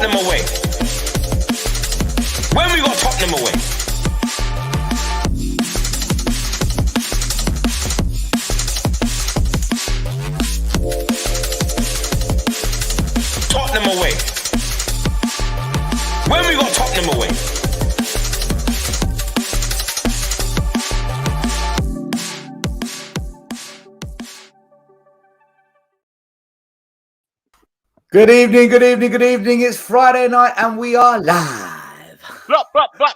Tottenham away. When we got Tottenham away. Tottenham away. When we got Tottenham away. Good evening, good evening, good evening. It's Friday night and we are live. Blah, blah, blah.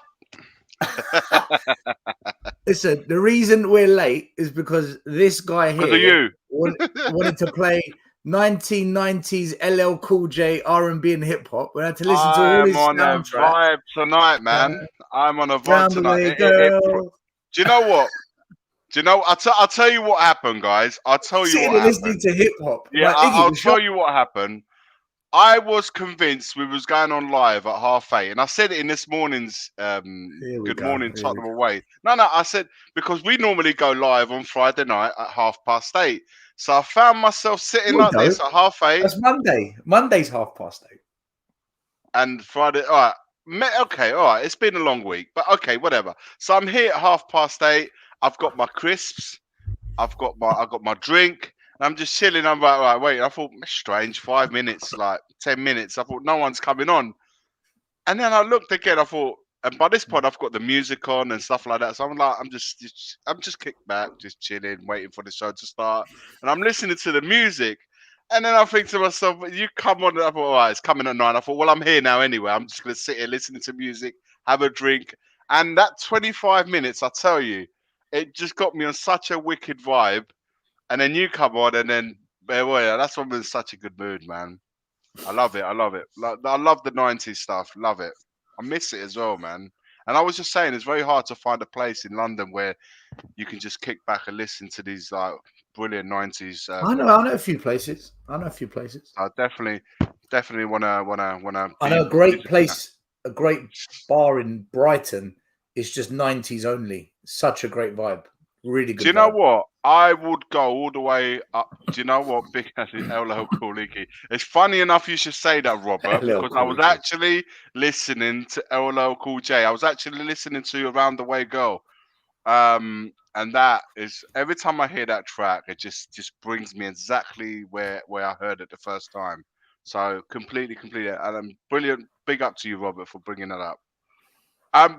Listen, the reason we're late is because this guy here Because of you. wanted to play 1990s LL Cool J R&B and hip hop. We had to listen to all his I'm on a soundtracks. vibe tonight, man. I'm on a vibe Round the tonight. way, girl. Do you know what? Do you know? I'll tell you what happened, guys. I'll tell you Sitting what and listening happened. to hip hop. Yeah, Like, Iggy, I'll the tell shop- you what happened. I was convinced we was going on live at 8:30, and I said it in this morning's Good Morning Tottenham away. No, I said because we normally go live on Friday night at 8:30. So I found myself sitting like this at 8:30. That's Monday. Monday's 8:30. And Friday, all right. Okay, all right. It's been a long week, but okay, whatever. So I'm here at 8:30. I've got my crisps. I've got my drink. And I'm just chilling. I'm like, right, wait. I thought, strange. 5 minutes, like 10 minutes. I thought no one's coming on. And then I looked again. I thought, and by this point, I've got the music on and stuff like that. So I'm like, I'm just kicked back, just chilling, waiting for the show to start. And I'm listening to the music. And then I think to myself, you come on. I thought, all right, it's coming at 9. I thought, well, I'm here now anyway. I'm just going to sit here listening to music, have a drink. And that 25 minutes, I tell you, it just got me on such a wicked vibe. And then you come on, and then that's when I'm in such a good mood, man. I love it. I love the 90s stuff. Love it. I miss it as well, man. And I was just saying, it's very hard to find a place in London where you can just kick back and listen to these like brilliant 90s. I know a few places. I definitely wanna. I know a great place, a great bar in Brighton. It's just 90s only. Such a great vibe. Really good. Do you know what? I would go all the way up. Do you know what? Big LL Cool Iggy. It's funny enough you should say that, Robert, because I was actually listening to LL Cool J. I was actually listening to Around the Way Girl. And that is, every time I hear that track, it just brings me exactly where I heard it the first time. So completely. And brilliant. Big up to you, Robert, for bringing that up.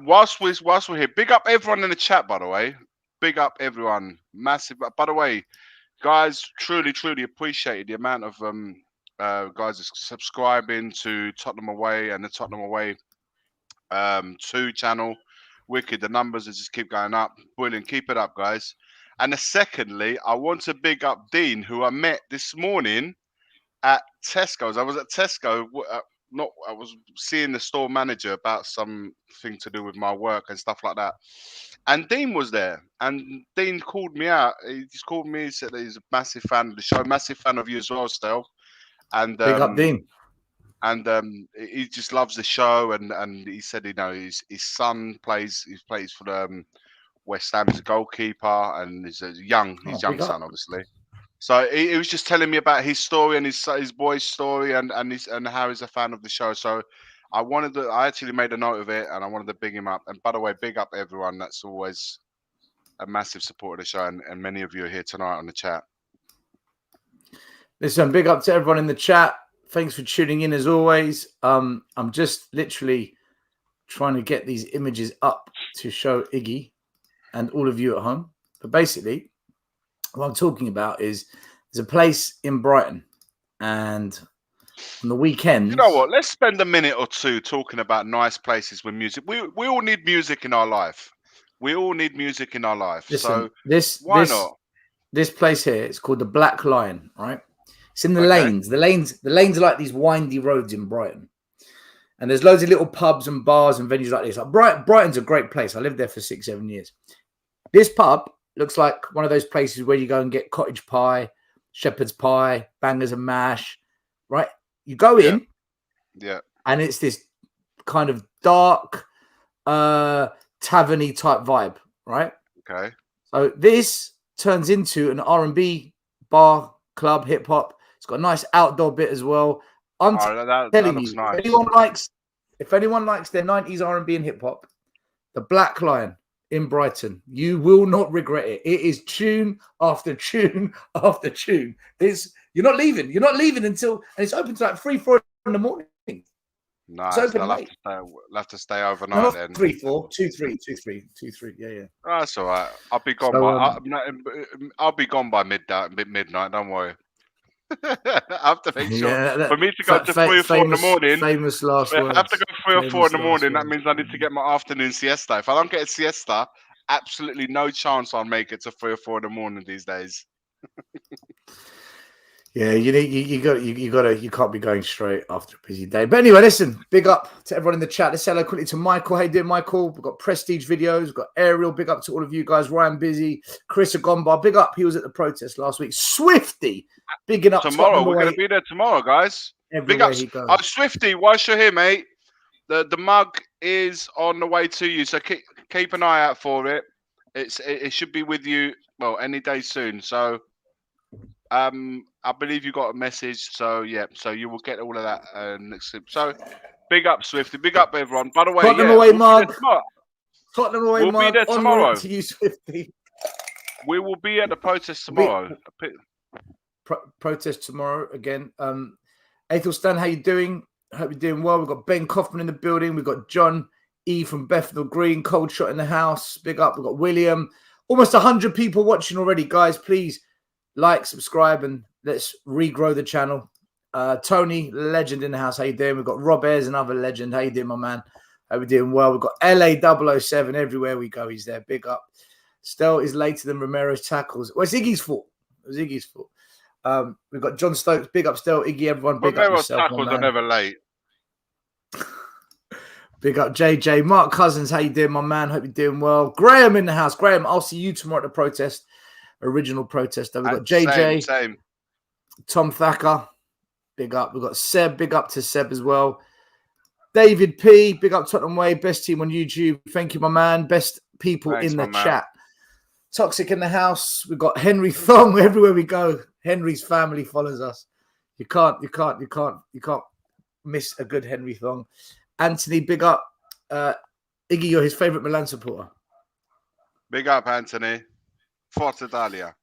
Whilst we're here, big up everyone in the chat, by the way. Big up everyone, massive. By the way, guys, truly appreciated the amount of guys subscribing to Tottenham Away and the Tottenham Away 2 channel. Wicked, the numbers just keep going up. Brilliant, keep it up, guys. And secondly, I want to big up Dean, who I met this morning at Tesco's. I was at Tesco. I was seeing the store manager about something to do with my work and stuff like that. And Dean was there, and Dean called me out. He just called me. He said that he's a massive fan of the show, massive fan of you as well, Stel. And big up Dean. And he just loves the show. And he said, his son plays for the West Ham. He's a goalkeeper, and he's a young son, obviously. So he was just telling me about his story and his boy's story and how he's a fan of the show. So I actually made a note of it, and I wanted to big him up. And by the way, big up everyone that's always a massive supporter of the show, and many of you are here tonight on the chat. Listen, big up to everyone in the chat. Thanks for tuning in as always. I'm just literally trying to get these images up to show Iggy and all of you at home. But basically, what I'm talking about is there's a place in Brighton, and on the weekend, you know what? Let's spend a minute or two talking about nice places with music. We all need music in our life. Listen, so why not? This place here, it's called the Black Lion, right? It's in the lanes. The lanes are like these windy roads in Brighton, and there's loads of little pubs and bars and venues like this. Like Brighton's a great place. I lived there for 6-7 years. This pub looks like one of those places where you go and get cottage pie, shepherd's pie, bangers and mash, right? You go in, and it's this kind of dark, tavern-y type vibe, right? Okay. So this turns into an R&B bar, club, hip hop. It's got a nice outdoor bit as well. I'm that telling looks you, nice. if anyone likes their 90s R&B and hip hop, the Black Lion in Brighton, you will not regret it. It is tune after tune after tune. You're not leaving. You're not leaving until, and it's open to like 3, 4 in the morning. Nice. It's open I'll late. have to stay overnight No, then. 3, 4, 2, 3, 2, 3, 2, 3. Yeah. Oh, that's all right. I'll be gone I'll be gone by midnight. Don't worry. I have to make sure. Yeah, For me to go to 3 or 4 in the morning, famous last I words. have to go 3 or 4 in the morning. That means I need to get my afternoon siesta. If I don't get a siesta, absolutely no chance I'll make it to 3 or 4 in the morning these days. Yeah, you can't be going straight after a busy day. But anyway, listen, big up to everyone in the chat. Let's say hello quickly to Michael. How you doing, Michael? We've got Prestige videos, we've got Ariel. Big up to all of you guys. Ryan Busy, Chris Agomba. Big up. He was at the protest last week. Swifty, bigging up tomorrow. We're going to be there tomorrow, guys. Big up. Oh, Swifty, whilst you're here, mate, the mug is on the way to you, so keep an eye out for it. It should be with you, well, any day soon. So I believe you got a message, so yeah, so you will get all of that next. So big up, Swifty, big up, everyone. By the way, Tottenham away mug. Tottenham away mug. We'll be there tomorrow. To you, Swifty. We will be at the protest tomorrow. Protest tomorrow again. Athelstan, how you doing? Hope you're doing well. We've got Ben Kaufman in the building. We've got John E from Bethnal Green, cold shot in the house. Big up. We've got William. Almost 100 people watching already, guys. Please like, subscribe, and let's regrow the channel. Tony, legend in the house. How you doing? We've got Rob Ayres, another legend. How you doing, my man? Hope you're doing well. We've got LA 007 everywhere we go. He's there. Big up. Stell is later than Romero's tackles. Well, it's Iggy's fault. It was Iggy's fault. We've got John Stokes. Big up, Stell. Iggy, everyone. Big up yourself. Tackles are never late. Big up, JJ. Mark Cousins, how you doing, my man? Hope you're doing well. Graham in the house. Graham, I'll see you tomorrow at the protest. Original protester. We've got JJ. Same. Tom Thacker. Big up. We've got Seb. Big up to Seb as well. David P. Big up Tottenham Way. Best team on YouTube. Thank you, my man. Best people in the chat. Toxic in the house. We've got Henry Thong everywhere we go. Henry's family follows us. You can't miss a good Henry Thong. Anthony, big up. Iggy, you're his favourite Milan supporter. Big up, Anthony. Forza Italia.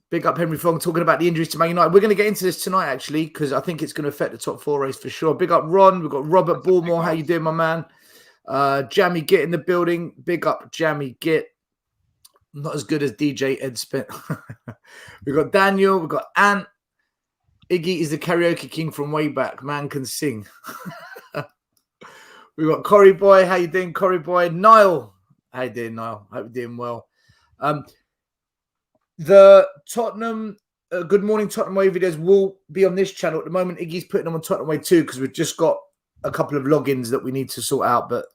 Big up, Henry Thong, talking about the injuries to Man United. We're going to get into this tonight, actually, because I think it's going to affect the top 4 race for sure. Big up, Ron. We've got Robert Bullmore. How you doing, my man? Jammy Git in the building. Big up, Jammy Git. Not as good as DJ Ed Spent. We've got Daniel. We've got Ant. Iggy is the karaoke king from way back. Man can sing. We've got Corey Boy. How you doing, Corey Boy? Niall. How you doing, Niall? Hope you're doing well. The Tottenham, Good Morning Tottenham Way videos will be on this channel. At the moment, Iggy's putting them on Tottenham Way too, because we've just got a couple of logins that we need to sort out, but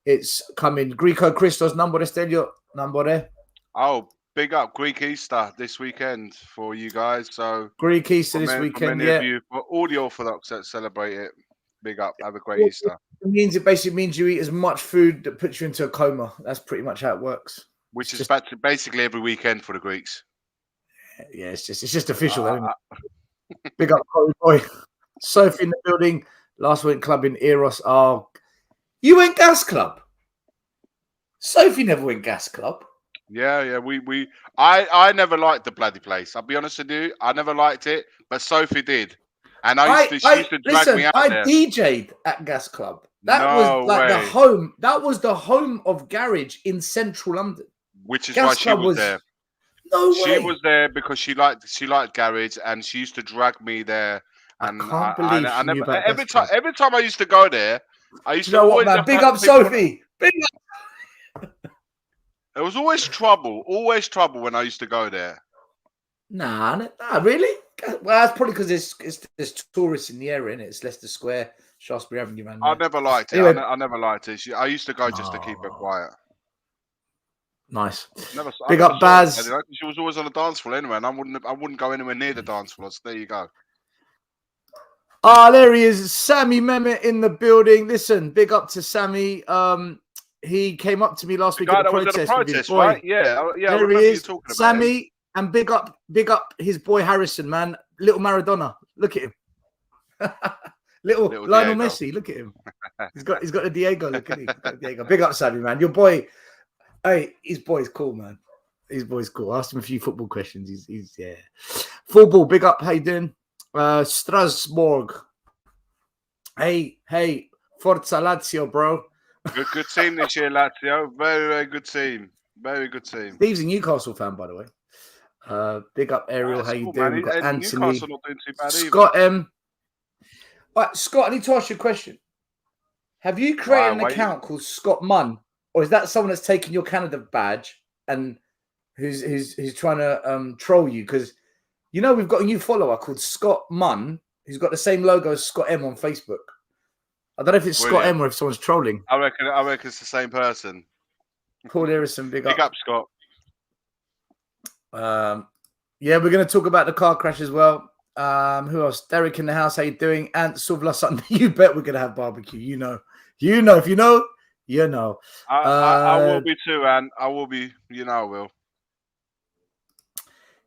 it's coming. Greco Christos, Nambore Stelio, Nambore. Oh, big up Greek Easter this weekend for you guys. So Greek Easter this weekend, yeah. Of you, for all the Orthodox that celebrate it, big up. Have a great Easter. It basically means you eat as much food that puts you into a coma. That's pretty much how it works. Which is basically every weekend for the Greeks. Yeah, it's just official. Isn't it? Big up, Corey Boy. Sophie in the building. Last week club in Eros. Oh, you went Gas Club. Sophie never went Gas Club. Yeah. I never liked the bloody place. I'll be honest with you. I never liked it, but Sophie did. And she used to drag me out there. I DJ'd at Gas Club. That was like the home. That was the home of garage in central London. Which is why she was there. No way. She was there because she liked garage, and she used to drag me there. And I can't believe I never, every time I used to go there, I used to always big up Sophie. Big up. There was always trouble when I used to go there. Nah, really? Well, that's probably because there's tourists in the area, innit? It's Leicester Square, Shaftesbury Avenue, man. I never liked it. Anyway, I never liked it. I used to go just to keep her quiet. Nice. Big up Baz. She was always on the dance floor anyway, and I wouldn't go anywhere near the dance floor. So there you go. There he is, Sammy Mehmet in the building. Listen, big up to Sammy. He came up to me last week at the protest, right? Yeah. There he is, Sammy, and big up his boy Harrison, man. Little Maradona. Look at him. Little Lionel Diego. Messi. Look at him. He's got the Diego. Look at him. He's got Diego. Big up, Sammy, man. Your boy. Hey, his boy's cool, man. His boy's cool. Asked him a few football questions. He's yeah. Football. Big up. How you doing? Strasbourg. Hey, Forza Lazio, bro. Good team this year, Lazio. Very, very good team. Very good team. Steve's a Newcastle fan, by the way. Big up, Ariel. How you doing? We've got Anthony. Newcastle not doing too bad Scott M. Right, Scott, I need to ask you a question. Have you created an account called Scott Munn, or is that someone that's taken your Canada badge and who's trying to troll you? Because we've got a new follower called Scott Munn who's got the same logo as Scott M on Facebook. I don't know if it's Scott M or if someone's trolling. I reckon it's the same person. Paul Harrison, big up. Big up, Scott. Yeah, we're going to talk about the car crash as well. Who else? Derek in the house. How you doing? Ant Suvla Sunday. You bet we're going to have barbecue. If you know. If you know, you know. I will be too, Ant. I will be. I will.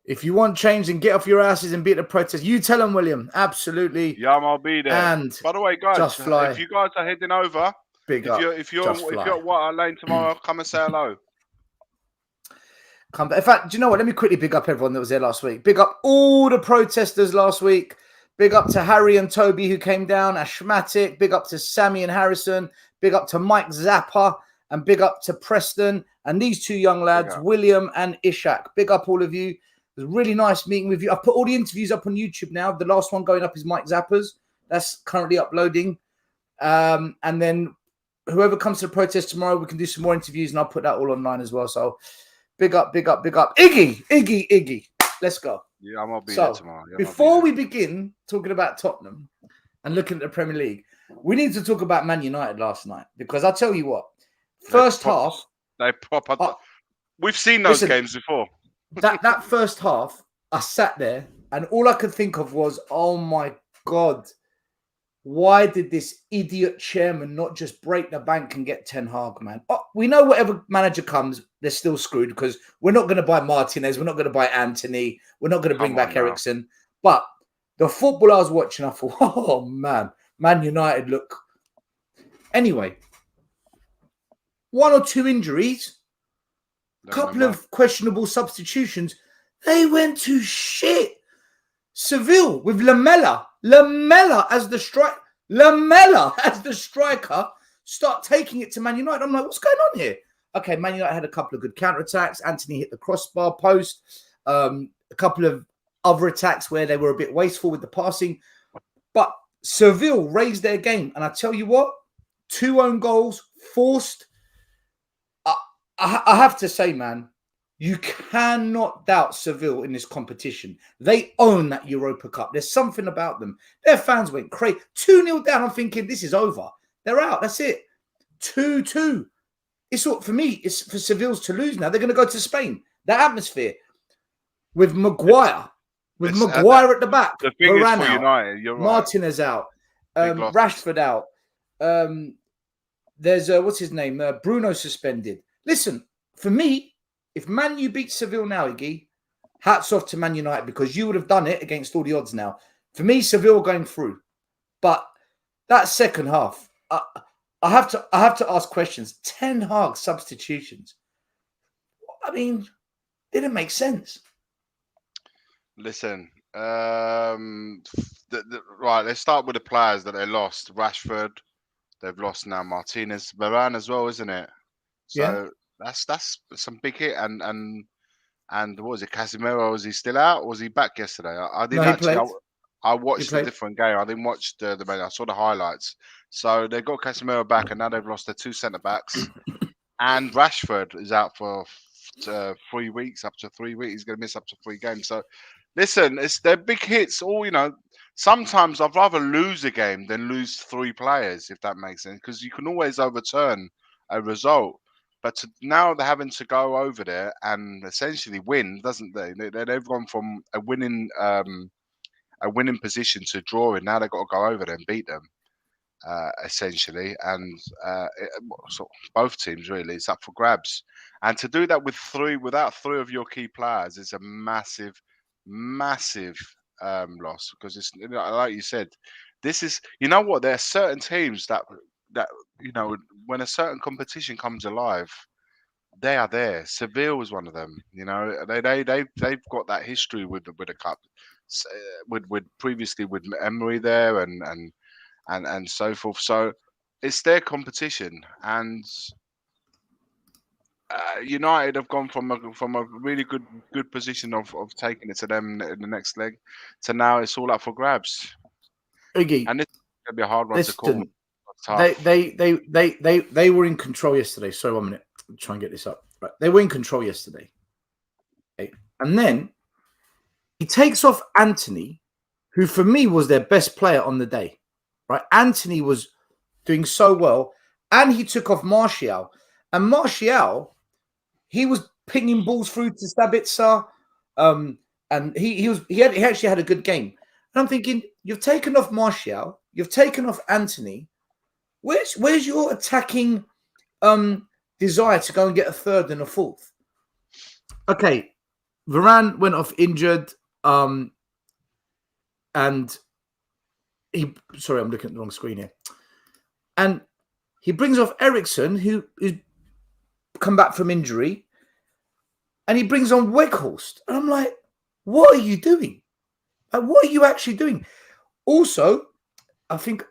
If you want change, then get off your asses and beat the protest. You tell them, William. Absolutely. Yeah, I'll be there. And by the way, guys, just fly. If you guys are heading over, if you're at Water Lane tomorrow, come and say hello. In fact, do you know what? Let me quickly big up everyone that was there last week. Big up all the protesters last week. Big up to Harry and Toby who came down. Ashmatic. Big up to Sammy and Harrison. Big up to Mike Zappa. And big up to Preston. And these two young lads, William and Ishak. Big up all of you. It was really nice meeting with you. I've put all the interviews up on YouTube now. The last one going up is Mike Zappa's. That's currently uploading. And then whoever comes to the protest tomorrow, we can do some more interviews and I'll put that all online as well. So big up. Iggy. Let's go. Yeah, I'm going to be there tomorrow. Before we begin talking about Tottenham and looking at the Premier League, we need to talk about Man United last night. Because I'll tell you what, first half... We've seen those games before. That first half, I sat there and all I could think of was, oh my God, why did this idiot chairman not just break the bank and get Ten Hag, man? Oh, we know whatever manager comes, they're still screwed because we're not going to buy Martinez, we're not going to buy Anthony, we're not going to bring back Ericsson. But the football I was watching, I thought, oh man, Man United look. Anyway, one or two injuries. Couple of questionable substitutions. They went to shit. Seville with Lamella as the striker. Start taking it to Man United. I'm like, what's going on here? Okay, Man United had a couple of good counterattacks. Anthony hit the crossbar post. A couple of other attacks where they were a bit wasteful with the passing. But Seville raised their game. And I tell you what, 2 own goals, forced. I have to say, man, you cannot doubt Seville in this competition. They own that Europa Cup. There's something about them. Their fans went crazy. 2-0 down. I'm thinking, this is over. They're out. That's it. 2-2. It's all, for me, it's for Seville's to lose now. They're going to go to Spain. The atmosphere with Maguire. Maguire at the back. The thing is for United, you're right. Martinez out. Rashford out. There's, what's his name? Bruno suspended. Listen, for me, if Man U beat Seville now, Iggy, hats off to Man United because you would have done it against all the odds now. For me, Seville going through. But that second half, I have to ask questions. Ten Hag substitutions. I mean, didn't make sense. Listen, right, let's start with the players that they lost. Rashford, they've lost now Martinez, Varane as well, isn't it? So that's some big hit. And what was it? Casemiro, was he still out? Or was he back yesterday? I didn't actually. I watched a different game. I didn't watch the main. I saw the highlights. So they got Casemiro back, and now they've lost their 2 centre backs. And Rashford is out for 3 weeks, up to 3 weeks. He's going to miss up to 3 games. So listen, they're big hits. Sometimes I'd rather lose a game than lose 3 players, if that makes sense, because you can always overturn a result. But now they're having to go over there and essentially win, doesn't they? They've gone from a winning position to drawing. Now they've got to go over there and beat them, essentially. And so both teams, really, it's up for grabs. And to do that without 3 of your key players is a massive loss, because it's like you said, This is, you know what? There are certain teams that when a certain competition comes alive, they are there. Seville is one of them. They've got that history with the cup, with previously with Emery there and so forth. So it's their competition, and United have gone from a really good position of taking it to them in the next leg to now it's all up for grabs. Iggy, And this is gonna be a hard one to call. They were in control yesterday. So 1 minute, I'll try and get this up. Right, they were in control yesterday, okay? And then he takes off Anthony, who for me was their best player on the day. Right, Anthony was doing so well, and he took off Martial, and Martial, he was pinging balls through to Sabitzer, and he actually had a good game. And I'm thinking, you've taken off Martial, you've taken off Anthony. Where's your attacking desire to go and get a third and a fourth? Okay, Varane went off injured, and sorry, I'm looking at the wrong screen here. And he brings off Ericsson, who's come back from injury, and he brings on Weghorst. And I'm like, what are you doing? Like, what are you actually doing? Also, I think,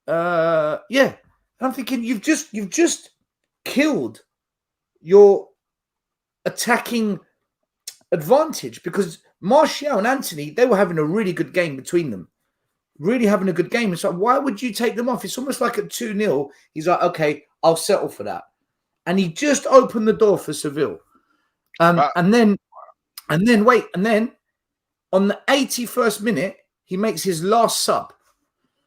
I'm thinking you've just killed your attacking advantage, because Martial and Anthony, they were having a really good game between them. Really having a good game. It's like, why would you take them off? It's almost like at 2-0. He's like, okay, I'll settle for that. And he just opened the door for Seville. And then on the 81st minute, he makes his last sub.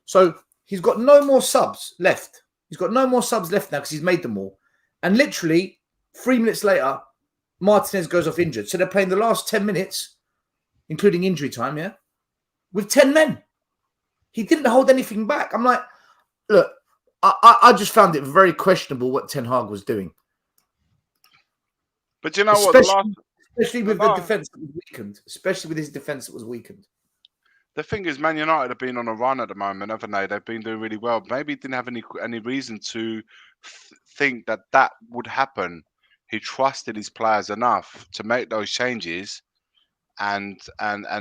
So he's got no more subs left. He's got no more subs left now because he's made them all. And literally 3 minutes later, Martinez goes off injured. So they're playing the last 10 minutes, including injury time, with 10 men. He didn't hold anything back. I'm like, look, I just found it very questionable what Ten Hag was doing. But you know especially with the defence that was weakened. Especially with his defence that was weakened. The thing is, Man United have been on a run at the moment, haven't they? They've been doing really well. Maybe he didn't have any reason to think that would happen. He trusted his players enough to make those changes, and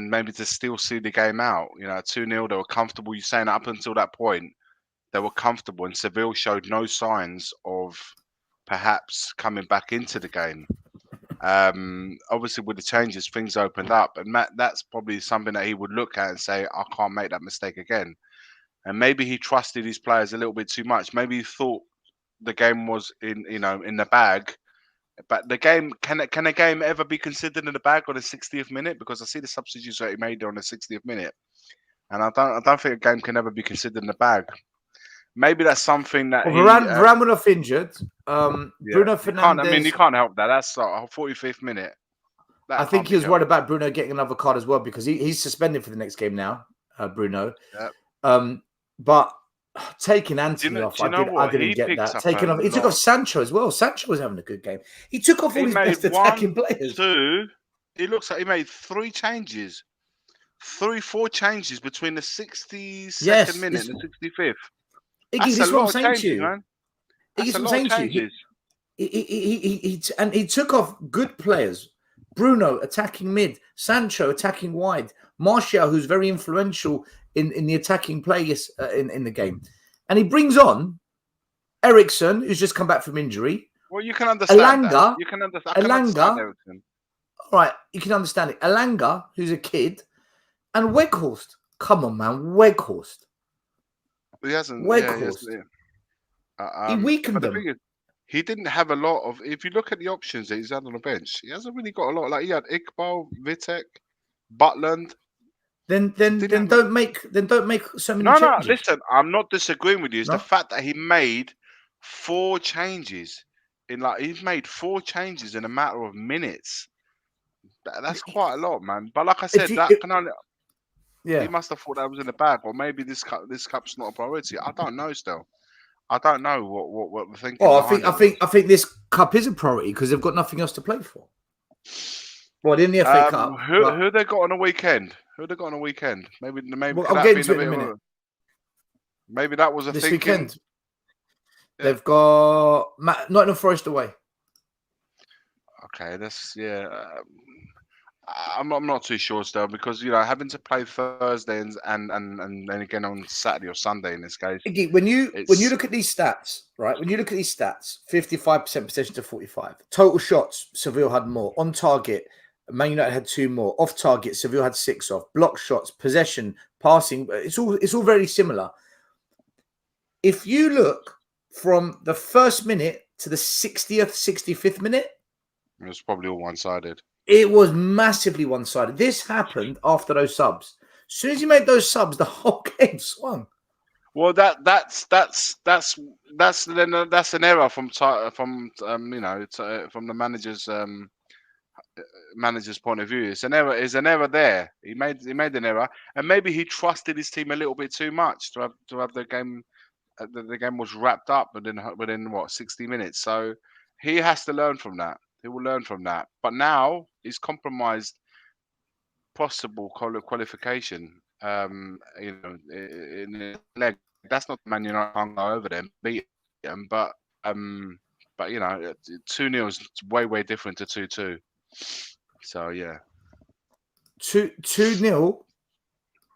maybe to still see the game out. 2-0, they were comfortable. You're saying up until that point, they were comfortable, and Seville showed no signs of perhaps coming back into the game. Obviously, with the changes, things opened up, and that's probably something that he would look at and say, I can't make that mistake again. And maybe he trusted his players a little bit too much. Maybe he thought the game was in the bag. But the game, can a game ever be considered in the bag on the 60th minute? Because I see the substitutes that he made on the 60th minute, and I don't think a game can ever be considered in the bag. Maybe that's something that Varane went off injured. Bruno Fernandes. You can't help that. That's 45th minute. I think he was worried about Bruno getting another card as well, because he's suspended for the next game now, Bruno. Yep. But taking Anthony off, I didn't get that. He took off Sancho as well. Sancho was having a good game. He took off all his best attacking players. It looks like he made 4 changes between the 62nd minute and the 65th. Iggy, this is what I'm saying to you, man. Iggy, what I'm saying to you. He took off good players. Bruno attacking mid, Sancho attacking wide, Martial, who's very influential in the attacking play in the game. And he brings on Ericsson, who's just come back from injury. Well, you can understand that. You can understand Ericsson. All right, you can understand it. Elanga, who's a kid, and Weghorst. Come on, man, Weghorst. He hasn't. Weghorst. He weakened them. The he didn't have a lot of. If you look at the options that he's had on the bench, he hasn't really got a lot. Like he had Iqbal, Vitek, Butland. Then don't make so many changes. No, listen, I'm not disagreeing with you. It's the fact that he made 4 changes he's made 4 changes in a matter of minutes. That's quite a lot, man. But like I said, he must have thought that was in the bag, or maybe this cup's not a priority. I don't know. Still, I don't know what we're thinking. Well, I think this cup is a priority because they've got nothing else to play for. Well, in the FA Cup, who they got on a weekend? Maybe I'll get into it in a minute. Maybe that was a this thinking. weekend. Yeah. They've got Nottingham Forest away. Okay, that's I'm not too sure still because having to play Thursday and then again on Saturday or Sunday in this case. Iggy, when you look at these stats, right? When you look at these stats, 55% possession to 45. Total shots, Seville had more. On target, Man United had 2 more. Off target, Seville had 6 off. Block shots, possession, passing. It's all very similar. If you look from the first minute to the 60th, 65th minute, it was probably all one-sided. It was massively one-sided. This happened after those subs. As soon as you made those subs, the whole game swung. Well, that's an error from the manager's point of view. It's an error there. He made an error, and maybe he trusted his team a little bit too much to have the game. The game was wrapped up within 60 minutes. So he has to learn from that. He will learn from that. But now he's compromised possible qualification. In the leg. That's not Man United can't go over them, beat them, but 2-0 is way different to 2-2. So yeah, 2-0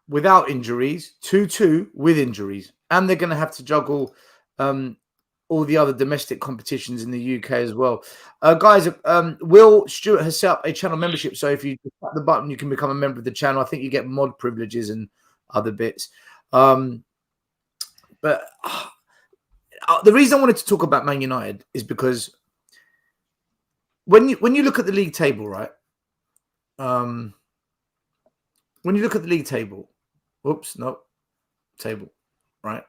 without injuries, 2-2 with injuries, and they're going to have to juggle all the other domestic competitions in the UK as well. Guys, Will Stewart has set up a channel membership, so if you tap the button, you can become a member of the channel. I think you get mod privileges and other bits. But the reason I wanted to talk about Man United is because when you look at the league table, right? When you look at the league table, table, right?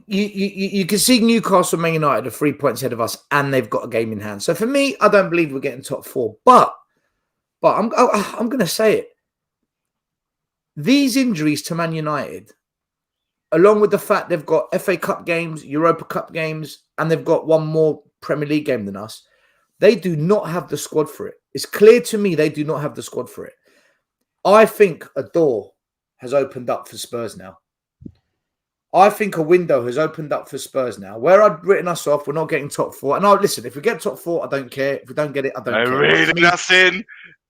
You can see Newcastle, Man United are 3 points ahead of us, and they've got a game in hand. So for me, I don't believe we're getting top 4, but I'm going to say it. These injuries to Man United, along with the fact they've got FA Cup games, Europa Cup games, and they've got one more Premier League game than us, they do not have the squad for it. It's clear to me they do not have the squad for it. I think a door has opened up for Spurs now. I think a window has opened up for Spurs now. Where I'd written us off, we're not getting top 4. And listen, if we get top 4, I don't care. If we don't get it, I don't care. Reeling us in.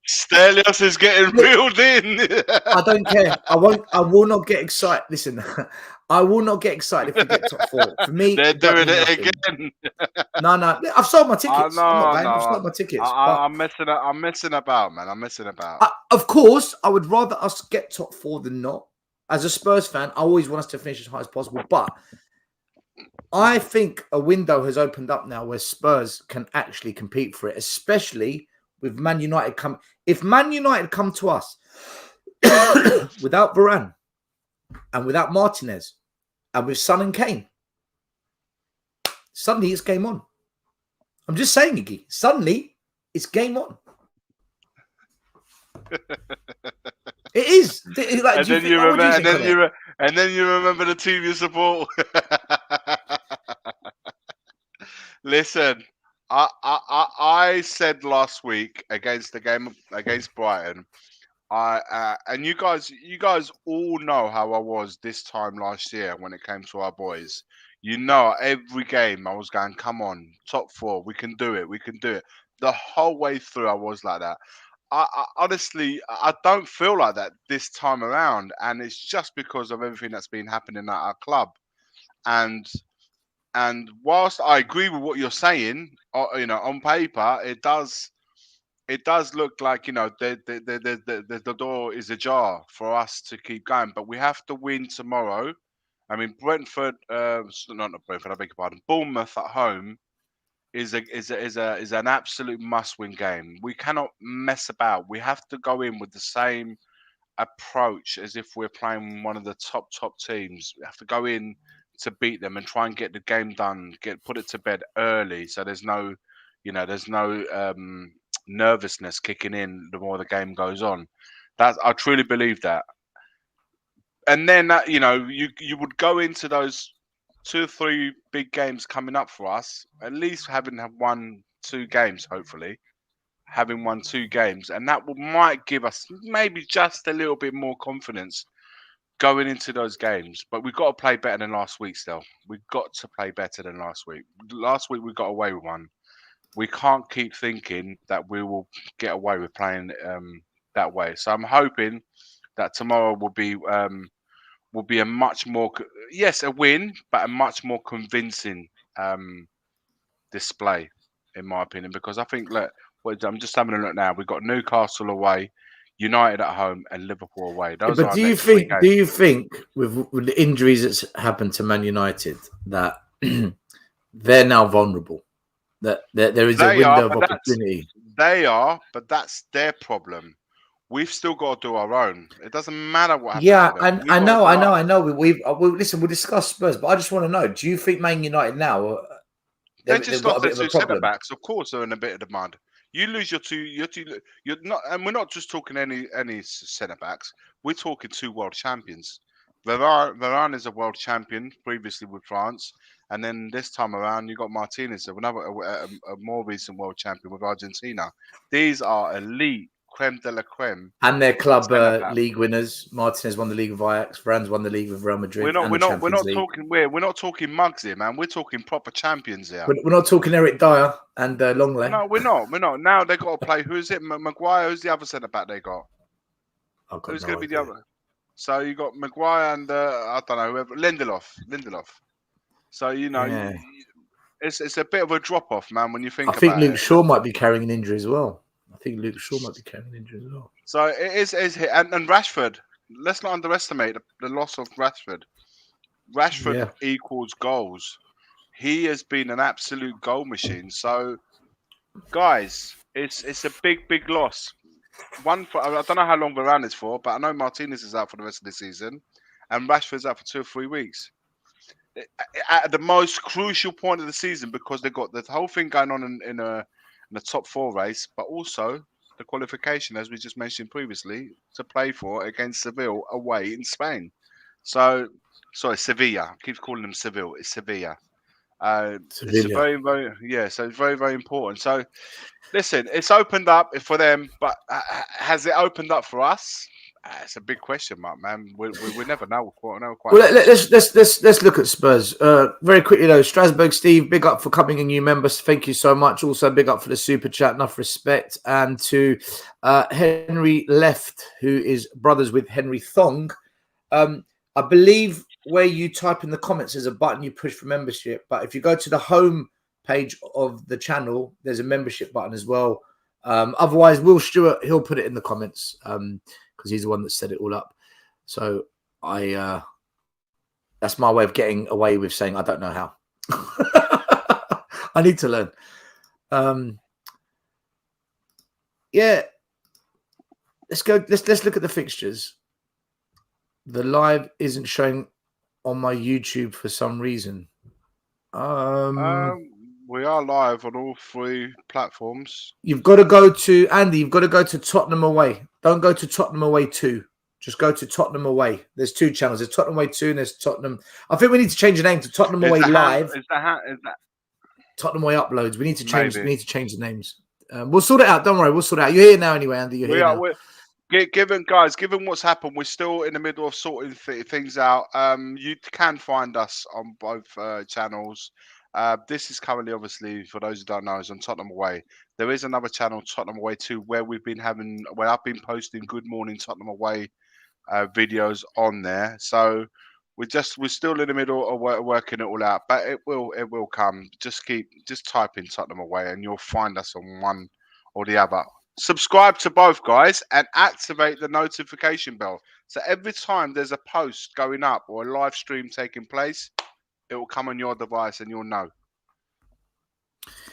Stelios is getting reeled in. I don't care. I will not get excited. Listen, I will not get excited if we get top 4. For me, they're doing it again. No. I've sold my tickets. I've sold my tickets. I'm messing about, man. I'm messing about. Of course, I would rather us get top 4 than not. As a Spurs fan, I always want us to finish as high as possible. But I think a window has opened up now where Spurs can actually compete for it, especially with Man United come. If Man United come to us without Varane and without Martinez and with Son and Kane, suddenly it's game on. I'm just saying, Iggy. Suddenly it's game on. It is. Like, and then you remember the team you support. Listen, I said last week against the game against Brighton, and you guys all know how I was this time last year when it came to our boys. Every game I was going, come on, top 4, we can do it. The whole way through, I was like that. I honestly, I don't feel like that this time around, and it's just because of everything that's been happening at our club. And whilst I agree with what you're saying, on paper, it does look like the door is ajar for us to keep going. But we have to win tomorrow. I mean, Brentford, not Brentford. I beg your pardon. Bournemouth at home is an absolute must-win game. We cannot mess about. We have to go in with the same approach as if we're playing one of the top teams. We have to go in to beat them and try and get the game done, put it to bed early, so there's no nervousness kicking in the more the game goes on. I truly believe that. And then you would go into those 2 or 3 big games coming up for us, at least having 1-2 games, hopefully, having won 2 games, and that might give us maybe just a little bit more confidence going into those games. But we've got to play better than last week still. We've got to play better than last week. Last week we got away with one. We can't keep thinking that we will get away with playing that way. So I'm hoping that tomorrow will be a much more, yes, a win, but a much more convincing display, in my opinion. Because I think, look, I'm just having a look now. We've got Newcastle away, United at home, and Liverpool away. Those are But our next 3 games. do you think with the injuries that's happened to Man United that they're now vulnerable? That there is a window of opportunity. They are, but that's their problem. We've still got to do our own. It doesn't matter what happens. Yeah, to them. I know. We'll listen. We'll discuss Spurs, but I just want to know: do you think Man United now they just got lost a bit their of a 2 centre problem? backs? Of course, they're in a bit of the mud. You lose your two. You're not, and we're not just talking any centre backs. We're talking 2 world champions. Varane is a world champion previously with France, and then this time around you got Martinez, another a more recent world champion with Argentina. These are elite, creme de la creme, and their club league winners. Martinez won the league with Ajax. Varane won the league with Real Madrid. We're not talking mugs here, man. We're talking proper champions here. We're not talking Eric Dyer and Longley. No, we're not. Now they got to play. Who is it? Maguire. Who's the other centre back they got? Who's going to be the other? So you got Maguire and I don't know, whoever, Lindelof. So it's a bit of a drop off, man. When you think, I think Luke Shaw might be carrying an injury as well. So it is and Rashford. Let's not underestimate the loss of Rashford. Rashford equals goals. He has been an absolute goal machine. So, guys, it's a big loss. I don't know how long Varane is for, but I know Martinez is out for the rest of the season, and Rashford's out for 2 or 3 weeks. At the most crucial point of the season, because they've got the whole thing going on in the top 4 race, but also the qualification, as we just mentioned previously, to play for against Seville away in Spain. So, sorry, Sevilla. I keep calling them Seville. It's Sevilla. It's so it's very, very important. So, listen, it's opened up for them, but has it opened up for us? It's a big question mark, man. We never know. Let's look at Spurs very quickly though. Strasbourg Steve, big up for coming in, new members. Thank you so much. Also, big up for the super chat. Enough respect. And to Henry Left, who is brothers with Henry Thong. I believe where you type in the comments, there's a button you push for membership. But if you go to the home page of the channel, there's a membership button as well. Otherwise, Will Stewart, he'll put it in the comments because he's the one that set it all up. So that's my way of getting away with saying I don't know how. I need to learn. Let's go. Let's look at the fixtures. The live isn't showing on my YouTube for some reason. We are live on all 3 platforms. You've got to go to Andy. You've got to go to Tottenham away. Don't go to Tottenham away 2. Just go to Tottenham away. There's 2 channels. There's Tottenham away 2 and there's Tottenham. I think we need to change the name to Tottenham away live. Is that Tottenham away uploads? We need to change. Maybe. We need to change the names. We'll sort it out. Don't worry. We'll sort it out. You're here now anyway, Andy. You're here now. Given what's happened, we're still in the middle of sorting things out. You can find us on both channels. This is currently, obviously, for those who don't know, is on Tottenham Away. There is another channel, Tottenham Away 2, where I've been posting Good Morning Tottenham Away videos on there. So we're still in the middle of working it all out, but it will come. Just type in Tottenham Away, and you'll find us on one or the other. Subscribe to both, guys, and activate the notification bell. So every time there's a post going up or a live stream taking place, it will come on your device and you'll know.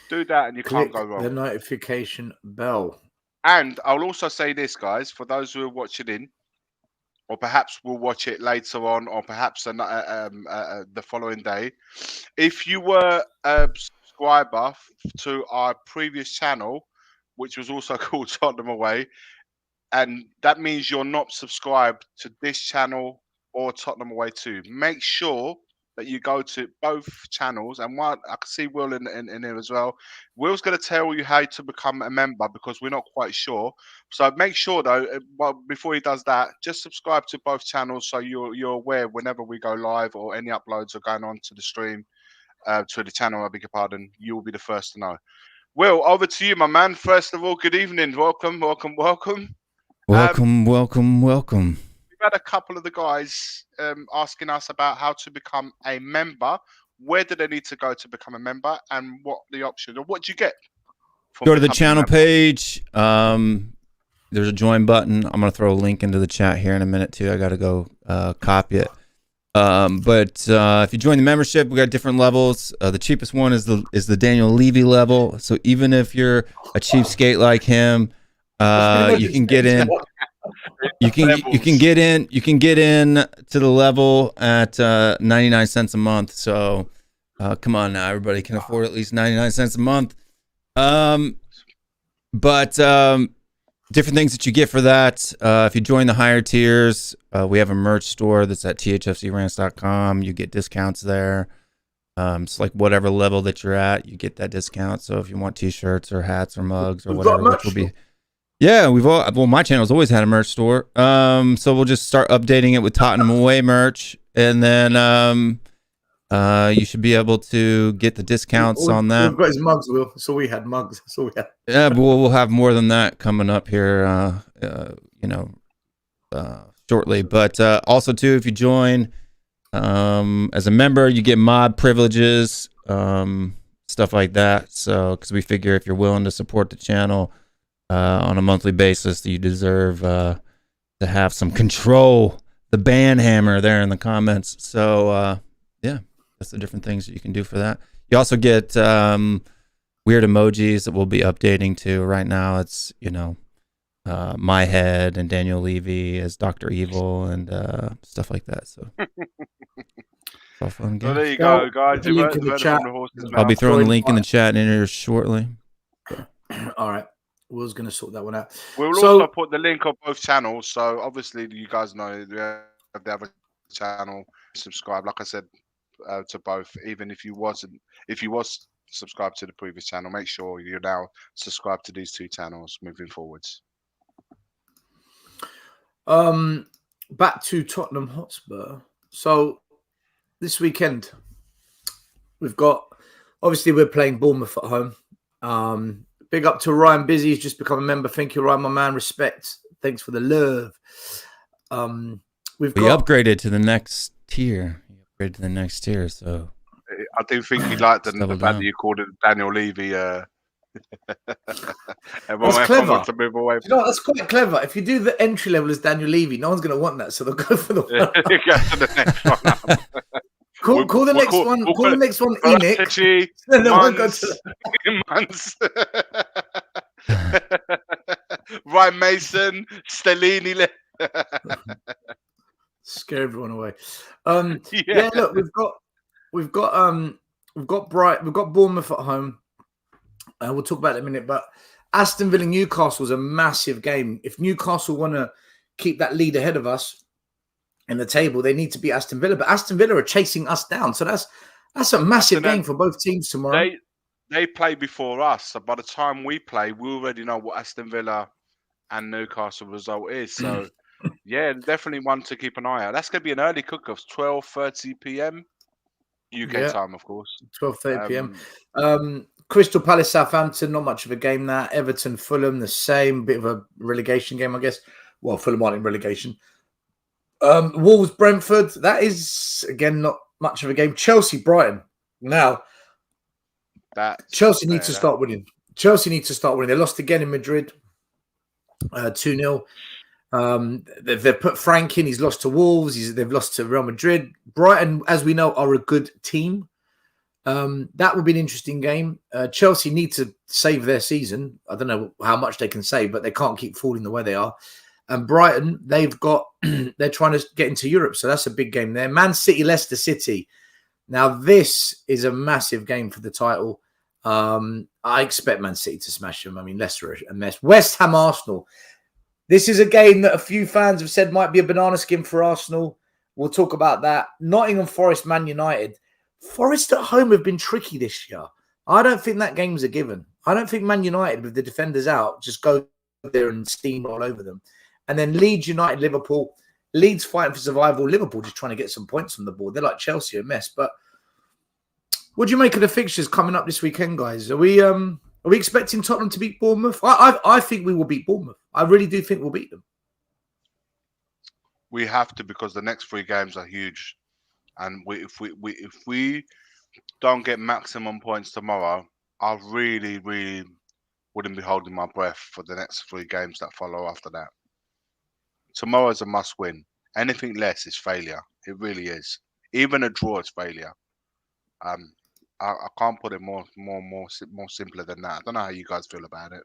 Do that and you can't go wrong. The notification bell. And I'll also say this, guys, for those who are watching in, or perhaps we'll watch it later on, or perhaps the following day. If you were a subscriber to our previous channel, which was also called Tottenham Away, and that means you're not subscribed to this channel or Tottenham Away 2. Make sure that you go to both channels, and one I can see Will in here as well. Will's going to tell you how to become a member because we're not quite sure. So make sure though, before he does that, just subscribe to both channels so you're aware whenever we go live or any uploads are going on to the stream, to the channel. I beg your pardon. You will be the first to know. Will, over to you, my man. First of all, good evening. Welcome. Welcome. We've had a couple of the guys asking us about how to become a member. Where do they need to go to become a member, and what the options, or what do you get? Go to the channel page. There's a join button. I'm gonna throw a link into the chat here in a minute too. I gotta go copy it. But if you join the membership, we got different levels. The cheapest one is the Daniel Levy level. So even if you're a cheapskate like him, you can get in. You can get in to the level at 99 cents a month. So come on now, everybody can afford at least 99 cents a month. But different things that you get for that. If you join the higher tiers, we have a merch store that's at thfcrants.com. You get discounts there. It's like whatever level that you're at, you get that discount. So if you want t-shirts or hats or mugs or whatever, which will be... Yeah, my channel's always had a merch store. So we'll just start updating it with Tottenham away merch, and then you should be able to get the discounts on that. We've got his mugs, Will. So we had mugs. So we had. Yeah, but we'll have more than that coming up here, shortly. But also too, if you join as a member, you get mod privileges, stuff like that. So because we figure if you're willing to support the channel on a monthly basis, you deserve to have some control. The ban hammer there in the comments. So yeah, that's the different things that you can do for that. You also get weird emojis that we'll be updating to. Right now it's my head and Daniel Levy as Dr. Evil and stuff like that. So it's all fun. So there you go, guys. I'll be throwing the link in the chat in here shortly. All right. Will's going to sort that one out. We'll also put the link on both channels. So obviously, you guys know we have the other channel. Subscribe, like I said, to both. Even if you was subscribed to the previous channel, make sure you're now subscribed to these two channels moving forwards. Back to Tottenham Hotspur. So this weekend obviously we're playing Bournemouth at home. Big up to Ryan Busy. He's just become a member. Thank you, Ryan, my man. Respect. Thanks for the love. We upgraded to the next tier. So I do think he liked the fact that you called it Daniel Levy. That's clever. To move away. That's quite clever. If you do the entry level as Daniel Levy, no one's going to want that, so they'll go for the one. Go to the next one. Call the next one. Call the next one Enoch. Then won't go to Ryan Mason, Stellini. Scare everyone away. Yeah. Look, we've got Bournemouth at home. We'll talk about it in a minute. But Aston Villa Newcastle is a massive game. If Newcastle want to keep that lead ahead of us in the table, they need to beat Aston Villa. But Aston Villa are chasing us down, so that's a massive game for both teams tomorrow. They play before us, so by the time we play, we already know what Aston Villa and Newcastle result is. So yeah, definitely one to keep an eye out. That's going to be an early cook-off, 12:30 p.m. UK time, of course. 12:30 p.m. Crystal Palace, Southampton, not much of a game there. Everton, Fulham, the same. Bit of a relegation game, I guess. Well, Fulham aren't in relegation. Wolves, Brentford. That is, again, not much of a game. Chelsea, Brighton. Now, Chelsea need to start winning. They lost again in Madrid, 2-0. They've put Frank in. He's lost to Wolves. They've lost to Real Madrid. Brighton, as we know, are a good team. That would be an interesting game. Chelsea need to save their season. I don't know how much they can save, but they can't keep falling the way they are. And Brighton, they're trying to get into Europe, so that's a big game there. Man City, Leicester City. Now, this is a massive game for the title. I expect Man City to smash them. I mean, Leicester are a mess. West Ham, Arsenal. This is a game that a few fans have said might be a banana skin for Arsenal. We'll talk about that. Nottingham Forest, Man United. Forest at home have been tricky this year. I don't think that game's a given. I don't think Man United, with the defenders out, just go there and steamroll over them. And then Leeds United, Liverpool. Leeds fighting for survival. Liverpool just trying to get some points on the board. They're like Chelsea, a mess. But what do you make of the fixtures coming up this weekend, guys? Are we expecting Tottenham to beat Bournemouth? I think we will beat Bournemouth. I really do think we'll beat them. We have to, because the next 3 games are huge, and if we don't get maximum points tomorrow, I really wouldn't be holding my breath for the next 3 games that follow after that. Tomorrow's a must-win. Anything less is failure. It really is. Even a draw is failure. I can't put it more simpler than that. I don't know how you guys feel about it.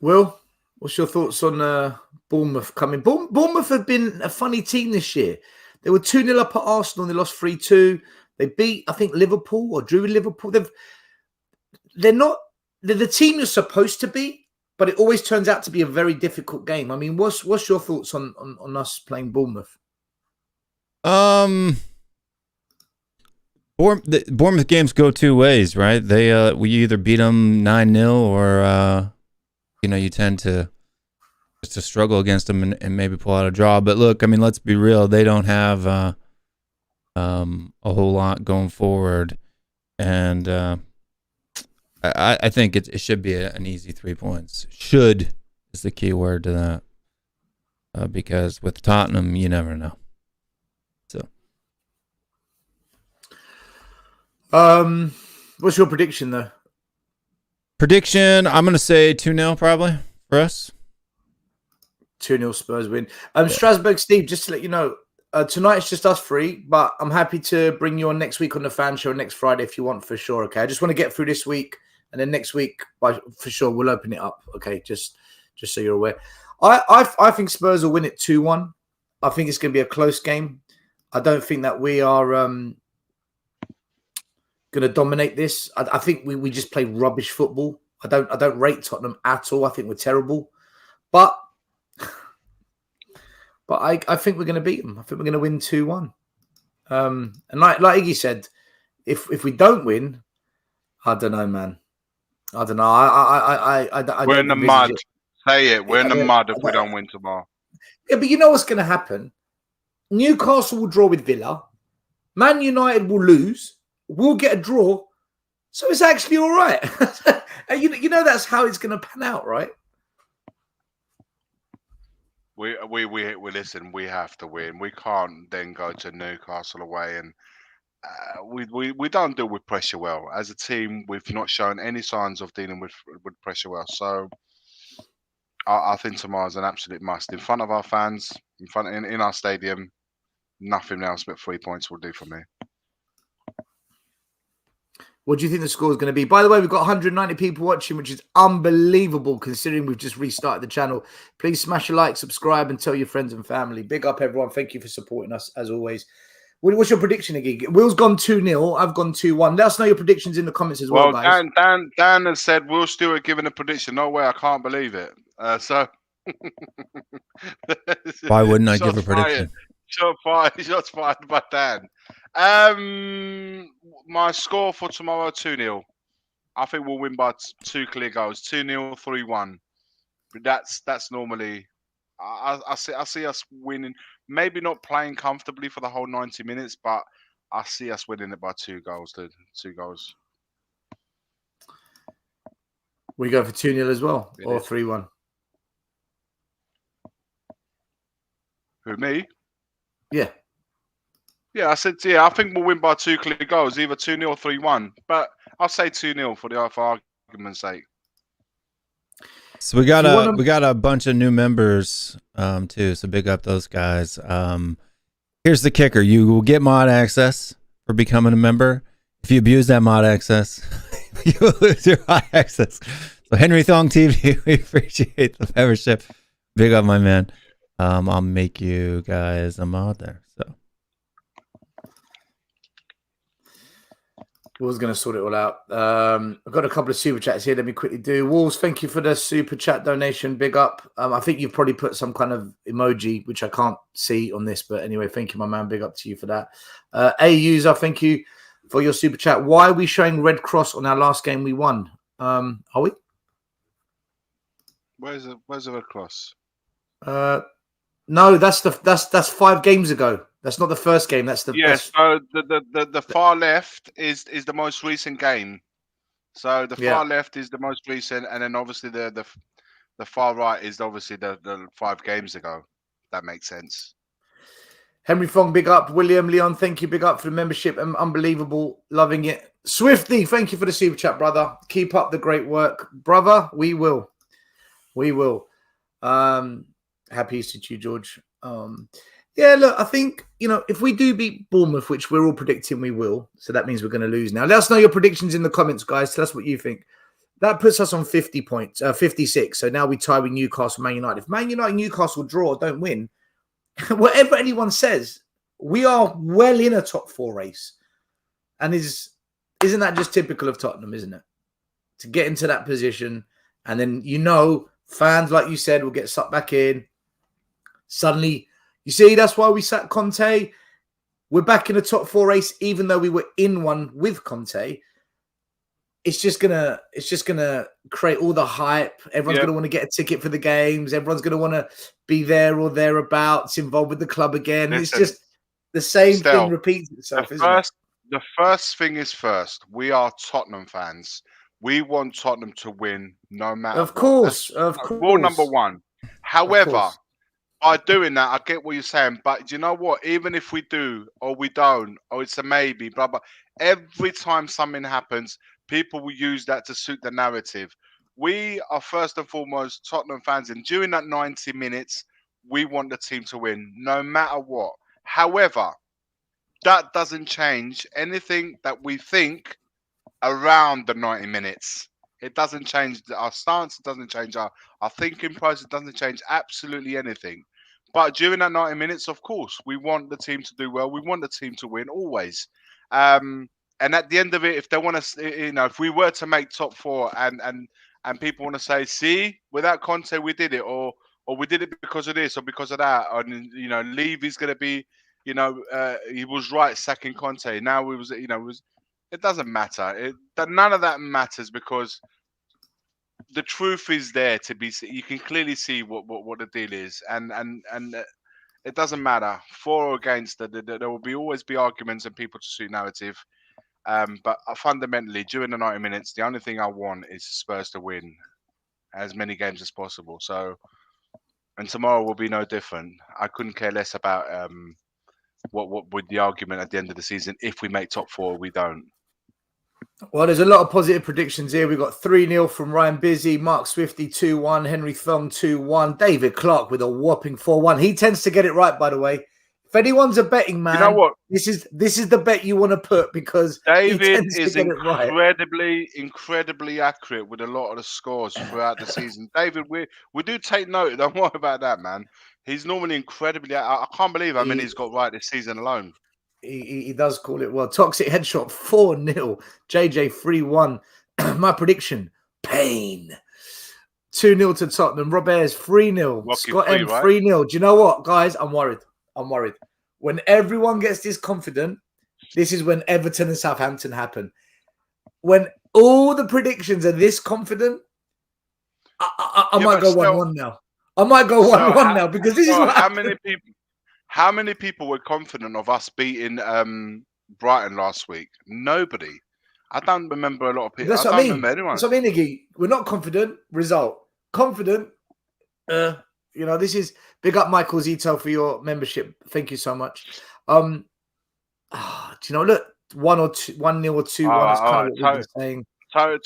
Will, what's your thoughts on Bournemouth coming? Bournemouth have been a funny team this year. They were 2-0 up at Arsenal and they lost 3-2. They beat, I think, Liverpool or drew with Liverpool. They're the team you're supposed to be, but it always turns out to be a very difficult game. I mean, what's your thoughts on us playing Bournemouth? The Bournemouth games go 2 ways, right? They we either beat them 9-0 or you tend to struggle against them and maybe pull out a draw. But look, I mean, let's be real. They don't have a whole lot going forward, and I think it should be an easy 3 points. Should is the key word to that, because with Tottenham, you never know. So, what's your prediction though? Prediction: I'm going to say 2-0 probably for us. 2-0 Spurs win. Strasbourg, Steve, just to let you know, tonight it's just us 3, but I'm happy to bring you on next week on the fan show next Friday if you want, for sure. Okay, I just want to get through this week, and then next week, for sure, we'll open it up. Okay, just so you're aware. I think Spurs will win it 2-1. I think it's going to be a close game. I don't think that we are going to dominate this. I think we just play rubbish football. I don't rate Tottenham at all. I think we're terrible, but I think we're going to beat them. I think we're going to win 2-1. And like Iggy said, if we don't win, I don't know, man. I don't know. I we're in the mud. Say it. We're in the mud if we don't win tomorrow. Yeah, but you know what's going to happen? Newcastle will draw with Villa. Man United will lose. We'll get a draw. So it's actually all right. you know that's how it's going to pan out, right? We listen. We have to win. We can't then go to Newcastle away, and we don't deal with pressure well as a team. We've not shown any signs of dealing with pressure well. So I think tomorrow's an absolute must in front of our fans, in our stadium. Nothing else but 3 points will do for me. What do you think the score is going to be? By the way, we've got 190 people watching, which is unbelievable considering we've just restarted the channel. Please smash a like, subscribe, and tell your friends and family. Big up, everyone. Thank you for supporting us, as always. What's your prediction, Iggy? Will's gone 2-0. I've gone 2-1. Let us know your predictions in the comments as well, guys. Dan has said Will Stewart giving a prediction. No way, I can't believe it. So why wouldn't I give a prediction? Shots fired by Dan. My score for tomorrow, 2-0. I think we'll win by 2 clear goals. 2-0, 3-1. But that's normally I see us winning. Maybe not playing comfortably for the whole 90 minutes, but I see us winning it by 2 goals. 2 goals. We go for 2-0 as well, or 3-1. Who, me? Yeah. Yeah, I said, I think we'll win by 2 clear goals, either 2-0 or 3-1. But I'll say 2-0 for argument's sake. So we got a bunch of new members too, so big up those guys. Here's the kicker. You will get mod access for becoming a member. If you abuse that mod access, you will lose your mod access. So Henry Thong TV, we appreciate the membership. Big up, my man. I'll make you guys a mod there. So Will's going to sort it all out. I've got a couple of super chats here. Let me quickly do. Wolves, thank you for the super chat donation. Big up. I think you've probably put some kind of emoji, which I can't see on this. But anyway, thank you, my man. Big up to you for that. A user, thank you for your super chat. Why are we showing red cross on our last game we won? Are we? Where's the red cross? No, that's 5 games ago. That's not the first game. That's the So the far left is the most recent game. So the far left is the most recent, and then obviously the far right is obviously the 5 games ago. That makes sense. Henry Fong, big up. William Leon, thank you. Big up for the membership. Unbelievable. Loving it. Swifty, thank you for the super chat, brother. Keep up the great work. Brother, we will. We will. Happy Easter to you, George. Yeah, look, I think, if we do beat Bournemouth, which we're all predicting we will, so that means we're going to lose now. Let us know your predictions in the comments, guys. Tell us what you think. That puts us on 50 points, 56. So now we tie with Newcastle, Man United. If Man United, Newcastle draw, don't win, whatever anyone says, we are well in a top 4 race. And isn't that just typical of Tottenham, isn't it? To get into that position, and then, fans, like you said, will get sucked back in. Suddenly, you see, that's why we sat Conte. We're back in a top 4 race, even though we were in one with Conte. It's just gonna create all the hype. Everyone's gonna want to get a ticket for the games. Everyone's gonna want to be there or thereabouts, involved with the club again. Listen, it's just the same thing repeats itself, isn't it? The first thing is first. We are Tottenham fans. We want Tottenham to win, no matter. Of course. Rule number 1. However, by doing that, I get what you're saying, but do you know what? Even if we do or we don't, or it's a maybe, blah blah. Every time something happens, people will use that to suit the narrative. We are first and foremost Tottenham fans, and during that 90 minutes, we want the team to win, no matter what. However, that doesn't change anything that we think around the 90 minutes. It doesn't change our stance. It doesn't change our thinking process. It doesn't change absolutely anything. But during that 90 minutes, of course, we want the team to do well. We want the team to win always. And at the end of it, if they want to, if we were to make top 4 and people want to say, see, without Conte, we did it, or we did it because of this or because of that, and Levy's going to be, he was right sacking Conte. Now it doesn't matter. None of that matters, because the truth is there to be. You can clearly see what the deal is, and it doesn't matter for or against. There will always be arguments and people to suit narrative. But fundamentally, during the 90 minutes, the only thing I want is Spurs to win as many games as possible. So, and tomorrow will be no different. I couldn't care less about what would the argument at the end of the season. If we make top 4, we don't. Well, there's a lot of positive predictions here. We've got 3-0 from Ryan Busy, Mark Swifty 2-1, Henry Thong 2-1, David Clark with a whopping 4-1. He tends to get it right, by the way. If anyone's a betting man, you know what? This is the bet you want to put, because David is incredibly accurate with a lot of the scores throughout the season. David, we do take note. Don't worry about that, man. He's normally incredibly. I can't believe how many he's got right this season alone. He does call it well. Toxic Headshot 4-0. JJ 3-1. My prediction: Pain. 2-0 to Tottenham. Rob Ayres 3-0. Scott M 3-0. Do you know what, guys? I'm worried. When everyone gets this confident, this is when Everton and Southampton happen. When all the predictions are this confident, I might go 1-1 now. I might go 1-1 now, because this is what happened. How many people were confident of us beating Brighton last week? Nobody. I don't remember a lot of people. That's what I mean. That's what I mean, Iggy. We're not confident. Result. Confident. This is big up Michael Zito for your membership. Thank you so much. Do you know? Look, 1-0 or 2-1 is kind of what we've been saying.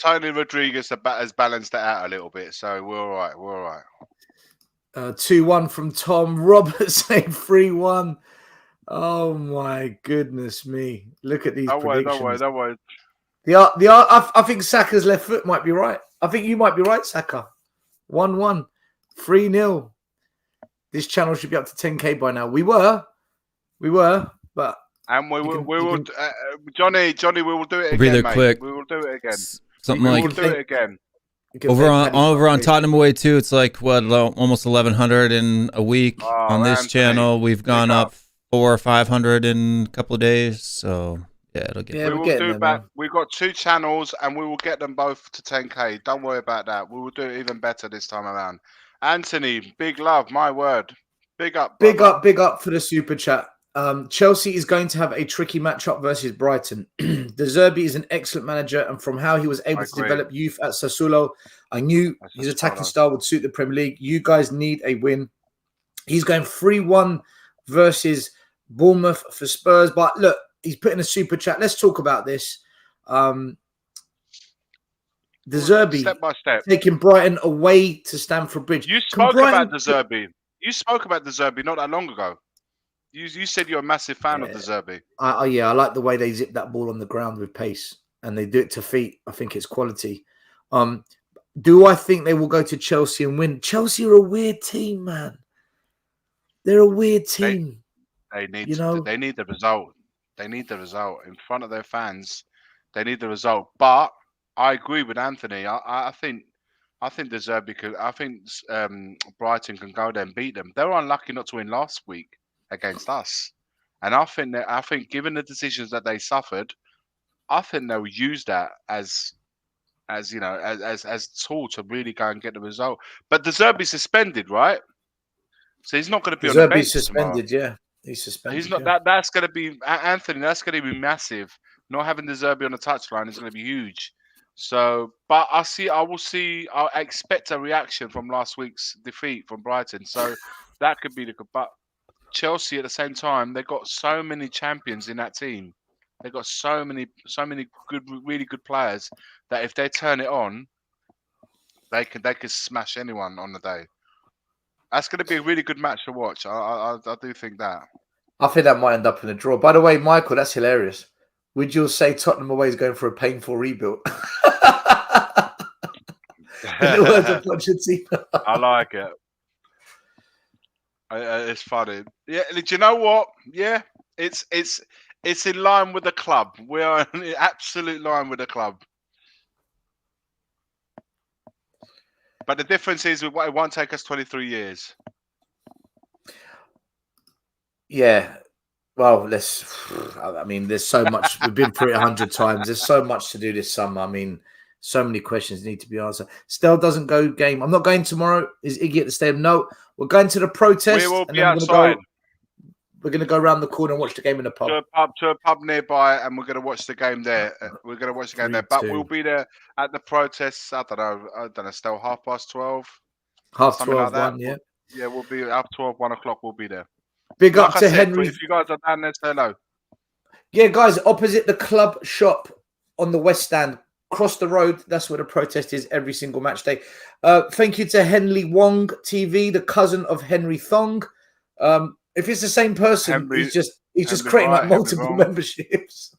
Tony Rodriguez has balanced it out a little bit, so we're all right. We're all right. 2-1 from Tom. Robert saying 3-1. Oh my goodness me! Look at these predictions. Don't worry. I think Saka's left foot might be right. I think you might be right, Saka. 1-1, 3-0. This channel should be up to 10K by now. We were, but And we will, Johnny, we will do it We'll be again, there mate. quick. We will do it again. Something We like will do it again. over on Tottenham Away too. It's like what, almost 1,100 in a week. On this Anthony, channel, we've gone up 400 or 500 in a couple of days. So yeah, it'll get. Yeah, we will do back. We've got 2 channels, and we will get them both to 10K. Don't worry about that. We will do it even better this time around. Anthony, big love, my word. Big up, brother. Big up for the super chat. Chelsea is going to have a tricky matchup versus Brighton. De Zerbi is an excellent manager, and from how he was able to develop youth at Sassuolo, I knew his attacking style would suit the Premier League. You guys need a win. He's going 3-1 versus Bournemouth for Spurs. But look, he's put in a super chat. Let's talk about this. De Zerbi, step by step, taking Brighton away to Stamford Bridge. You spoke about De Zerbi. You spoke about De Zerbi not that long ago. You said you're a massive fan of De Zerbi. I like the way they zip that ball on the ground with pace, and they do it to feet. I think it's quality. Do I think they will go to Chelsea and win? Chelsea are a weird team, man. They're a weird team. They need the result. They need the result in front of their fans. They need the result. But I agree with Anthony. I think De Zerbi could. I think Brighton can go there and beat them. They were unlucky not to win last week against us, and I think given the decisions that they suffered, I think they'll use that as tool to really go and get the result. But De Zerbi's suspended, right? So he's not going to be on the bench suspended. Tomorrow. Yeah, he's suspended. He's not. That's going to be Anthony. That's going to be massive. Not having De Zerbi on the touchline is going to be huge. So, but I expect a reaction from last week's defeat from Brighton. So that could be the good. But Chelsea at the same time, they've got so many champions in that team. They've got so many good, really good players that if they turn it on, they could smash anyone on the day. That's going to be a really good match to watch. I do think that. I think that might end up in a draw. By the way, Michael, that's hilarious. Would you say Tottenham away is going for a painful rebuild? In the words of Pochettino. I like it. It's funny. Yeah, do you know what? Yeah, it's in line with the club. We are in absolute line with the club. But the difference is it won't take us 23 years. Yeah. Well, there's so much. We've been through it 100 times. There's so much to do this summer. I mean, so many questions need to be answered. Stell doesn't go game. I'm not going tomorrow. Is Iggy at the stadium? No. We're going to the protest. We will be outside. We're going to go around the corner and watch the game in the pub. To a pub nearby, and we're going to watch the game there. We're going to watch the game there. But we'll be there at the protests. I don't know. Still 12:30. 12:30, like yeah. Yeah, we'll be up 12, 1 o'clock. We'll be there. Big up to Henry. If you guys are down there, say hello. Yeah, guys, opposite the club shop on the West Stand. Across the road, that's where the protest is every single match day. Thank you to Henley Wong TV, the cousin of Henry Thong. If it's the same person, he's just creating like multiple memberships.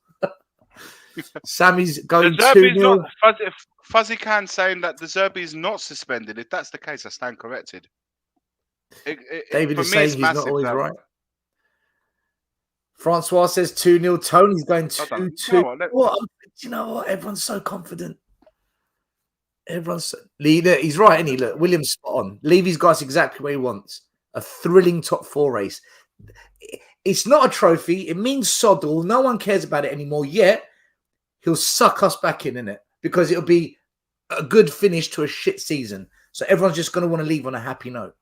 Sammy's going 2-0. Fuzzy Khan saying that De Zerbi is not suspended. If that's the case, I stand corrected. David is saying he's not always right. Francois says 2-0. Tony's going 2-2. You know what? Everyone's so confident. He's right, isn't he? Look, William's spot on. Levy's got us exactly where he wants. A thrilling top 4 race. It's not a trophy. It means sod all. No one cares about it anymore. Yet he'll suck us back in innit? Because it'll be a good finish to a shit season. So everyone's just going to want to leave on a happy note.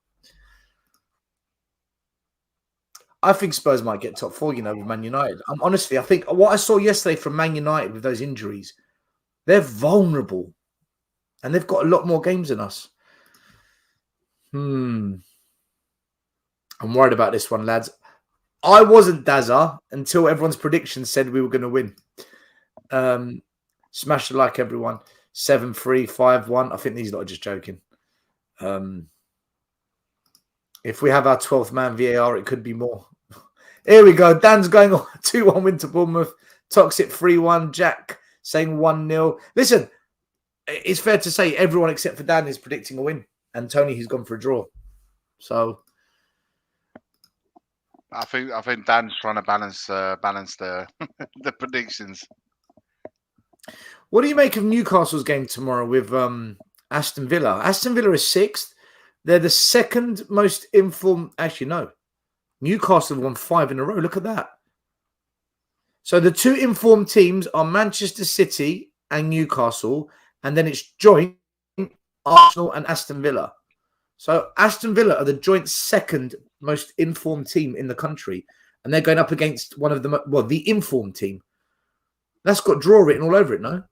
I think Spurs might get top 4, with Man United. Honestly, I think what I saw yesterday from Man United with those injuries, they're vulnerable. And they've got a lot more games than us. I'm worried about this one, lads. I wasn't Dazza until everyone's predictions said we were going to win. Smash the like, everyone. 7-3, 5-1. I think these lot are just joking. If we have our 12th man VAR, it could be more. Here we go. Dan's going on 2-1 win to Bournemouth. Toxic 3-1. Jack saying 1-0. Listen, it's fair to say everyone except for Dan is predicting a win. And Tony, he's gone for a draw. So I think Dan's trying to balance the the predictions. What do you make of Newcastle's game tomorrow with Aston Villa? Aston Villa is 6th. They're the second most informed. Actually, no. Newcastle won 5 in a row. Look at that. So the 2 informed teams are Manchester City and Newcastle, and then it's joint Arsenal and Aston Villa. So Aston Villa are the joint second most informed team in the country, and they're going up against one of the informed team. That's got draw written all over it, no?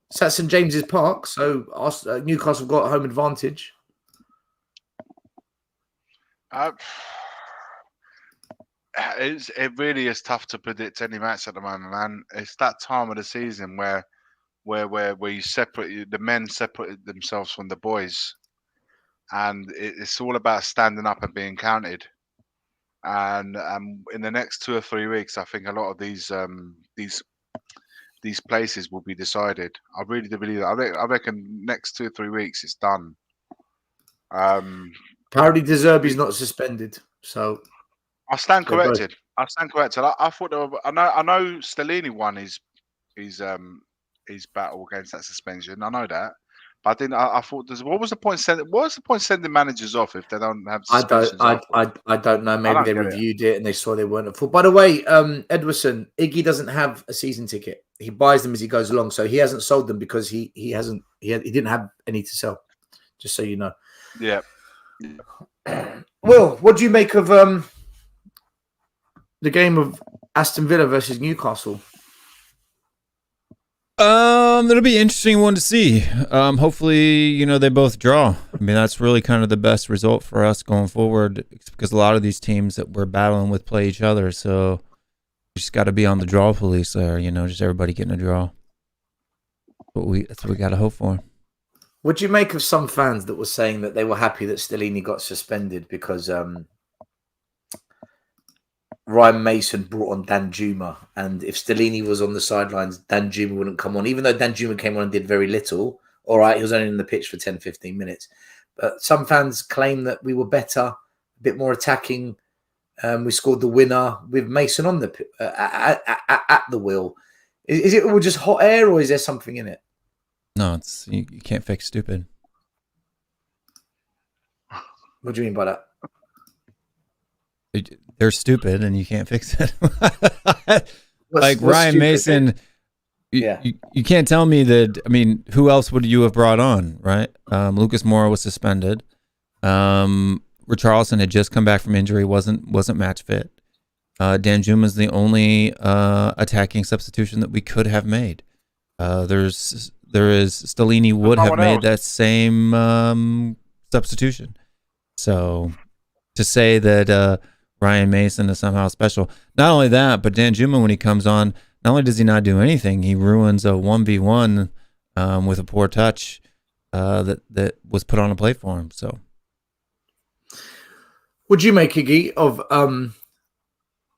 It's at St James's Park, so Newcastle got home advantage. It really is tough to predict any match at the moment, man. It's that time of the season where you separate the men separate themselves from the boys, and it's all about standing up and being counted. And in the next 2 or 3 weeks, I think a lot of these places will be decided. I really do believe that. I reckon next 2 or 3 weeks it's done. Apparently, De Zerbi's not suspended, so I stand corrected. I thought I know Stellini won his battle against that suspension. I know that, but I didn't. I thought, what was the point sending managers off if they don't have suspensions? I don't know. Maybe they reviewed it and they saw they weren't at fault. By the way, Edwardson, Iggy doesn't have a season ticket. He buys them as he goes along, so he hasn't sold them because he didn't have any to sell. Just so you know. Yeah. Will, what do you make of the game of Aston Villa versus Newcastle? It'll be an interesting one to see. Hopefully, they both draw. I mean, that's really kind of the best result for us going forward, because a lot of these teams that we're battling with play each other. So you just got to be on the draw police there. Just everybody getting a draw. That's what we got to hope for. What do you make of some fans that were saying that they were happy that Stellini got suspended because Ryan Mason brought on Dan Juma, and if Stellini was on the sidelines, Dan Juma wouldn't come on, even though Dan Juma came on and did very little. All right, he was only in the pitch for 10, 15 minutes. But some fans claim that we were better, a bit more attacking. We scored the winner with Mason on the at the wheel. Is it all just hot air, or is there something in it? No, it's you can't fix stupid. What do you mean by that? They're stupid and you can't fix it. What's Ryan Mason, you can't tell me that. I mean, who else would you have brought on, right? Lucas Moura was suspended. Richarlison had just come back from injury, wasn't match fit. Dan Juma is the only attacking substitution that we could have made. Stellini would have made that same substitution. So to say that Ryan Mason is somehow special, not only that, but Dan Juma, when he comes on, not only does he not do anything, he ruins a 1v1 with a poor touch that was put on a plate for him. So, would you make, Iggy, of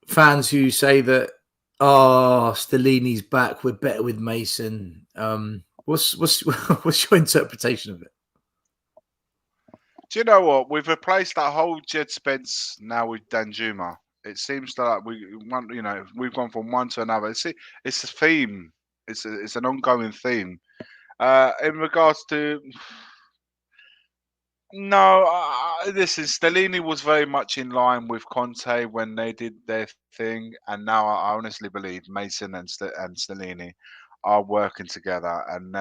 fans who say that Stellini's back, we're better with Mason? What's your interpretation of it? Do you know what? We've replaced that whole Jed Spence now with Dan Juma. It seems like we've gone from one to another. It's a theme. It's an ongoing theme. In regards to listen, Stellini was very much in line with Conte when they did their thing, and now I honestly believe Mason and Stellini are working together. And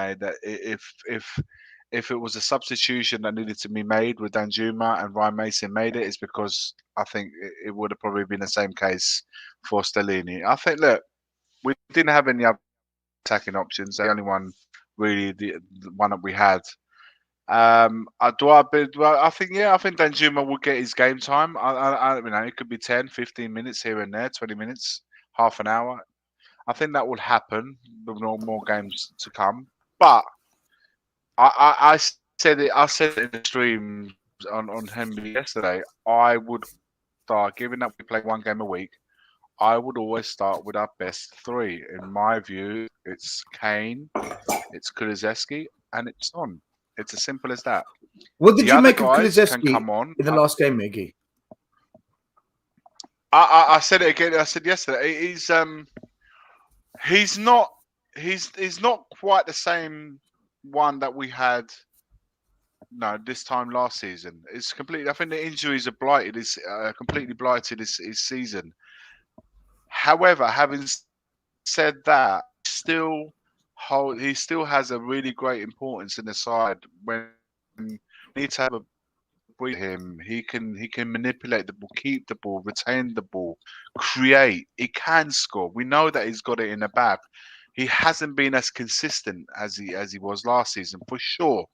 if it was a substitution that needed to be made with Dan Juma and Ryan Mason made it's because I think it would have probably been the same case for Stellini. I think, look, we didn't have any other attacking options. The only one, really, the one that we had. I think Dan Juma will get his game time. It could be 10, 15 minutes here and there, 20 minutes, half an hour. I think that will happen with more games to come. But I said it in the stream on Henry yesterday. I would start, given that we play one game a week, I would always start with our best three. In my view, it's Kane, it's Kulusevski, and it's Son. It's as simple as that. What did you make of Kulusevski in the last game, Miggy? I said it again. I said yesterday. He's not quite the same one that we had. No, this time last season. It's completely. I think the injuries have blighted. His completely blighted his season. However, having said that, he still has a really great importance in the side. When you need to have a breathe him, he can manipulate the ball, keep the ball, retain the ball, create. He can score. We know that he's got it in the bag. He hasn't been as consistent as he was last season for sure.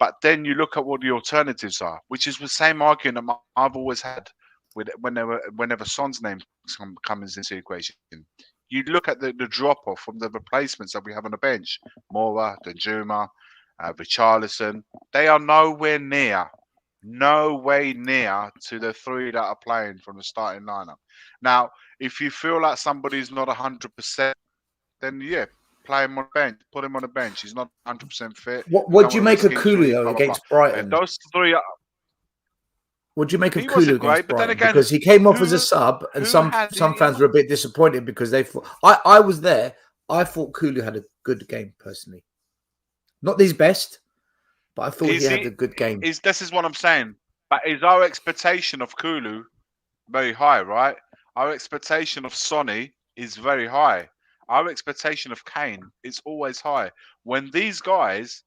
But then you look at what the alternatives are, which is the same argument I've always had with whenever Son's name comes into the equation. You look at the drop off from the replacements that we have on the bench, Mora, Danjuma, Richarlison. They are nowhere near to the three that are playing from the starting lineup. Now, if you feel like somebody's not 100%, then yeah, play him on the bench, put him on the bench. He's not 100% fit. What do you make of Kulu against Brighton? Those three are. What do you make of Kulu against Brighton? Again, because he came off as a sub, and some fans were a bit disappointed because they thought I was there. I thought Kulu had a good game personally, not his best, but I thought he had a good game. This is what I'm saying. But is our expectation of Kulu very high, right? Our expectation of Sonny is very high. Our expectation of Kane is always high. When these guys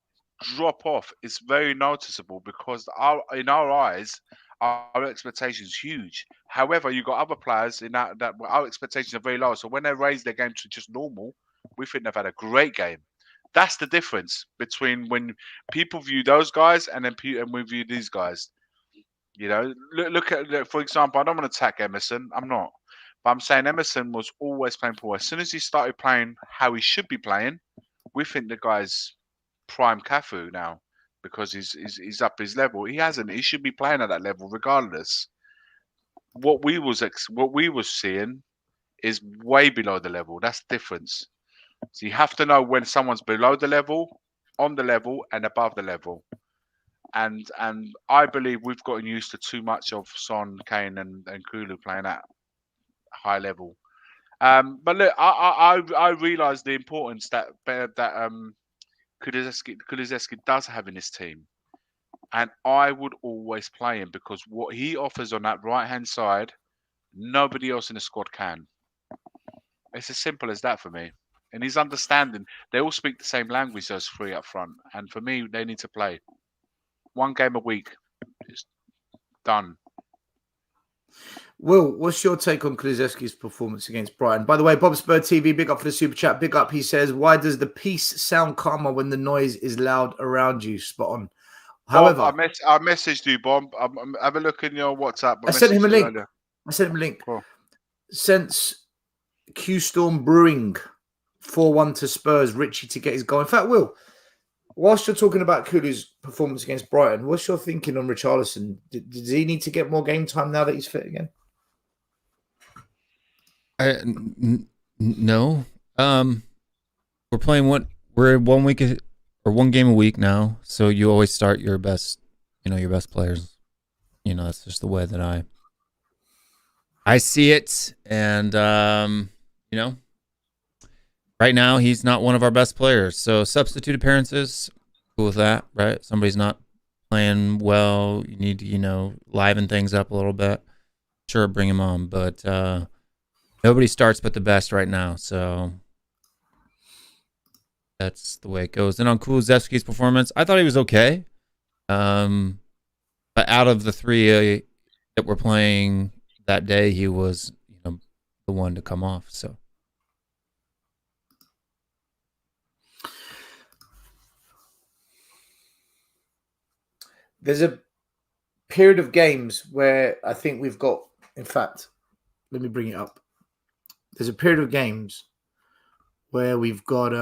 drop off, it's very noticeable because in our eyes, our expectation is huge. However, you've got other players in that our expectations are very low. So when they raise their game to just normal, we think they've had a great game. That's the difference between when people view those guys and we view these guys. You know, look at, for example, I don't want to attack Emerson. I'm not. But I'm saying Emerson was always playing poor. As soon as he started playing how he should be playing, we think the guy's prime Cafu now because he's up his level. He hasn't. He should be playing at that level regardless. What we was seeing is way below the level. That's the difference. So you have to know when someone's below the level, on the level, and above the level. And I believe we've gotten used to too much of Son, Kane, and Kulu playing at high level. But look, I realise the importance that Kulusevski does have in his team, and I would always play him because what he offers on that right hand side, nobody else in the squad can. It's as simple as that for me. And he's understanding. They all speak the same language, those three up front, and for me, they need to play one game a week. It's done. Will, what's your take on Kulusevski's performance against Brighton? By the way, Bob Spur TV, big up for the super chat. Big up, he says, why does the peace sound calmer when the noise is loud around you? Spot on. However, Bob, I messaged you, Bob. Have a look in your WhatsApp. I sent him a link. Cool. Since Q Storm Brewing 4-1 to Spurs, Richie to get his goal. In fact, Will, whilst you're talking about Kulu's performance against Brighton, what's your thinking on Richarlison? Does he need to get more game time now that he's fit again? No. We're playing we're 1 week or one game a week now, so you always start your best players. That's just the way that I see it, and right now he's not one of our best players. So substitute appearances, cool with that, right? Somebody's not playing well, you need to liven things up a little bit. Sure, bring him on, but nobody starts but the best right now, so that's the way it goes. And on Kulusevski's performance, I thought he was okay. But out of the three that were playing that day, he was the one to come off. So there's a period of games where I think we've got, in fact, let me bring it up. There's a period of games where we've got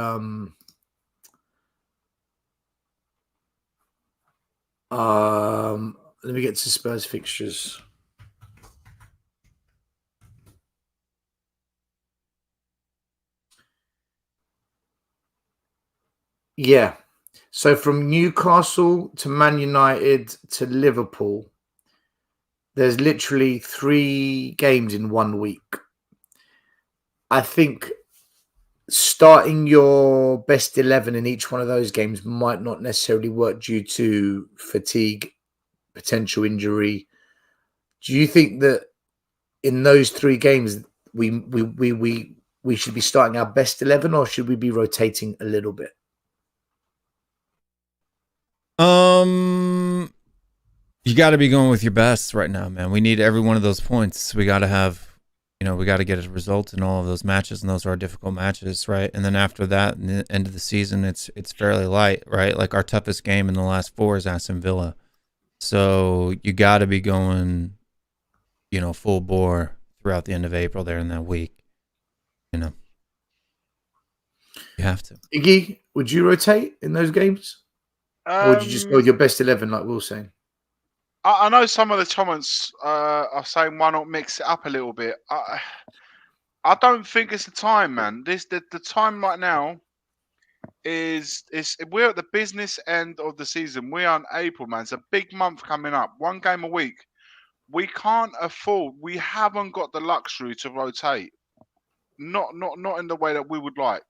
let me get to Spurs fixtures. Yeah. So from Newcastle to Man United to Liverpool, there's literally 3 games in 1 week. I think starting your best 11 in each one of those games might not necessarily work due to fatigue, potential injury. Do you think that in those 3 games we should be starting our best 11, or should we be rotating a little bit? You got to be going with your best right now, man. We need every one of those points. We got to have, we got to get a result in all of those matches, and those are difficult matches, right? And then after that, in the end of the season, it's fairly light, right? Like our toughest game in the last 4 is Aston Villa. So you got to be going, full bore throughout the end of April there in that week. You have to. Iggy, would you rotate in those games? Or would you just go with your best 11 like Will's saying? I know some of the comments are saying why not mix it up a little bit. I don't think it's the time, man. The time right now is we're at the business end of the season. We are in April, man. It's a big month coming up. 1 game a week. We can't afford. We haven't got the luxury to rotate. Not in the way that we would like.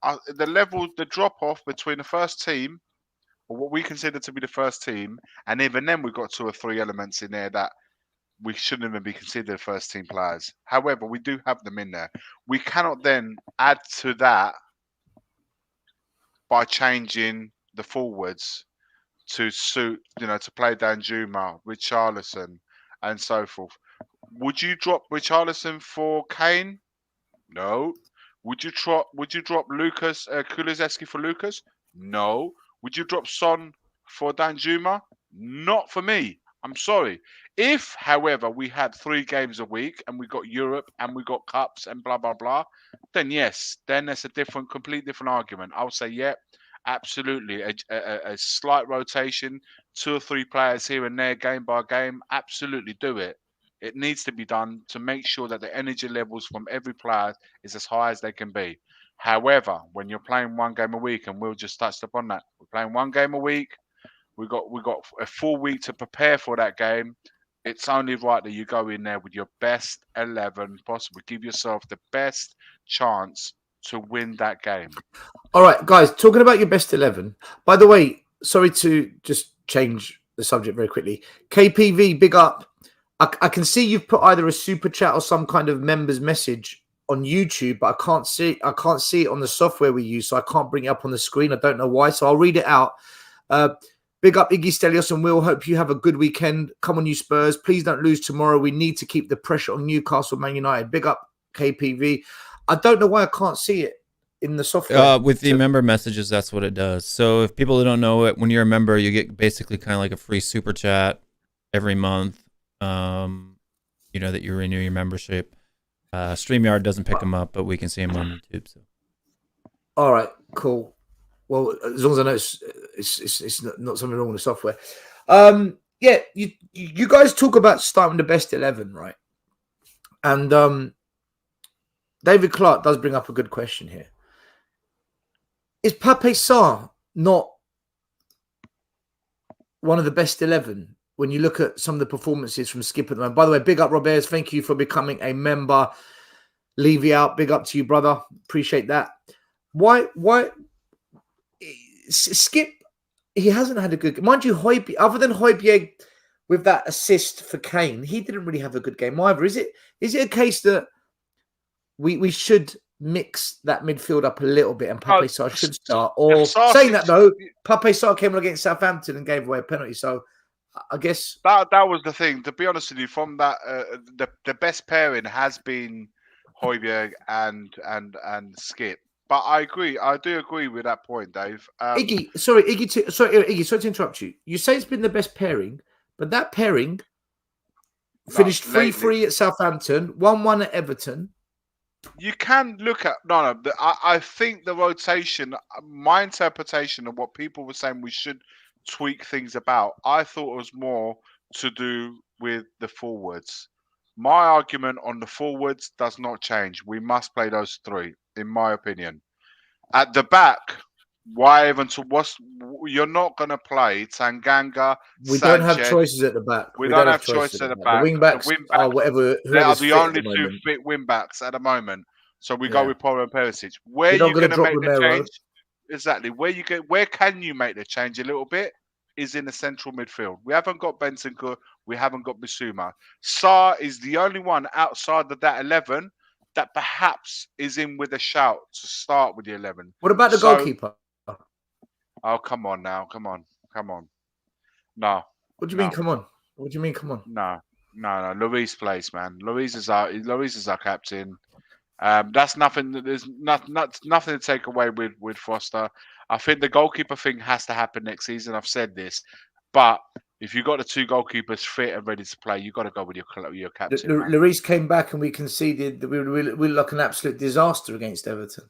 The drop off between the first team, or what we consider to be the first team, and even then we've got 2 or 3 elements in there that we shouldn't even be considered first team players. However, we do have them in there. We cannot then add to that by changing the forwards to suit, to play Danjuma, Richarlison, and so forth. Would you drop Richarlison for Kane? No. Would you drop Lucas Kulusevski for Lucas? No. Would you drop Son for Danjuma? Not for me. I'm sorry. If, however, we had 3 games a week and we got Europe and we got cups and blah, blah, blah, then yes, then it's a complete different argument. I'll say, yeah, absolutely. A slight rotation, 2 or 3 players here and there, game by game, absolutely do it. It needs to be done to make sure that the energy levels from every player is as high as they can be. However, when you're playing 1 game a week, and Will just touched upon that, we're playing 1 game a week. We got a full week to prepare for that game. It's only right that you go in there with your best 11 possible. Give yourself the best chance to win that game. All right, guys, talking about your best 11. By the way, sorry to just change the subject very quickly. KPV, big up. I can see you've put either a super chat or some kind of members message on YouTube, but I can't see it on the software we use, so I can't bring it up on the screen. I don't know why, so I'll read it out. Big up Iggy, Stelios and Will. Hope you have a good weekend. Come on, you Spurs. Please don't lose tomorrow. We need to keep the pressure on Newcastle, Man United. Big up KPV. I don't know why I can't see it in the software. With the member messages, that's what it does. So if people don't know it, when you're a member, you get basically kind of like a free super chat every month. That you renew your membership. StreamYard doesn't pick them up, but we can see them on YouTube. So. All right, cool. Well, as long as I know it's not something wrong with the software. Yeah, you guys talk about starting the best 11, right? And David Clark does bring up a good question here. Is Pape Sarr not one of the best 11 when you look at some of the performances from Skip at the moment? By the way, big up Roberts. Thank you for becoming a member. Levy out. Big up to you, brother. Appreciate that. Why Skip, he hasn't had a good game. Mind you, other than Højbjerg with that assist for Kane, he didn't really have a good game either. Is it a case that we should mix that midfield up a little bit and Pape Sarr should start? Or saying that though, Pape Sarr came on against Southampton and gave away a penalty, so I guess that was the thing. To be honest with you, from that, the best pairing has been Højbjerg and Skip. But I agree. I do agree with that point, Dave. Iggy, sorry to interrupt you. You say it's been the best pairing, but that pairing finished 3-3 at Southampton, 1-1 at Everton. You can look at I think the rotation, my interpretation of what people were saying we should tweak things about, I thought it was more to do with the forwards. My argument on the forwards does not change. We must play those 3, in my opinion. At the back, why even to you're not going to play Tanganga, We don't have Sanchez. choices at the back. We don't have choices at the back. The wing backs are whatever. They are Whoever's the fit only at the two moment. fit wing backs at the moment. So we Yeah. go with Poro and Perisic. Where You're not you gonna going to drop make Romero. the change? Exactly. Where can you make the change a little bit? Is in the central midfield. We haven't got Bentancur. We haven't got Bissouma. Sarr is the only one outside of that 11 that perhaps is in with a shout to start with the 11. What about the goalkeeper? Oh, come on now. Come on. No. What do you mean, come on? What do you mean, come on? No. Lloris plays, man. Lloris is our captain. That's nothing. There's nothing to take away with Foster. I think the goalkeeper thing has to happen next season. I've said this, but if you got the two goalkeepers fit and ready to play, you got to go with your captain. Lloris came back and we conceded. We were like an absolute disaster against Everton.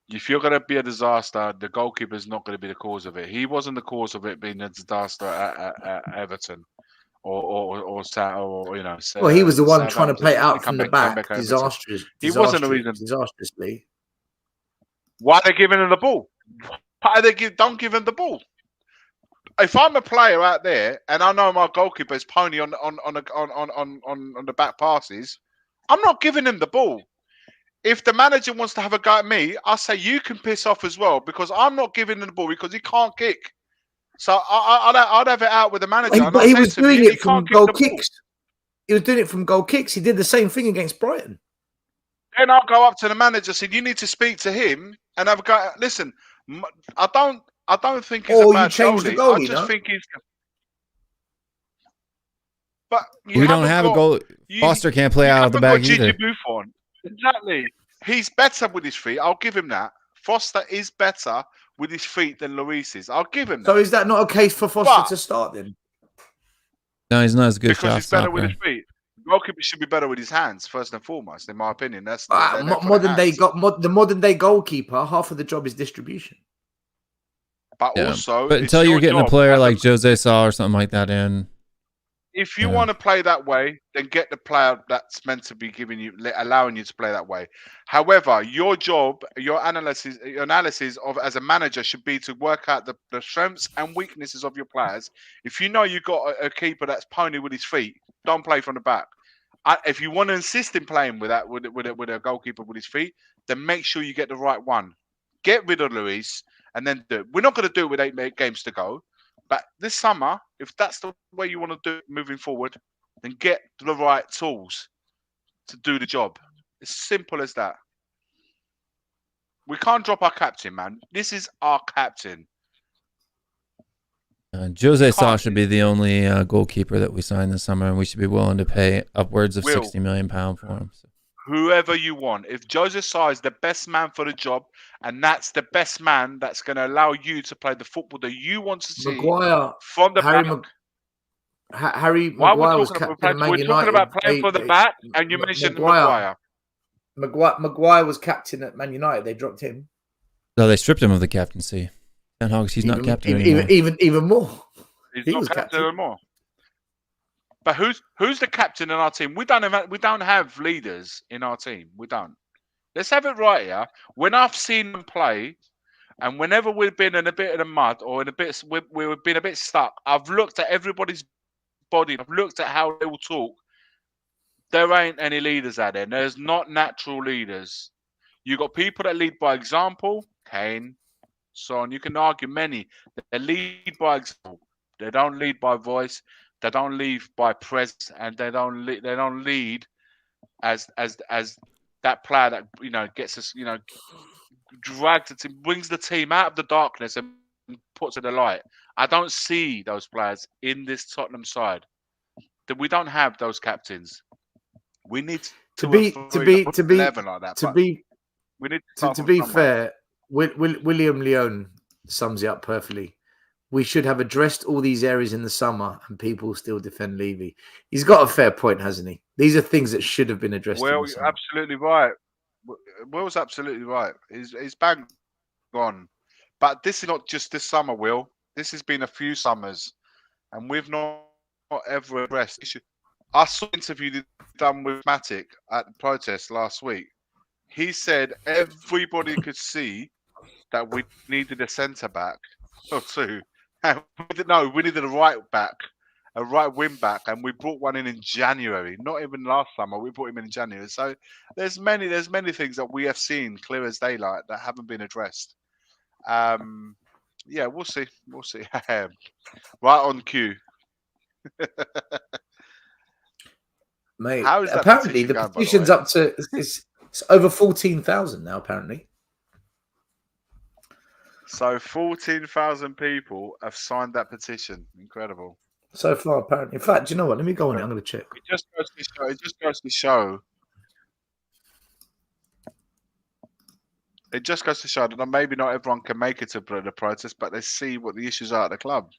If you're going to be a disaster, the goalkeeper is not going to be the cause of it. He wasn't the cause of it being a disaster at Everton. Or you know. Well, he was the one trying to play out from the back, disastrously. Why are they giving him the ball? Don't give him the ball. If I'm a player out there and I know my goalkeeper is pony on the back passes, I'm not giving him the ball. If the manager wants to have a go at me, I say you can piss off as well because I'm not giving him the ball because he can't kick. So I'd have it out with the manager. But he was doing it from goal kicks. He was doing it from goal kicks. He did the same thing against Brighton. Then I'll go up to the manager and say, you need to speak to him and have a go. Listen, I don't think he's a bad goalie. I just think he's. But we don't have a goal. Foster can't play out of the back either. Buffon. Exactly. He's better with his feet. I'll give him that. Foster is better with his feet than Lloris is. I'll give him that. So is that not a case for Foster to start then? No, he's not as good because he's better with his feet. The goalkeeper should be better with his hands, first and foremost, in my opinion. That's the modern day goalkeeper. Half of the job is distribution. But also, but until you're getting a player like Jose Sa or something like that in. If you want to play that way, then get the player that's meant to be allowing you to play that way. However, your job, your analysis of as a manager should be to work out the strengths and weaknesses of your players. If you know you've got a keeper that's pony with his feet, don't play from the back. If you want to insist in playing with a goalkeeper with his feet, then make sure you get the right one. Get rid of Lloris and then do it. We're not going to do it with 8 games to go. But this summer, if that's the way you want to do it moving forward, then get the right tools to do the job. It's simple as that. We can't drop our captain, man. This is our captain. Jose Sa should be the only goalkeeper that we signed this summer, and we should be willing to pay upwards of £60 million for him. So. Whoever you want. If Jose Sa is the best man for the job, and that's the best man that's going to allow you to play the football that you want to see from the back. Harry Maguire was captain of Man United. We're talking about playing for the back, and you mentioned Maguire. Maguire was captain at Man United. They dropped him. No, they stripped him of the captaincy. Ten Hogs, he's not captain anymore. Even more. He was captain anymore. But who's the captain in our team? We don't have leaders in our team. We don't. Let's have it right here. When I've seen them play, and whenever we've been in a bit of the mud or we've been a bit stuck, I've looked at everybody's body. I've looked at how they will talk. There ain't any leaders out there. There's not natural leaders. You got people that lead by example. Kane, Son. You can argue many. They lead by example. They don't lead by voice. They don't lead by presence, and they don't lead as that player that gets us drags it, brings the team out of the darkness and puts it in the light. I don't see those players in this Tottenham side. That we don't have those captains. We need to be fair. William Leone sums it up perfectly. We should have addressed all these areas in the summer, and people still defend Levy. He's got a fair point, hasn't he? These are things that should have been addressed. Well, you're absolutely right. Will's absolutely right. He's bang on. But this is not just this summer, Will. This has been a few summers, and we've not ever addressed issue. I saw an interview done with Matic at the protest last week. He said everybody could see that we needed a centre back. or two. And we needed a right back, a right wing back, and we brought one in January. Not even last summer. We brought him in January. So there's many things that we have seen clear as daylight that haven't been addressed. Yeah, we'll see. We'll see. Right on cue. Mate, How is that apparently petition the going, by the petition's way? up to it's over 14,000 now. Apparently, So 14,000 people have signed that petition. Incredible. so far. Apparently, in fact, do you know what? Let me go on it. I'm going to check. It just goes to show. It just goes to show. It just goes to show that maybe not everyone can make it to the protest, but they see what the issues are at the club.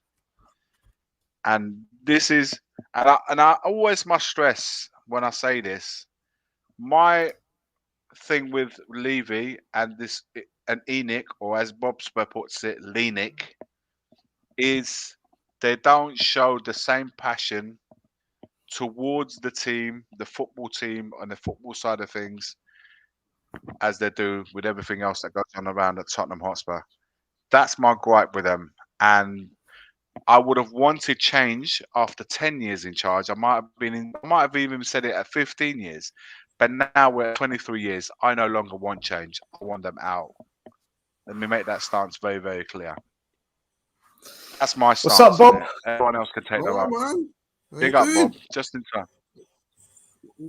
And this is, and I always must stress when I say this, my thing with Levy and Enoch, or as Bob Spur puts it, Leanick, is they don't show the same passion towards the team, the football team, on the football side of things, as they do with everything else that goes on around at Tottenham Hotspur. That's my gripe with them. And I would have wanted change after 10 years in charge. I might have even said it at 15 years. But now we're at 23 years. I no longer want change. I want them out. Let me make that stance very, very clear. That's my stance. What's up, Bob? Everyone else can take that up. Man. Big up, Bob. Just in time.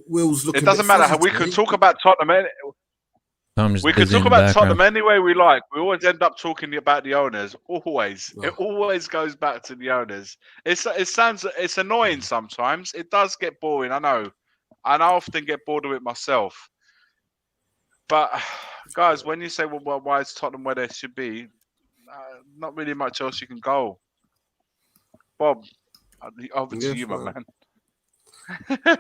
Will's looking. It doesn't matter how we could talk about Tottenham. We could talk about Tottenham any way we like. We always end up talking about the owners. Always, It always goes back to the owners. It's annoying sometimes. It does get boring. I know, and I often get bored of it myself. But guys, when you say, "Well, why is Tottenham where they should be?" Not really much else you can go. Bob, over to you, my man.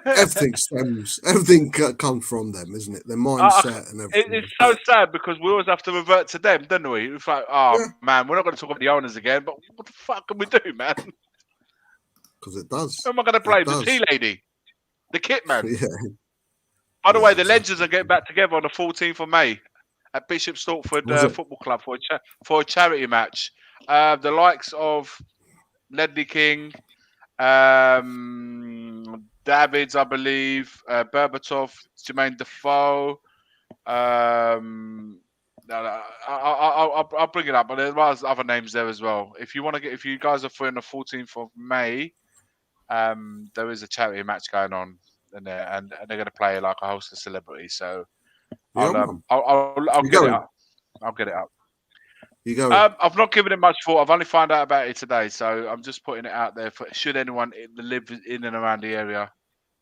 Everything comes from them, isn't it? Their mindset and everything. It's so sad because we always have to revert to them, don't we? It's like, man, we're not going to talk about the owners again, but what the fuck can we do, man? Because it does. Who am I going to blame? The tea lady? The kit man? Yeah. By the way, the Legends are getting back together on the 14th of May at Bishop Stortford Football Club for a charity match. The likes of Ledley King, Davids, I believe, Berbatov, Jermaine Defoe. I'll bring it up, but there's other names there as well. If you guys are free on the 14th of May, there is a charity match going on in there, and they're going to play like a host of celebrities. So I'll get it up. I'll get it up. You go. I've not given it much thought. I've only found out about it today, so I'm just putting it out there for should anyone live in and around the area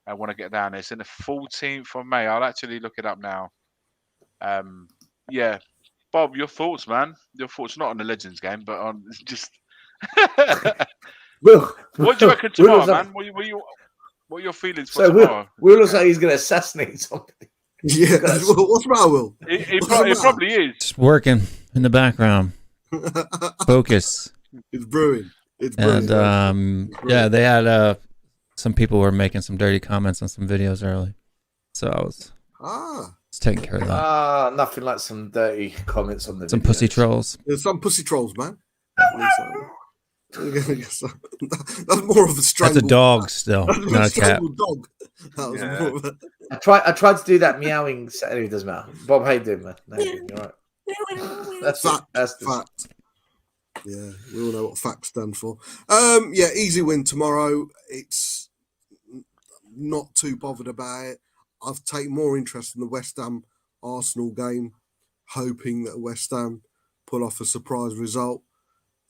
and want to get down there. It's in the 14th of May. I'll actually look it up now. Yeah, Bob, your thoughts, man? Your thoughts, not on the Legends game, but on just. What do you reckon tomorrow, man? What are your feelings for tomorrow? Will looks like he's going to assassinate somebody. Yeah, what's the matter, Will? He probably is. Just working in the background. Focus. It's brewing. And yeah, they had some people were making some dirty comments on some videos early, so I was taking care of that. Nothing like some dirty comments on the some videos. pussy trolls. There's some pussy trolls, man. That's more of a strangle. That's a dog still, not a cat. Dog. That was more of a... I tried to do that meowing. Anyway, it doesn't matter. Bob, how you doing, man? No, you're right. That's fact. Yeah, we all know what facts stand for. Yeah, easy win tomorrow. It's not too bothered about it. I've taken more interest in the West Ham Arsenal game, hoping that West Ham pull off a surprise result.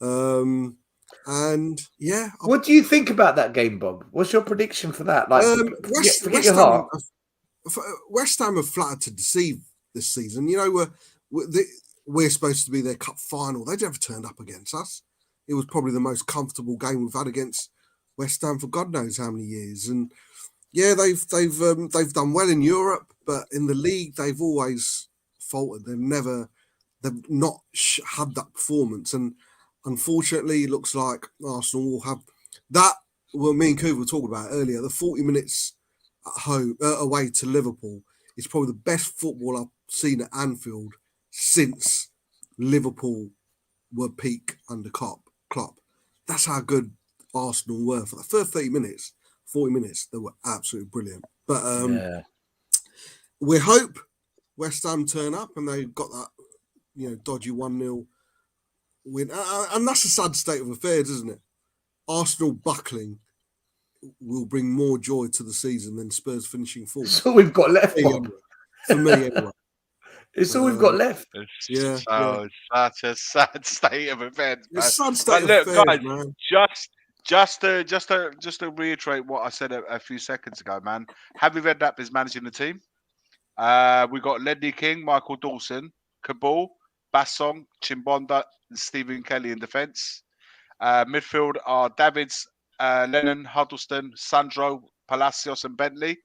And yeah, what do you think about that game, Bob? What's your prediction for that? Like, forget your heart. West Ham have flattered to deceive this season. You know, we're supposed to be their cup final. They never turned up against us. It was probably the most comfortable game we've had against West Ham for God knows how many years. And yeah, they've done well in Europe, but in the league they've always faltered. They've not had that performance. And unfortunately, it looks like Arsenal will have that. Well, me and Cooper were talking about earlier. The 40 minutes at home, away to Liverpool, is probably the best football I've seen at Anfield since Liverpool were peak under Klopp. That's how good Arsenal were for the first 30 minutes, 40 minutes. They were absolutely brilliant. But we hope West Ham turn up and they got that, dodgy 1-0 win. And that's a sad state of affairs, isn't it? Arsenal buckling will bring more joy to the season than Spurs finishing fourth. That's all we've got left, Bob. For me, anyway. It's all we've got left. It's such a sad state of affairs. It's a sad state of affairs, guys, man. Just to reiterate what I said a few seconds ago, man. Harvey Redknapp is managing the team. We got Ledley King, Michael Dawson, Cabal, Bassong, Chimbonda, and Stephen Kelly in defence. Midfield are Davids, Lennon, Huddleston, Sandro, Palacios, and Bentley.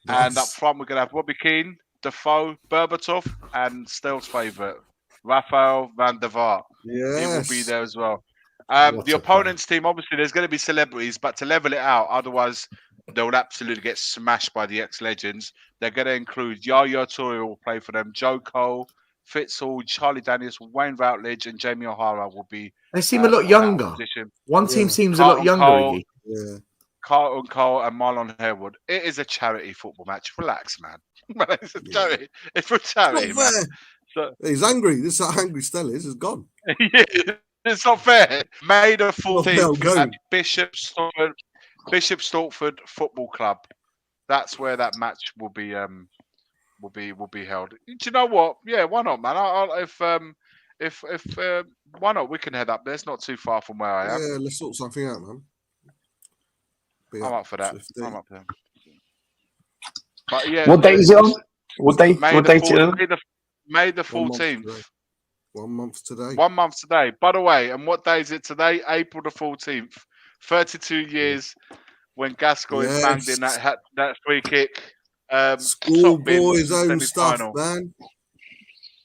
Nice. And up front, we're going to have Robbie Keane, Defoe, Berbatov, and Stel's favourite, Rafael van der Vaart. Yes. He will be there as well. The opponent's team, obviously, there's going to be celebrities, but to level it out, otherwise they will absolutely get smashed by the ex-legends. They're going to include Yaya Toure will play for them, Joe Cole, Fitzhall, Charlie Daniels, Wayne Routledge, and Jamie O'Hara will be. They seem a lot younger. One team seems a lot younger. Yeah. Carlton Cole and Marlon Harewood. It is a charity football match. Relax, man. It's a charity. It's for charity, man. So, he's angry. This is how angry Stella is. It's gone. It's not fair. May the 14th at Bishop Stortford Football Club. That's where that match will be held. Do you know what? Yeah, why not, man? If why not? We can head up there. It's not too far from where I am. Yeah, let's sort something out, man. I'm up for that. 50. I'm up there. But yeah, what date is it on? What date? What date is it? May the 14th. 1 month today. 1 month today. By the way, and what day is it today? April the 14th. 32 years when Gascoigne banged in that free kick. Schoolboy's own stuff, man.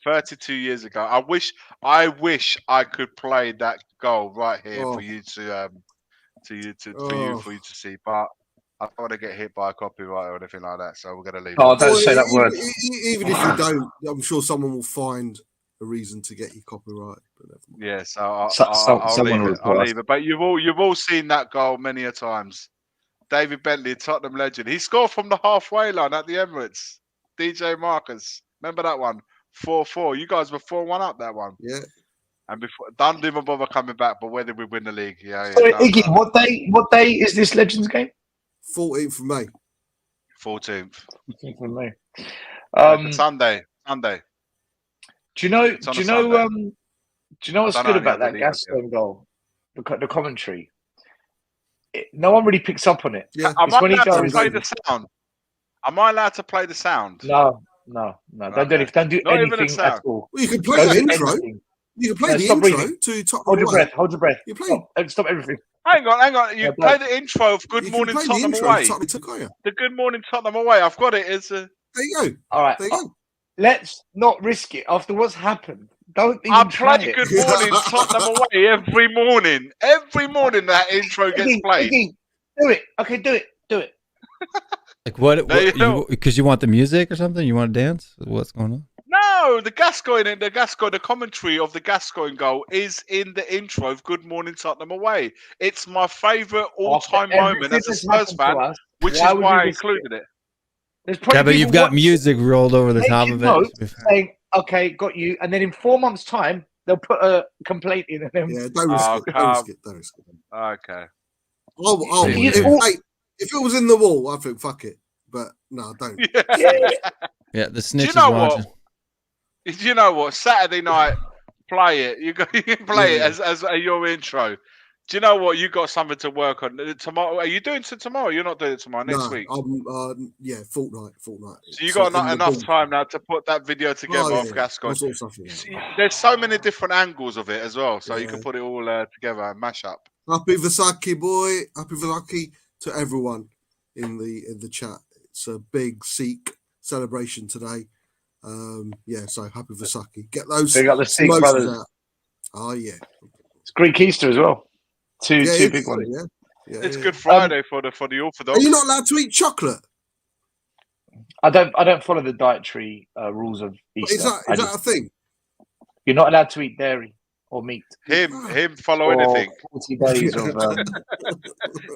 32 years ago. I wish I could play that goal right here for you to for you to see, but I don't want to get hit by a copyright or anything like that, so we're going to leave. Oh, don't say that word. Even if you don't, I'm sure someone will find a reason to get you copyright. Yeah, so I'll leave it. But you've all seen that goal many a times. David Bentley, Tottenham legend. He scored from the halfway line at the Emirates. DJ Marcus, remember that one? 4-4. You guys were 4-1 up that one. Yeah. And before, don't even bother coming back. But whether we win the league, Sorry, Iggy, what day is this Legends game? 14th of May. 14th. 14th of May. Sunday. Do you know what's good about that Gascoigne goal? The commentary. No one really picks up on it. Yeah. Am I allowed to play the sound? Am I allowed to play the sound? No. Don't do anything. Don't do anything at all. Well, you can play the intro. You can play the intro to Tottenham. Hold your breath. You play. Stop everything. Hang on. You play the intro of Good Morning Tottenham Away. The Good Morning Tottenham Away. I've got it. There you go. All right. There you go. Let's not risk it after what's happened. Don't even I try play it. Good Morning Tottenham Away every morning. Every morning that intro gets played. Do it. Okay, do it. Like what? Because you want the music or something? You want to dance? What's going on? No, the Gascoigne, the commentary of the Gascoigne goal is in the intro of Good Morning Tottenham Away. It's my favourite all-time moment as a Spurs fan, which is why I included it. Yeah, but you've got music rolled over the top of it. Saying, okay, got you. And then in 4 months' time, they'll put a complaint in. Yeah, don't risk it. Okay. If it was in the wall, I think fuck it. But no, don't. Yeah, the snitch is watching. Do you know what? Saturday night, play it. You can play it as your intro. Do you know what? You got something to work on tomorrow. Are you doing it tomorrow? You're not doing it tomorrow. Next week. Fortnight. So you got enough time now to put that video together of Gascoigne. There's so many different angles of it as well, so you can put it all together and mash up. Happy Vasaki, boy! Happy Vasaki to everyone in the chat. It's a big Sikh celebration today. So happy Vasaki. Get those. They got the Sikh brothers out. Oh yeah. It's Greek Easter as well. Two big ones. Yeah, it's Good Friday for the Orthodox. Are you not allowed to eat chocolate? I don't follow the dietary rules of Easter. Is that a thing? You're not allowed to eat dairy or meat. Him follow Or anything. 40 days of.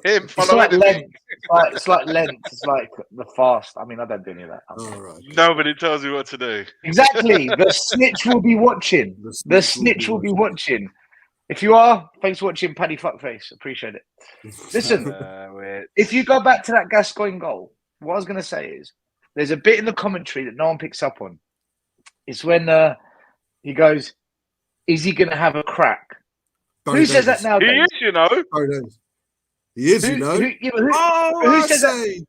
Him It's follow like anything. Lent. It's like Lent. It's like the fast. I mean, I don't do any of that. All right. Nobody tells you what to do. Exactly. The snitch will be watching. The snitch will be watching. If you are, thanks for watching, Paddy Fuckface. Appreciate it. Listen, if you go back to that Gascoigne goal, what I was going to say is there's a bit in the commentary that no one picks up on. It's when he goes, "Is he going to have a crack?" Who says that nowadays? He is, you know. He is, you know. Who says that?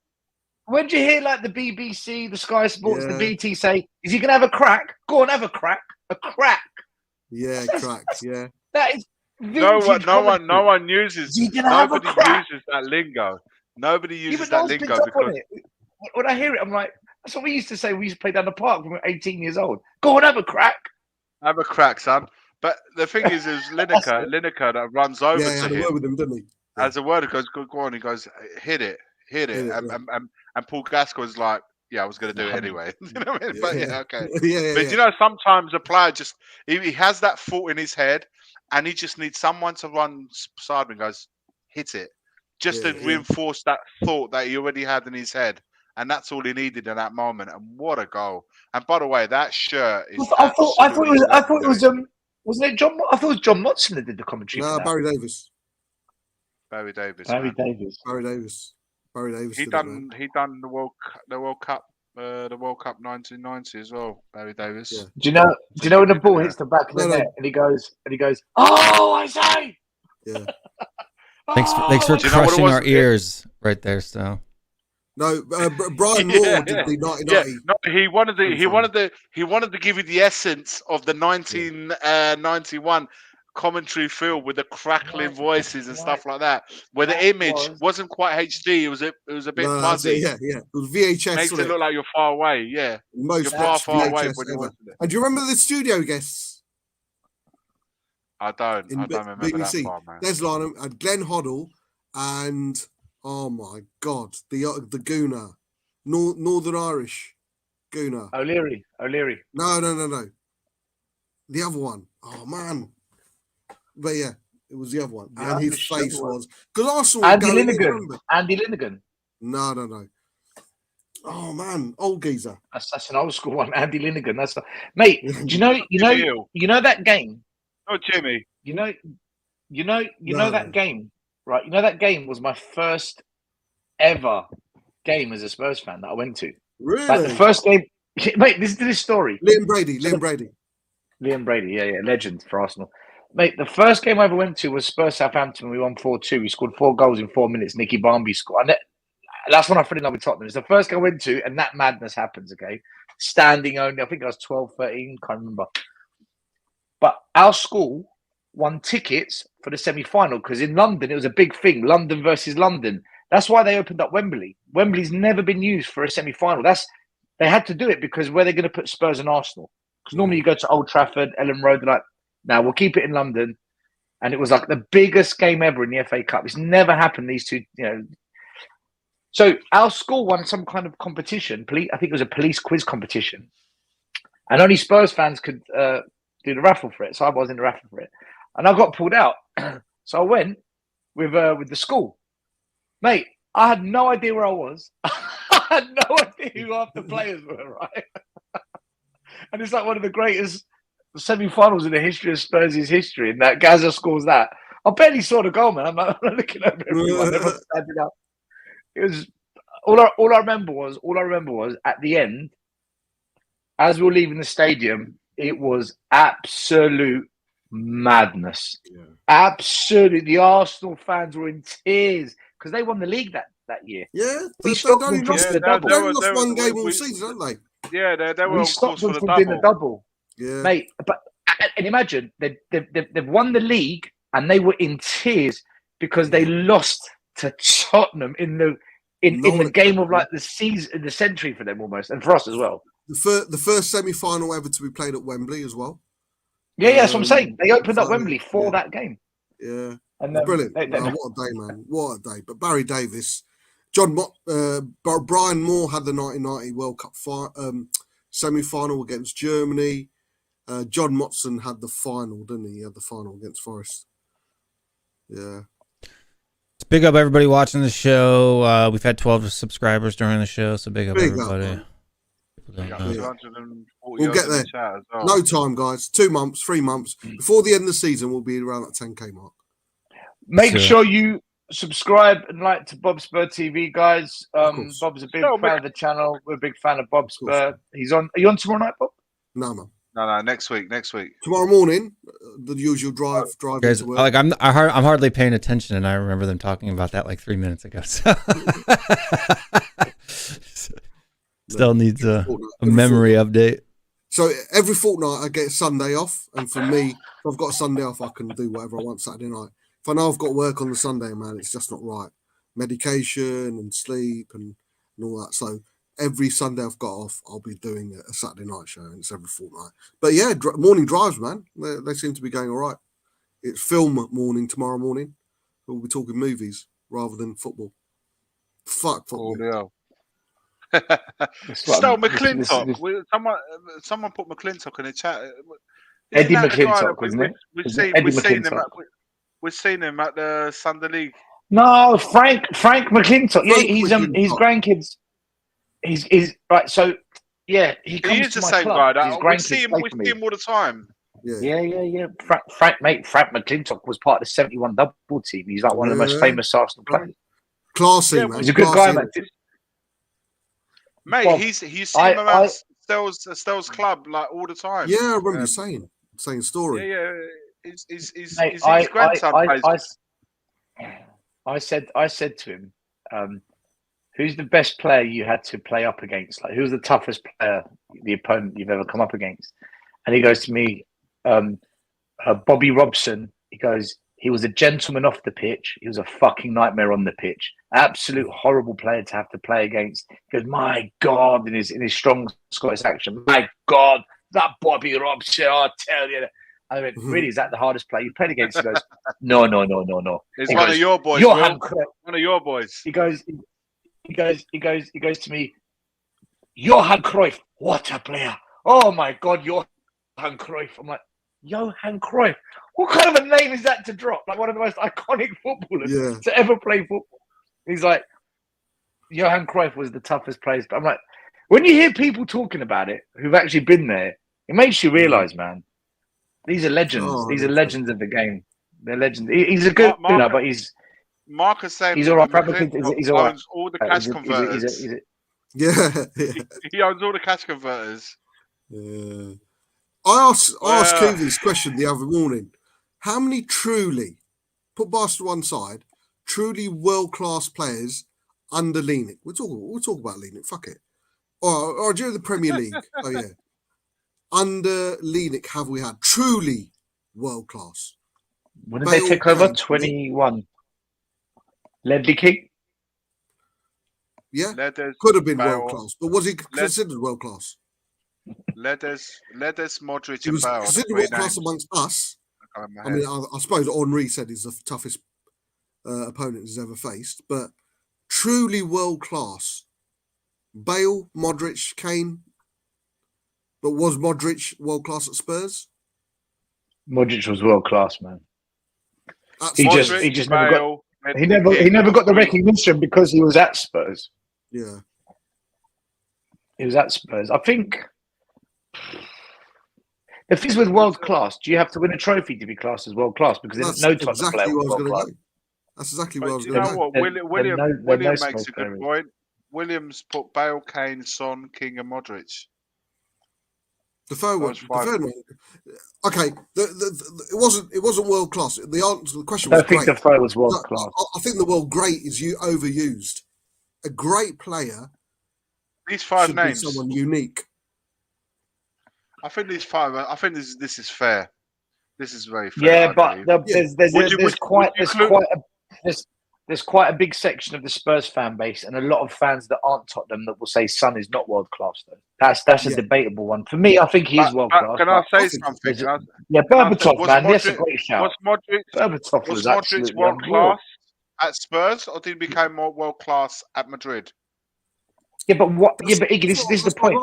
When do you hear like the BBC, the Sky Sports, the BT say, "Is he going to have a crack?" Go on, have a crack. A crack. Yeah, crack. Yeah. That is No one uses. Nobody uses that lingo. Nobody uses that lingo because. When I hear it, I'm like, that's what we used to say. We used to play down the park when we were 18 years old. Go on, have a crack. Have a crack, son. But the thing is Lineker that runs over to him. Word with him, didn't he? As a word, he goes, go on. He goes, hit it. And Paul Gascoigne's like, yeah, I was going to do it anyway. You know what I mean? But okay. But you know, sometimes a player just he has that thought in his head, and he just needs someone to run beside him and goes, hit it, just to reinforce that thought that he already had in his head. And that's all he needed in that moment. And what a goal! And by the way, that shirt is. I thought it was wasn't it John? I thought it was John Motson that did the commentary. No, Barry Davis. Barry Davis. He done the World Cup 1990 as well. Barry Davis. Yeah. Do you know when the ball hits the back of the net and he goes, "Oh, I say." Yeah. Thanks for crushing our ears right there, Sal. No, Brian Moore did the 1990. Yeah, no, he wanted to give you the essence of the 1991 commentary feel with the crackling voices and stuff like that, where the image wasn't quite HD. It was a bit fuzzy. Yeah. It was VHS. Makes it look like you're far away. Yeah, most you're far away VHS when you're watching it. And do you remember the studio guests? I don't remember BBC. that far, man. There's Lionel and Glenn Hoddle and oh my God, the Gooner, Northern Irish Gooner. O'Leary. No. The other one. Oh man. But yeah, it was the other one. And his face was because Arsenal. Andy Linnigan. No. Oh man, old geezer. That's an old school one. Andy Linnigan. Mate. Do you know that game? Oh, Jimmy. You know that game, right? You know that game was my first ever game as a Spurs fan that I went to. Really? Like the first game, mate. Listen to this story. Liam Brady, yeah, legend for Arsenal. Mate, the first game I ever went to was Spurs Southampton. We won 4-2. We scored 4 goals in 4 minutes. Nicky Barmby scored. And that's when I fell in love with Tottenham. It's the first game I went to, and that madness happens, okay? Standing only. I think I was 12, 13. Can't remember. But our school won tickets for the semi-final because in London, it was a big thing. London versus London. That's why they opened up Wembley. Wembley's never been used for a semi-final. They had to do it because where they're going to put Spurs and Arsenal. Because normally you go to Old Trafford, Ellen Road, they're like, now we'll keep it in London. And it was like the biggest game ever in the FA Cup. It's never happened, these two, So our school won some kind of competition. I think it was a police quiz competition. And only Spurs fans could do the raffle for it. So I was in the raffle for it. And I got pulled out. So I went with the school. Mate, I had no idea where I was. I had no idea who half the players were, right? And it's like one of the greatest semi-finals in the history of Spurs' history, and that Gaza scores that. I barely saw the goal, man. I'm not looking over everyone. Everyone's standing up. It was all I remember was at the end, as we were leaving the stadium, it was absolute madness. Yeah. Absolutely, the Arsenal fans were in tears because they won the league that year. Yeah, they've only lost one game all season, haven't they? Yeah, they were. We stopped them from doing the double. Yeah, mate. But and imagine they've won the league and they were in tears because they lost to Tottenham in the game of like the season, the century for them almost, and for us as well. The first semi-final ever to be played at Wembley as well. Yeah, that's what I'm saying. They opened up Wembley for that game. Yeah, and brilliant. What a day, man! What a day. But Barry Davis, Brian Moore had the 1990 World Cup semi-final against Germany. John Motson had the final, didn't he? He had the final against Forest. Yeah. Let's big up everybody watching the show. We've had 12 subscribers during the show, so big up everybody. We'll get there. No time, guys. 2 months, 3 months. Before the end of the season, we'll be around that 10K mark. Make sure you subscribe and like to Bob Spur TV, guys. Bob's a big fan of the channel. We're a big fan of Bob Spur. He's on. Are you on tomorrow night, Bob? No, man. No, next week. Tomorrow morning, the usual drive guys, to work. like I'm hardly paying attention, and I remember them talking about that like 3 minutes ago. So. Still needs a memory update. So every fortnight I get a Sunday off, and for me, if I've got a Sunday off, I can do whatever I want Saturday night. If I know I've got work on the Sunday, man, it's just not right. Medication and sleep and all that. So every Sunday I've got off, I'll be doing a Saturday night show, and it's every fortnight. But yeah, morning drives, man, they seem to be going all right. It's film morning tomorrow morning. We'll be talking movies rather than football. Fuck football. Oh, yeah. Still, McClintock. Someone put McClintock in the chat. Eddie McClintock, wasn't it? We've seen him at the Sunday League. No, Frank McClintock. Yeah, he's his grandkids. He's right. So yeah, he is the to my same club. guy. We see him all the time. Yeah. Frank McClintock was part of the 71 double team. He's like one of the most famous Arsenal players. Classy, man. He's a good guy, man. Mate, Bob, he's seen him at Stell's club like all the time. Yeah, I remember you saying story. Yeah. His grandson plays. I said to him, who's the best player you had to play up against? Like, who's the toughest player, the opponent you've ever come up against? And he goes to me, Bobby Robson. He goes, he was a gentleman off the pitch. He was a fucking nightmare on the pitch. Absolute horrible player to have to play against. He goes, my God, in his strong Scottish accent, my God, that Bobby Robson, I tell you. I went, really, is that the hardest player you played against? He goes, no. It's one of your boys. One of your boys. He goes to me, Johan Cruyff, what a player. Oh my God, Johan Cruyff. I'm like, Johan Cruyff. What kind of a name is that to drop? Like one of the most iconic footballers to ever play football. He's like, Johan Cruyff was the toughest player. But I'm like, when you hear people talking about it who've actually been there, it makes you realise, man, these are legends. These are legends of the game. They're legends. He's a good, but he's. Marcus saying he's all right. He's all right. All the cash converters. He owns all the cash converters. Yeah. I asked Coover this question the other morning. How many truly, put Barca to one side, truly world-class players under Lenik? We'll talk about Lenik, fuck it. Or during the Premier League. Oh, yeah. Under Lenik have we had truly world-class? When did they take over? 21. Ledley King? Yeah, could have been world-class. But was he considered world-class? Ledes, Modric, he was and Bale. Considered world-class amongst us. I mean, I suppose Henry said he's the toughest opponent he's ever faced, but truly world-class. Bale, Modric, Kane. But was Modric world-class at Spurs? Modric was world-class, man. He just never got. He never got the recognition because he was at Spurs. Yeah, he was at Spurs. I think if he's with world class, do you have to win a trophy to be classed as world class? Because there's no Tottenham player world class. That's exactly what I was going to go. You know what? William makes a good point. Williams put Bale, Kane, Son, King, and Modric. The third one. Okay, it wasn't world class. The answer to the question was great. I think the third was world class. I think the word "great" is overused. A great player. These five names. Be someone unique. I think these five. I think this is fair. This is very fair. Yeah, but there's quite a big section of the Spurs fan base and a lot of fans that aren't Tottenham that will say Son is not world class. Though that's a debatable one. For me, I think he is world class. Can I say something? Yeah, Berbatov, man, that's a great shout. Was Modric world class at Spurs, or did he become more world class at Madrid? Yeah, but what? Yeah, but Iggy, this is the point.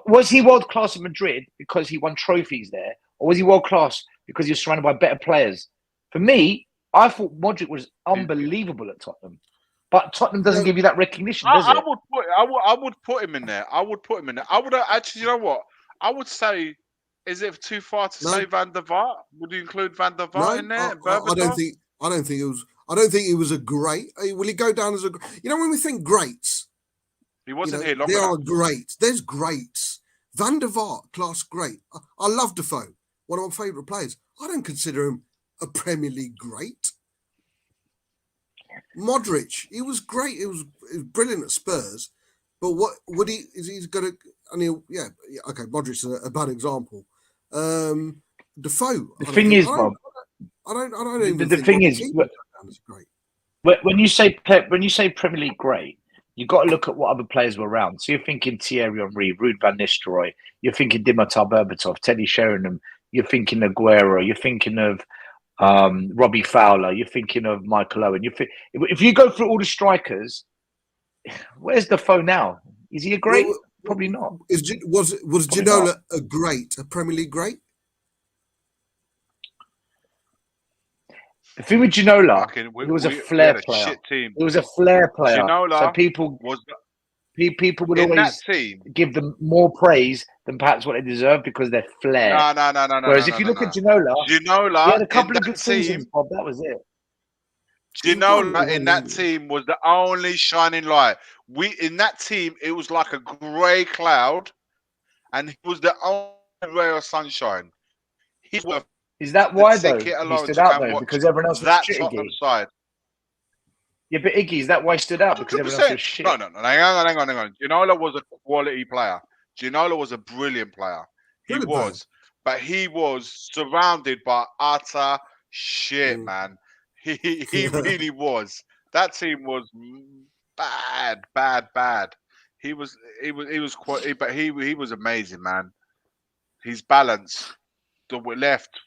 Was he world class in Madrid because he won trophies there, or was he world class because he was surrounded by better players? For me, I thought Modric was unbelievable at Tottenham, but Tottenham doesn't give you that recognition, does it? I would put him in there. I would actually. You know what? I would say, is it too far to say Van der Vaart? Would you include Van der Vaart in there? I don't think it was. I don't think he was a great. Will he go down as a? You know, when we think greats, he wasn't here long there enough. are greats. There's greats. Van der Vaart, class great. I love Defoe, one of my favourite players. I don't consider him a Premier League great. Modric, he was great. He was brilliant at Spurs, but what would he? Is he's got to? And okay. Modric's a bad example. Defoe. The thing is, Bob. I don't even. The thing is, great. When you say Premier League great, you've got to look at what other players were around. So you're thinking Thierry Henry, Ruud van Nistelrooy, you're thinking Dimitar Berbatov, Teddy Sheringham, you're thinking Aguero, you're thinking of Robbie Fowler, you're thinking of Michael Owen. If you go through all the strikers, where's Defoe now? Is he a great? Probably not. Was Ginola a Premier League great? The thing with Ginola, he was a flair player. He was a flair player. Ginola so people would always give them more praise than perhaps what they deserve because they're flair. No. Whereas if you look at Ginola, he had a couple of good seasons, Bob. That was it. Ginola in that team was the only shining light. In that team, it was like a grey cloud, and he was the only ray of sunshine. Is that why though? He stood out though because everyone else was shit. Side. Yeah, but Iggy, is that why he stood out? Because 100%. Everyone else was shit. No. Hang on. Ginola was a quality player. Ginola was a brilliant player. He was, but he was surrounded by utter shit, man. He really was. That team was bad. He was quite, but he was amazing, man. His balance. The left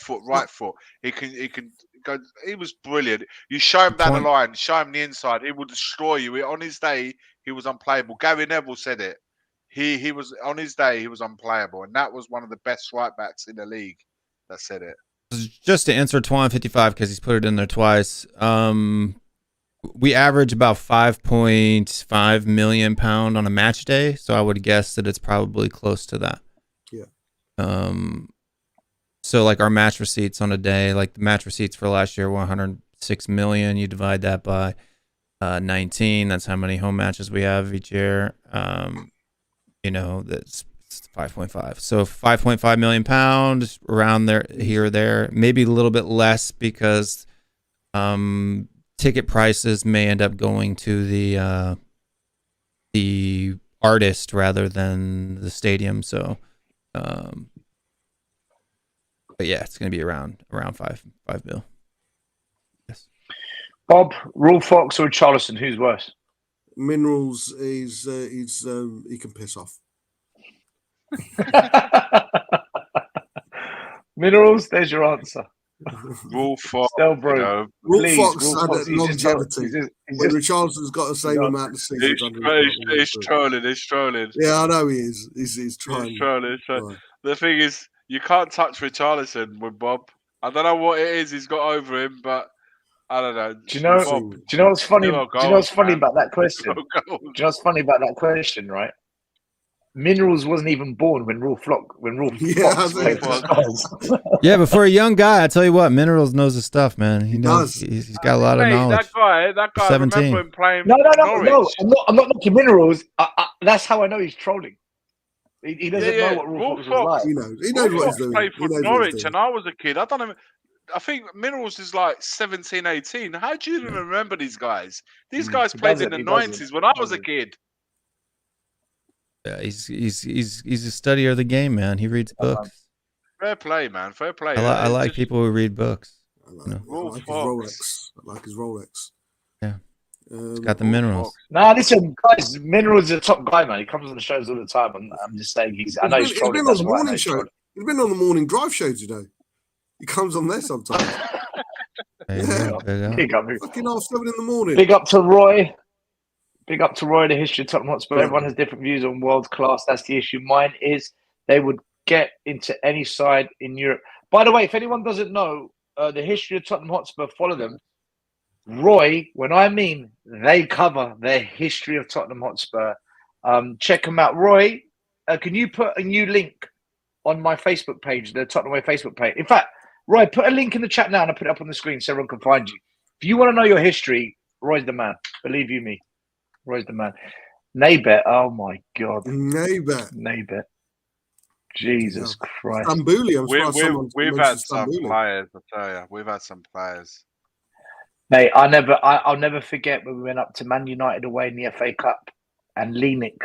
foot, right foot. He can go. He was brilliant. You show him down the line, show him the inside. He will destroy you. On his day, he was unplayable. Gary Neville said it. He was on his day. He was unplayable, and that was one of the best right backs in the league. That said it. Just to answer Twan55 because he's put it in there twice. We average about £5.5 million on a match day, so I would guess that it's probably close to that. Yeah. So like our match receipts on a day, like the match receipts for last year were 106 million. You divide that by 19. That's how many home matches we have each year. That's 5.5. So 5.5 million pounds around there, here or there. Maybe a little bit less because ticket prices may end up going to the artist rather than the stadium. So. But yeah, it's going to be around 5 mil. Yes. Bob, Rule Fox or Charleston, who's worse? Minerals he can piss off. Minerals, there's your answer. Rule Fox. Still bro. Rule Fox had longevity. When Richardson's got the same amount of seasons. He's trolling. Yeah, I know he is. He's trying. He's trolling. The thing is, you can't touch Richarlison with Bob. I don't know what it is he's got over him, but I don't know. Do you know what's funny? Do you know what's funny about that question? Do you know what's funny about that question, right? Minerals wasn't even born when Rule Fox played for Spurs. Yeah, but for a young guy, I tell you what, Minerals knows his stuff, man. He knows. He's got a lot of knowledge. That guy. 17. I remember him playing. No. I'm not knocking Minerals. That's how I know he's trolling. He doesn't know what Rule Fox was like. He knows what he's doing. Played for Norwich, and I was a kid. I don't know. I think Minerals is like 17, 18. How do you even remember these guys? These guys played in the 90s when I was a kid. Yeah, he's a studier of the game, man. He reads books. Fair play, man. Fair play. I like people who read books. I like his Rolex. Yeah. It's got the minerals. Nah, listen, guys, Minerals is a top guy, man. He comes on the shows all the time. I'm just saying I know he's trolling. He's been on the morning show. He's been on the morning drive shows, you know. He comes on there sometimes. Big up. Fucking 7:30 in the morning. Big up to Roy. Big up to Roy, the history of Tottenham Hotspur. Yeah. Everyone has different views on world class. That's the issue. Mine is they would get into any side in Europe. By the way, if anyone doesn't know the history of Tottenham Hotspur, follow them. Roy, when I mean they cover the history of Tottenham Hotspur, check them out. Roy, can you put a new link on my Facebook page, the Tottenham Way Facebook page? In fact, Roy, put a link in the chat now and I'll put it up on the screen so everyone can find you. If you want to know your history, Roy's the man. Believe you me. Roy's the man. Naybet, oh my God. Naybet. Jesus Christ. Stambouli, we've had some players, I tell you. We've had some players. Mate, I'll never forget when we went up to Man United away in the FA Cup and Lenik.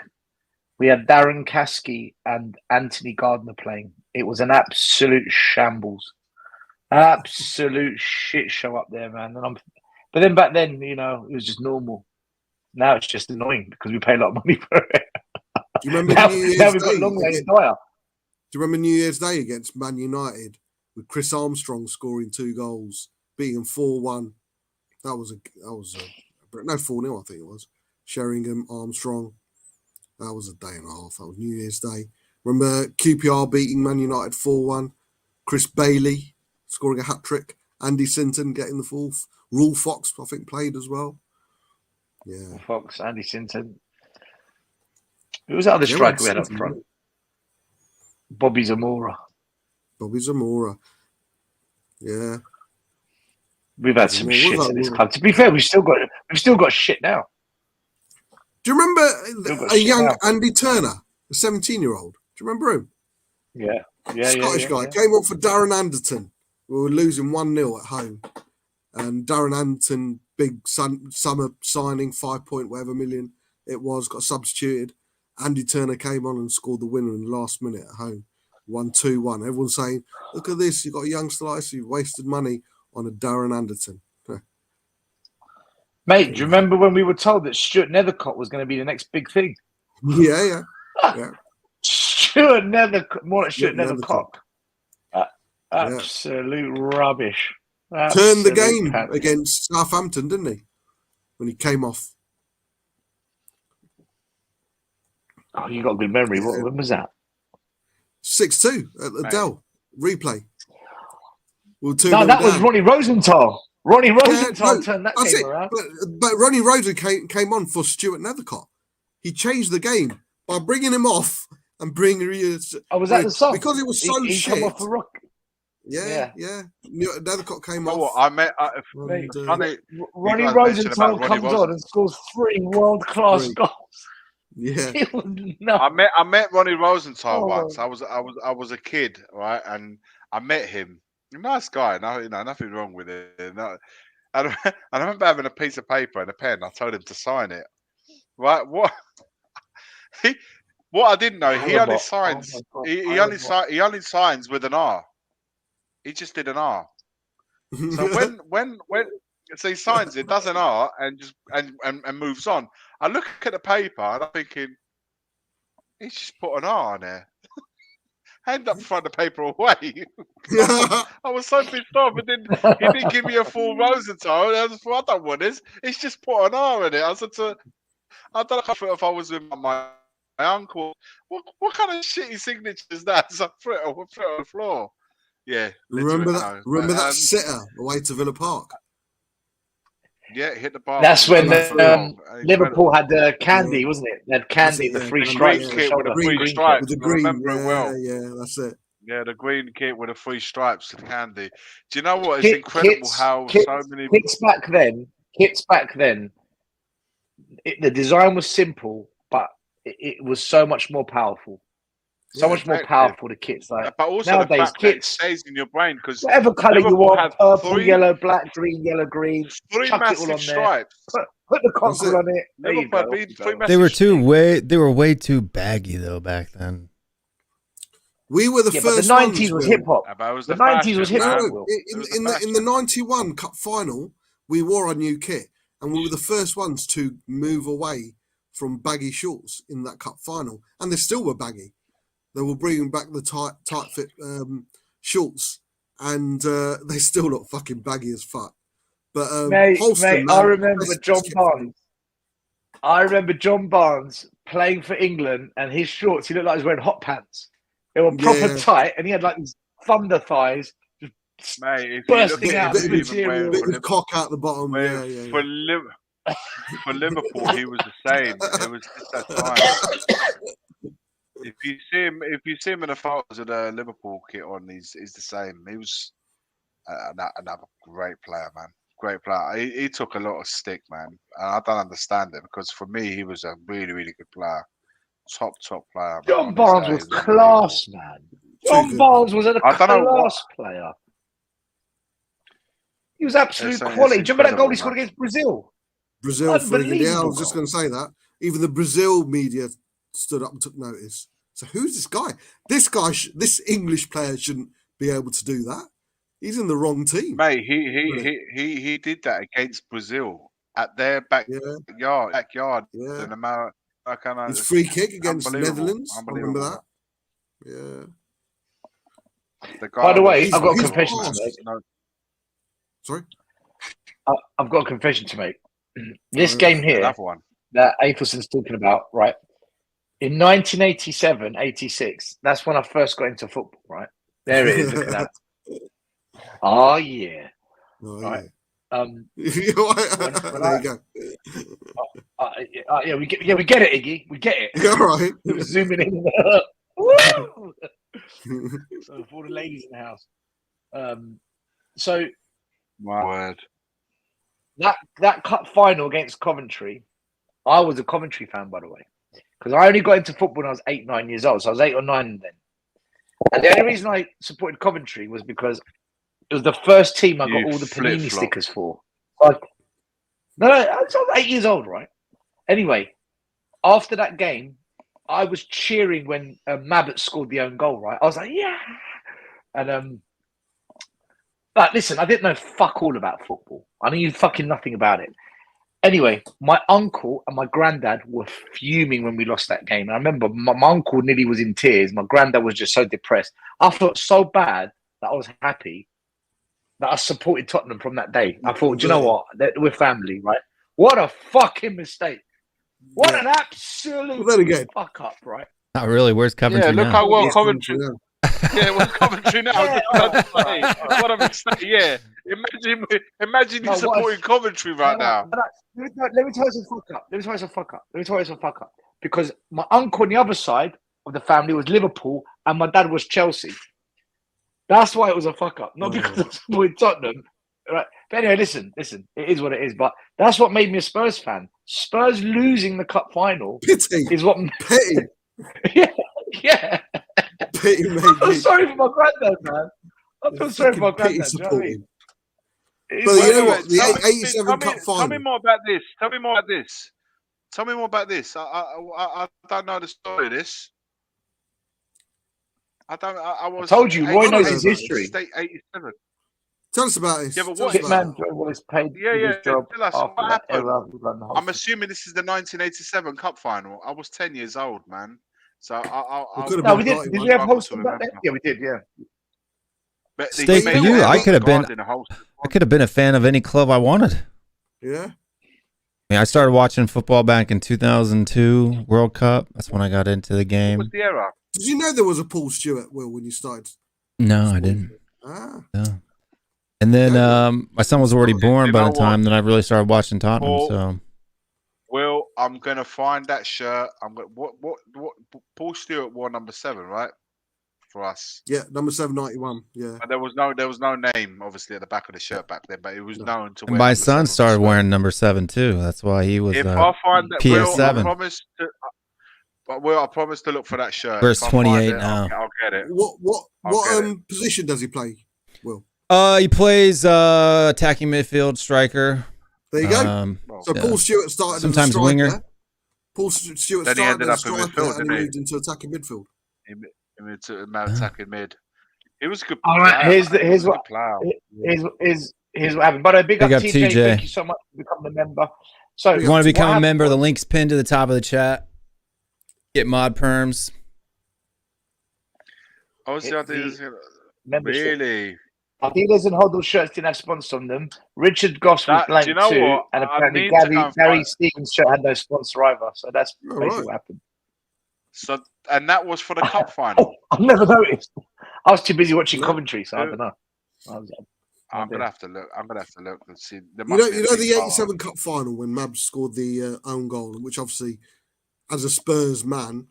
We had Darren Caskey and Anthony Gardner playing. It was an absolute shambles. Absolute shit show up there, man. But then back then, you know, it was just normal. Now it's just annoying because we pay a lot of money for it. Do you remember now New Year's we've got Day? Long Lane Dyer. Do you remember New Year's Day against Man United with Chris Armstrong scoring 2 goals, beating 4-1? That was no 4-0, I think it was. Sheringham, Armstrong. That was a day and a half. That was New Year's Day. Remember QPR beating Man United 4-1. Chris Bailey scoring a hat-trick. Andy Sinton getting the 4th. Rule Fox, I think, played as well. Yeah. Fox, Andy Sinton. Who was that other striker we had up front? Bobby Zamora. Yeah. We've had some shit at this club. To be fair, we've still got shit now. Do you remember a young Andy Turner, a 17-year-old? Do you remember him? Yeah. Scottish guy. Came up for Darren Anderton. We were losing 1-0 at home. And Darren Anderton, big summer signing, 5 whatever million it was, got substituted. Andy Turner came on and scored the winner in the last minute at home. 1-2-1. Everyone's saying, look at this, you've got a youngster like this, you've wasted money on a Darren Anderton. Mate, do you remember when we were told that Stuart Nethercott was going to be the next big thing? Yeah. Stuart Nethercott. Absolute rubbish. Turned the game against Southampton, didn't he? When he came off. Oh, you got a good memory. When was that? 6-2 at the Dell. Replay. That was Ronnie Rosenthal. Ronnie Rosenthal turned that game around. But Ronnie Rosenthal came on for Stuart Nethercott. He changed the game by bringing him off and bringing was that the song? Because it was so he shit. Come off the rock. Yeah. Nethercott came off. Ronnie Rosenthal comes on and scores 3 world-class goals. Yeah, I met Ronnie Rosenthal once. I was a kid, right, and I met him. Nice guy, nothing wrong with it. And I remember having a piece of paper and a pen. I told him to sign it. Right, what I didn't know, he only signs. He only signs with an R. He just did an R. So when he signs it, does an R and moves on. I look at the paper and I'm thinking, he's just put an R on there. Hand up front the paper away. I was so pissed off. He didn't give me a full Rosenthal. I don't want this. He's just put an R in it. I said I don't know if I was with my uncle. What kind of shitty signature is that? So I threw it on the floor. Yeah. Remember that sitter away to Villa Park? Yeah, hit the bar. That's when Liverpool had Candy, wasn't it? They had Candy, the 3 stripes. With the green stripes. With the green, I remember it well. Yeah, that's it. Yeah, the green kit with the 3 stripes of Candy. Do you know what? It's incredible how so many kits back then. The design was simple, but it was so much more powerful. So much more powerful, the kits. Like, but also nowadays, kits stays in your brain because whatever colour you want, purple, yellow, black, green, yellow, green. 3 massive stripes. Put the cockle on it. There you go. They were way too baggy though back then. We were the first. The 90s was hip hop. The 90s was hip hop. In the 91 Cup final, we wore our new kit, and we were the first ones to move away from baggy shorts in that cup final, and they still were baggy. They were bringing back the tight fit shorts, and they still look fucking baggy as fuck. But mate, I remember John Barnes. I remember John Barnes playing for England, and his shorts, he looked like he was wearing hot pants. They were proper tight, and he had like these thunder thighs just Mate, bursting out of the material. Bit of cock out the bottom. For Liverpool, he was the same. It was just that time. If you see him in the photos of the Liverpool kit on, he's the same. He was another great player, man. Great player. He took a lot of stick, man. And I don't understand it because for me, he was a really, really good player. Top player. John Barnes was class, man. John Barnes was a class player. He was absolute quality. Do you remember that goal he scored against Brazil? Brazil, yeah, I was just going to say that. Even the Brazil media stood up and took notice. So who's this guy? This English player shouldn't be able to do that. He's in the wrong team, mate. He did that against Brazil at their backyard. Yeah. In America. His free kick against Netherlands. I remember that. Yeah. By the way, I've got a confession to make. Sorry? I've got a confession to make. This game here that Athelson's talking about, right? In 1987-86, that's when I first got into football, right? There it is. Look at that. Oh, yeah. Right. There you go. Yeah, we get it, Iggy. We get it. All right. Zooming in. So for the ladies in the house. So my word. That cup final against Coventry, I was a Coventry fan, by the way, because I only got into football when I was 8, 9 years old. So I was 8 or 9 then. And the only reason I supported Coventry was because it was the first team I got all the Panini stickers for. I was 8 years old, right? Anyway, after that game, I was cheering when Mabbott scored the own goal, right? I was like, yeah. And but listen, I didn't know fuck all about football. I knew fucking nothing about it. Anyway, my uncle and my granddad were fuming when we lost that game. And I remember my uncle nearly was in tears. My granddad was just so depressed. I felt so bad that I was happy that I supported Tottenham from that day. I thought, do you know what? We're family, right? What a fucking mistake. What an absolute fuck up, right? Not really. Where's Coventry now? Look how well Coventry... Yeah, well, Coventry now. What a mistake! Yeah, imagine you supporting Coventry right now. Let me tell you some fuck up. Because my uncle on the other side of the family was Liverpool, and my dad was Chelsea. That's why it was a fuck up, not because I supported Tottenham. Right? But anyway, listen. It is what it is. But that's what made me a Spurs fan. Spurs losing the cup final is what. Pity. Yeah. Pity, mate. I'm sorry for my granddad, man. I'm sorry for my granddad. Do you know what I mean? But you know what? The 87 cup final. Tell me more about this. I don't know the story of this. I told you, Roy knows his history. State 87. Tell us about this. Yeah, but what man was paid his job. Tell us what happened. I'm assuming this is the 1987 cup final. I was 10 years old, man. So we did. Did we have hosting back then? Yeah, we did. Yeah. But Steak for you. I could have been a fan of any club I wanted. Yeah. I mean, I started watching football back in 2002 World Cup. That's when I got into the game. What was the era? Did you know there was a Paul Stewart, Will, when you started? No, I didn't. No. And then my son was already born by the time that I really started watching Tottenham. So, Will, I'm gonna find that shirt. What Paul Stewart wore number 7, right? For us. Yeah, number 791. Yeah. But there was no name obviously at the back of the shirt back then, but it was known to. And my son started wearing number 7 too. That's why he was. If I find that, PS7. Will, I promise to look for that shirt. Verse 28 now. I'll get it. What position does he play, Will? He plays attacking midfield striker. There you go. So Paul Stewart started sometimes as a winger. Striker. Paul Stewart then started as a in striker and he moved into attacking midfield. He moved to attacking mid. He was a good player. All right, here's what happened. But a big up TJ. Thank you so much for becoming a member. So if you want to become a member, the link's pinned to the top of the chat. Get mod perms. Really? Adidas and Hoddle shirts didn't have sponsor on them. Richard Goss was blank do you know too, what? and I apparently need to go and Gary find. Stevens' shirt had no sponsor either. So that's All basically right. what happened. So, and that was for the cup final. I've never noticed. I was too busy watching No. commentary, so I Who? don't know. I'm gonna have to look. I'm gonna have to look and see. There You must know, be a you know big the photo. '87 Cup final when Mabs scored the own goal, which obviously, as a Spurs man,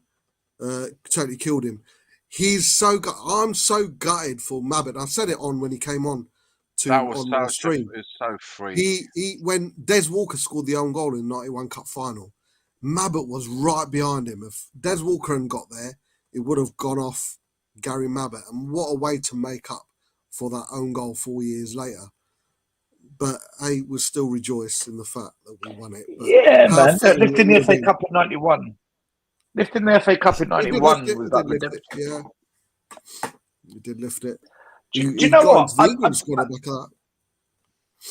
totally killed him. He's so I'm so gutted for Mabbott. I said it on when he came on That was on the stream. It's so free. He when Des Walker scored the own goal in the '91 Cup final, Mabbott was right behind him. If Des Walker hadn't got there, it would have gone off Gary Mabbott. And what a way to make up for that own goal 4 years later. But I was still rejoiced in the fact that we won it. But Yeah, how man. fitting Lifting it the would FA be. Cup in '91. Lifting the FA Cup in He did '91 lift it. was He like did lift redemption. it. Yeah, he did lift it. Do He you know got what? into the England squad at the back of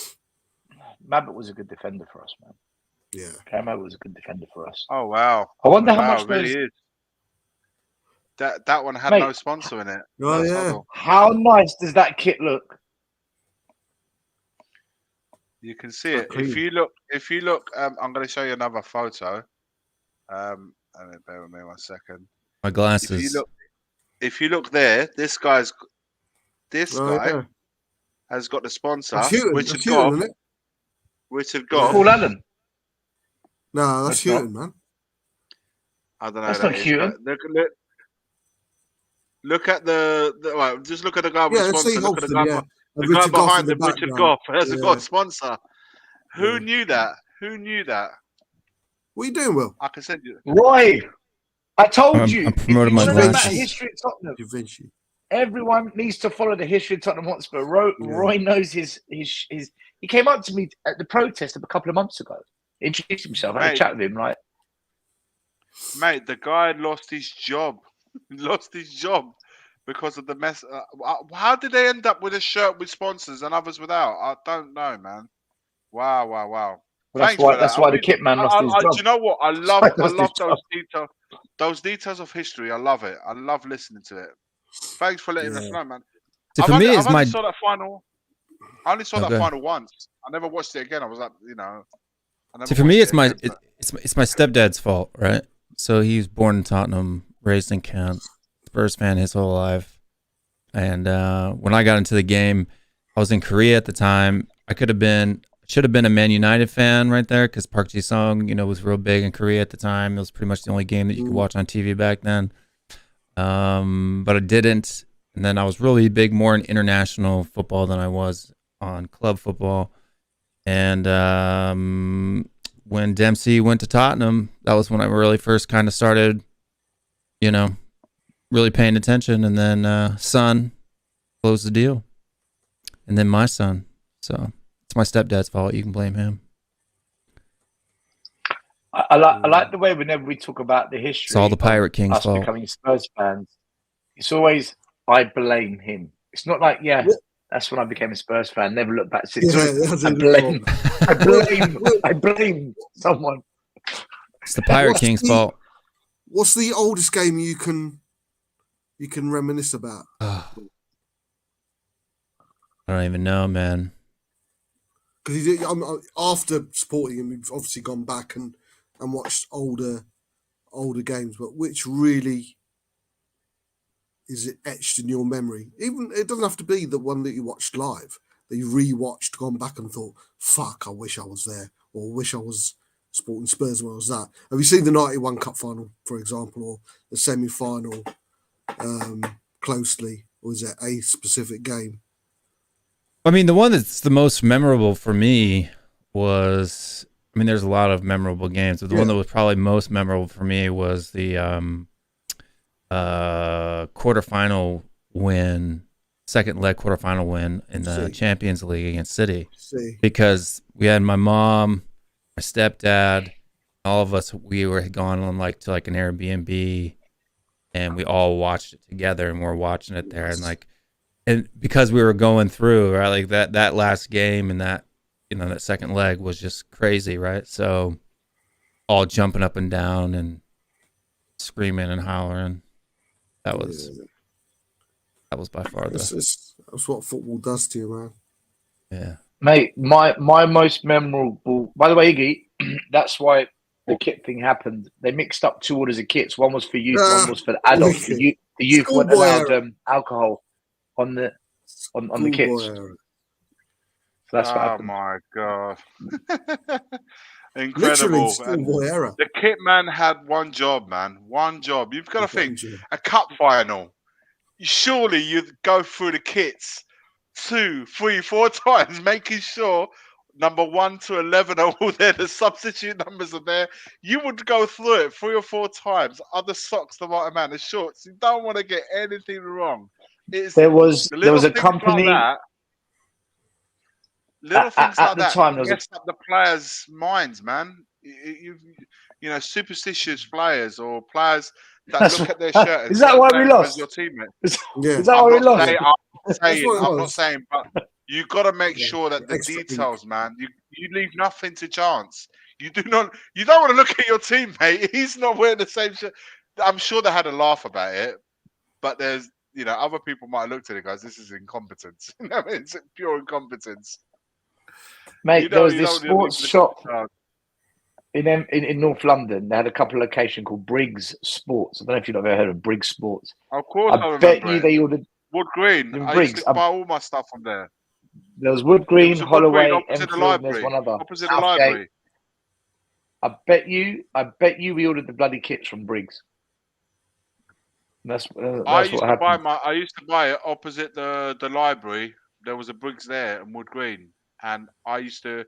that. Mabbott was a good defender for us, man. Yeah. Mabbott was a good defender for us. Oh wow! I wonder how Wow, much it really those. is. That one had Mate. no sponsor in it. Oh, That's yeah. Hoddle. How nice does that kit look? You can see it. clean. If you look, I'm going to show you another photo. And then bear with me 1 second. My glasses. If you look there, this guy Yeah. has got the sponsor, That's Houghton, Richard that's Houghton, Goff. isn't it? Richard Yeah. Goff. Paul Allen. No, that's That's not. Houghton, man. I don't know. That's who that not is, Houghton. but look at well, just look at the guy with Yeah, the let's see sponsor. Look at the Holston, guy, yeah. the And guy Richard Goff in behind the him, Richard background. Goff, has got Yeah. a sponsor. Who Yeah. knew that? Who knew that? What are you doing, Will? I can send you. Roy, I told I'm you. promoting if my you want to know about glasses. history of Tottenham, Da Vinci. everyone needs to follow the history of Tottenham Hotspur. Roy knows his. He came up to me at the protest a couple of months ago. Introduced himself. I had a Mate. chat with him. Like, Mate, the guy lost his job. Lost his job because of the mess. How did they end up with a shirt with sponsors and others without? I don't know, man. Wow. well, Thanks for that. that's why the kit man lost his Do job. you know what? I That's why he love lost his those details. Those details of history. I love it. I love listening to it. Thanks for letting us Yeah. know, man. So for me, it's I my. only saw that final. I only saw that Okay. final once. I never watched it again. I was like, I never See, for me, watched it's my it again, it's my stepdad's fault, right? So he was born in Tottenham, raised in Kent, Spurs fan his whole life, and when I got into the game, I was in Korea at the time. should have been a Man United fan right there because Park Ji-sung, was real big in Korea at the time. It was pretty much the only game that you could watch on TV back then. But I didn't, and then I was really big more in international football than I was on club football, and when Dempsey went to Tottenham, that was when I really first kind of started, really paying attention. And then son closed the deal. And then my son. So it's my stepdad's fault. You can blame him. I like the way whenever we talk about the history. It's all the Pirate King's us fault. becoming Spurs fans. It's always I blame him. It's not like that's when I became a Spurs fan. Never looked back since. Yeah, that's I blame someone. It's the Pirate King's fault. What's the oldest game you can reminisce about? I don't even know, man. Because after supporting him, we've obviously gone back and watched older games. But which really is it etched in your memory? Even it doesn't have to be the one that you watched live, that you rewatched, gone back and thought, "Fuck, I wish I was there," or "Wish I was supporting Spurs when I was that." Have you seen the '91 Cup final, for example, or the semi-final closely, or is it a specific game? I mean, the one that's the most memorable for me was, there's a lot of memorable games, but the one that was probably most memorable for me was the quarterfinal win, second leg quarterfinal win in the Champions League against City. Because we had my mom, my stepdad, all of us, had gone on to an Airbnb, and we all watched it together, and we're watching it there, and because we were going through, right, that last game and that that second leg was just crazy, right? So all jumping up and down and screaming and hollering. That was by far the. That's what football does to you, man. Yeah. Mate, my most memorable. By the way, Iggy, that's why the kit thing happened. They mixed up 2 orders of kits. One was for youth, one was for the adults. The youth weren't Schoolboy allowed alcohol on the kits. Schoolboy era. So that's what Oh happened. my god. Literally Incredible. And schoolboy era. the kit man had one job, man. One job. You've got to think Eventually. a cup final. Surely you'd go through the kits 2, 3, 4 times, making sure number 1 to 11 are all there. The substitute numbers are there. You would go through it 3 or 4 times. Other socks, the right amount of shorts. You don't want to get anything wrong. There was a company like that. Little things at like the that time. There was mess up the players' minds, man. You know, superstitious players or players that look at their shirt and is that why we lost? as your teammate. Yeah. Is that why we lost? I'm not saying, but you got to make sure that the Extra details, man. You leave nothing to chance. You don't want to look at your teammate. He's not wearing the same shirt. I'm sure they had a laugh about it, but there's, other people might look at it, guys. This is incompetence. It's pure incompetence. Mate, there was this sports shop in North London. They had a couple of locations called Briggs Sports. I don't know if you've ever heard of Briggs Sports. Of course, I bet remember you they ordered Wood Green. I Briggs. used to buy all my stuff from there. There was Wood Green, Holloway, opposite the Enfield, library. there's one other. Opposite the library. I bet you we ordered the bloody kits from Briggs. That's I used what to buy happened. I used to buy it opposite the library. There was a Briggs there in Wood Green, and I used to,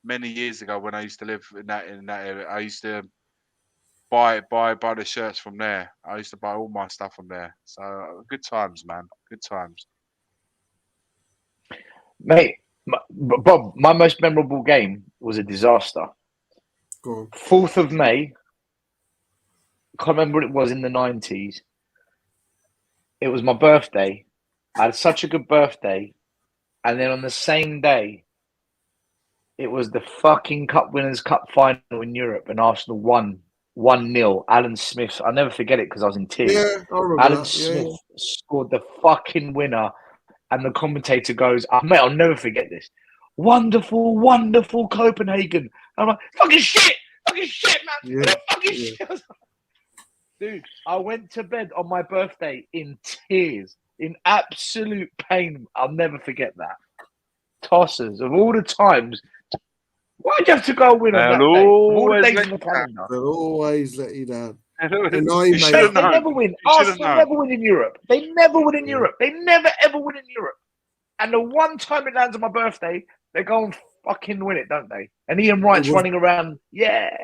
many years ago when I used to live in that area, I used to buy the shirts from there. I used to buy all my stuff from there. So good times, man. Good times. Mate, Bob, my most memorable game was a disaster. Go on. 4th of May. Can't remember what it was in the 90s. It was my birthday. I had such a good birthday. And then on the same day, it was the fucking Cup Winners' Cup final in Europe, and Arsenal won 1-0. Alan Smith, I'll never forget it because I was in tears. Yeah, I remember Alan that. Smith scored the fucking winner, and the commentator goes, mate, I'll never forget this. Wonderful, wonderful Copenhagen. I'm like, fucking shit, man. Yeah. Fucking shit. Dude, I went to bed on my birthday in tears, in absolute pain. I'll never forget that. Tossers, of all the times, why'd you have to go win on that day? Of all the days in the calendar. They'll always let you down. They never win. Arsenal never win in Europe. They never win in Europe. They never ever win in Europe. And the one time it lands on my birthday, they go and fucking win it, don't they? And Ian Wright's running around. Yeah.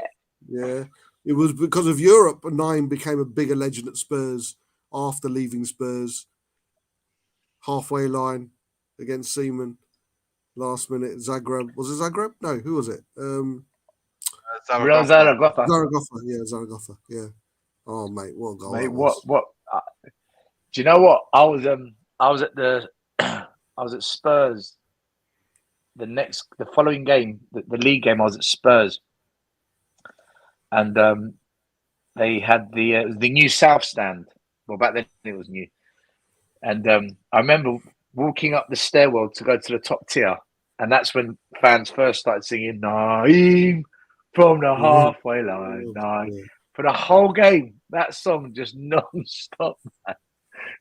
It was because of Europe. 9 became a bigger legend at Spurs after leaving Spurs. Halfway line against Seaman. Last minute, Zagreb. Was it Zagreb? No, who was it? Zaragoza. Zaragoza. Yeah. Oh, mate, what a goal! Mate, what? Do you know what? I was at Spurs. The following game, the league game, I was at Spurs, and they had the new South Stand. Well, back then it was new, and I remember walking up the stairwell to go to the top tier. And that's when fans first started singing "Naeem from the halfway line." For the whole game, that song just non-stop. Man.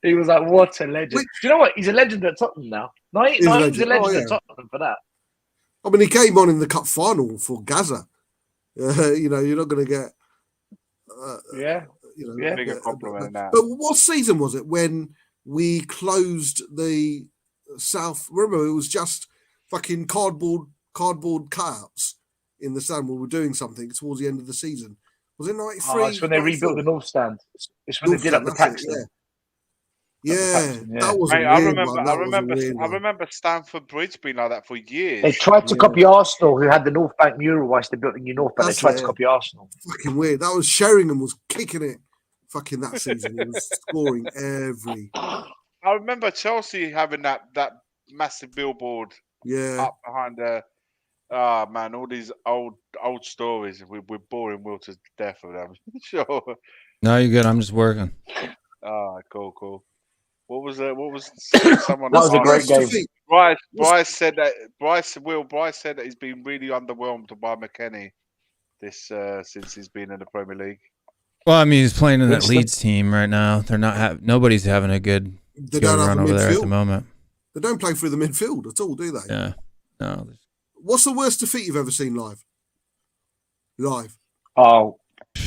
He was like, "What a legend!" Do you know what? He's a legend at Tottenham now. He's a legend at Tottenham for that. I mean, he came on in the cup final for Gaza. You're not going to get. Bigger compliment than that. But what season was it when we closed the South? Remember, it was just fucking cardboard cutouts in the stand. We were doing something towards the end of the season. Was it 93? It's when they rebuilt the North Stand. It's when they did up the Paxton. That was Mate, a weird one. I remember Stamford Bridge being like that for years. They tried to copy Arsenal, who had the North Bank mural whilst they built the new North Bank. They tried to copy Arsenal. Fucking weird. That was Sheringham was kicking it. Fucking that season, he was scoring every. I remember Chelsea having that massive billboard. Up behind the. Oh man, all these old stories. We're boring Will to death of them. Sure. No, you're good. I'm just working. Ah, cool. What was someone? That was a great What's the game. defeat? Bryce said that. Bryce said that he's been really underwhelmed by McKennie this since he's been in the Premier League. Well, I mean, he's playing in that Winston? Leeds team right now. They're not nobody's having a good They don't have run a over there at the midfield. moment. They don't play through the midfield at all, do they? Yeah, no. What's the worst defeat you've ever seen live? Oh,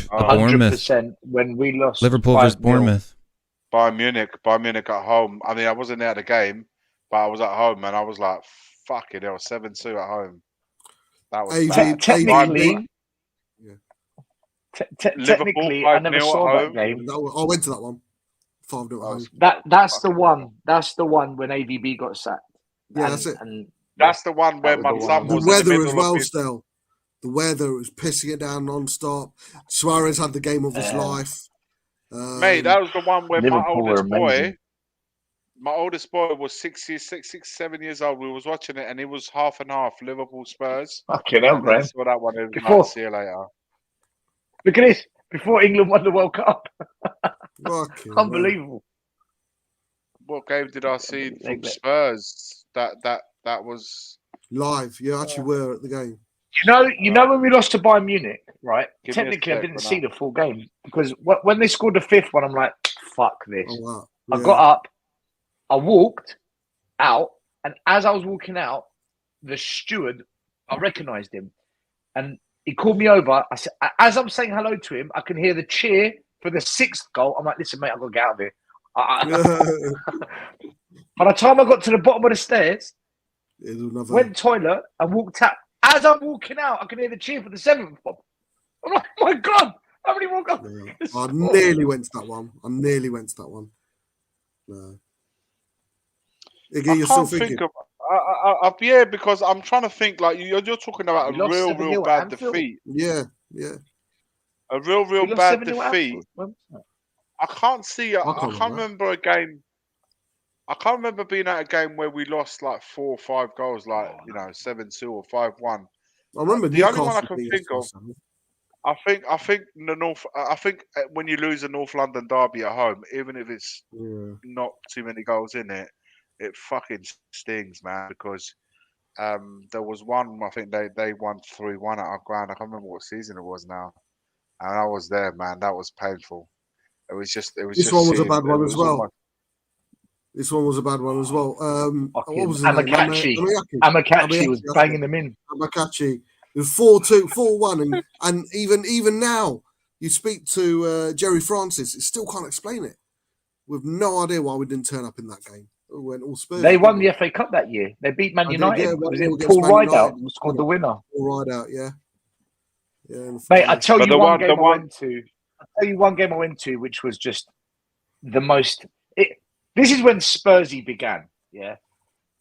Bournemouth. 100% when we lost Liverpool versus 5-0. Bournemouth. Bayern Munich at home. I mean, I wasn't there at the game, but I was at home and I was like, "Fuck it!" It was 7-2 at home. That was bad. Technically, Yeah. technically, I never 5-0 saw at that home. game. I went to that one. 5-0 at home. That's the one. That's the one when AVB got sacked. Yeah, that's it. And That's the one where was my the son one. The was in the weather as middle well, of his. still. The weather was pissing it down non-stop. Suarez had the game of his life. Mate, that was the one where Liverpool were amazing. my oldest boy was 7 years old. We was watching it and it was half and half. Liverpool Spurs. Fucking hell, And then I Graham. saw that one. It was Before- like, see you later. Look at this. Before England won the World Cup. fucking Unbelievable. What game did I see from Like- Spurs? That was. live. You actually were at the game. You know when we lost to Bayern Munich, right? Give me a Technically, I sec, didn't when see the full game because when they scored the fifth one, I'm like, fuck this. Oh, wow. I Yeah. got up, I walked out, and as I was walking out, the steward, I recognised him, and he called me over. I said, as I'm saying hello to him, I can hear the cheer for the sixth goal. I'm like, listen, mate, I've got to get out of here. By the time I got to the bottom of the stairs, went toilet and walked out. As I'm walking out, I can hear the cheer for the seventh one. I'm like, oh my God, how many more goals? Yeah. I nearly went to that one. No. Iggy, you're still thinking. Yeah, because I'm trying to think. Like you're talking about We a lost real 7-0 bad at Anfield. defeat. Yeah. A real We lost bad 7-0 at defeat. Anfield. When was I can't see. I can't can't remember a game. I can't remember being at a game where we lost like 4 or 5 goals, like 7-2 or 5-1. I remember The only Newcastle one I can beat think us of. 4-7. I think the North. I think when you lose a North London derby at home, even if it's Yeah. not too many goals in it, it fucking stings, man. Because there was one. I think they won 3-1 at our ground. I can't remember what season it was now, and I was there, man. That was painful. It was just. This one was a bad one as well. This one was a bad one as well. What was his name? Amakachi was banging them in. Amakachi. It was 4-2, 4-1, and even now you speak to Jerry Francis, it still can't explain it. We've no idea why we didn't turn up in that game. We went all Spurs. They won the FA Cup that year. They beat Man United. Yeah, It was 1-0 in against Paul Man Rideout United. who scored the winner. All right out, yeah. Mate, I tell But you the one one- game the I one- went to. I tell you one game I went to, which was just the most. This is when Spursy began. Yeah,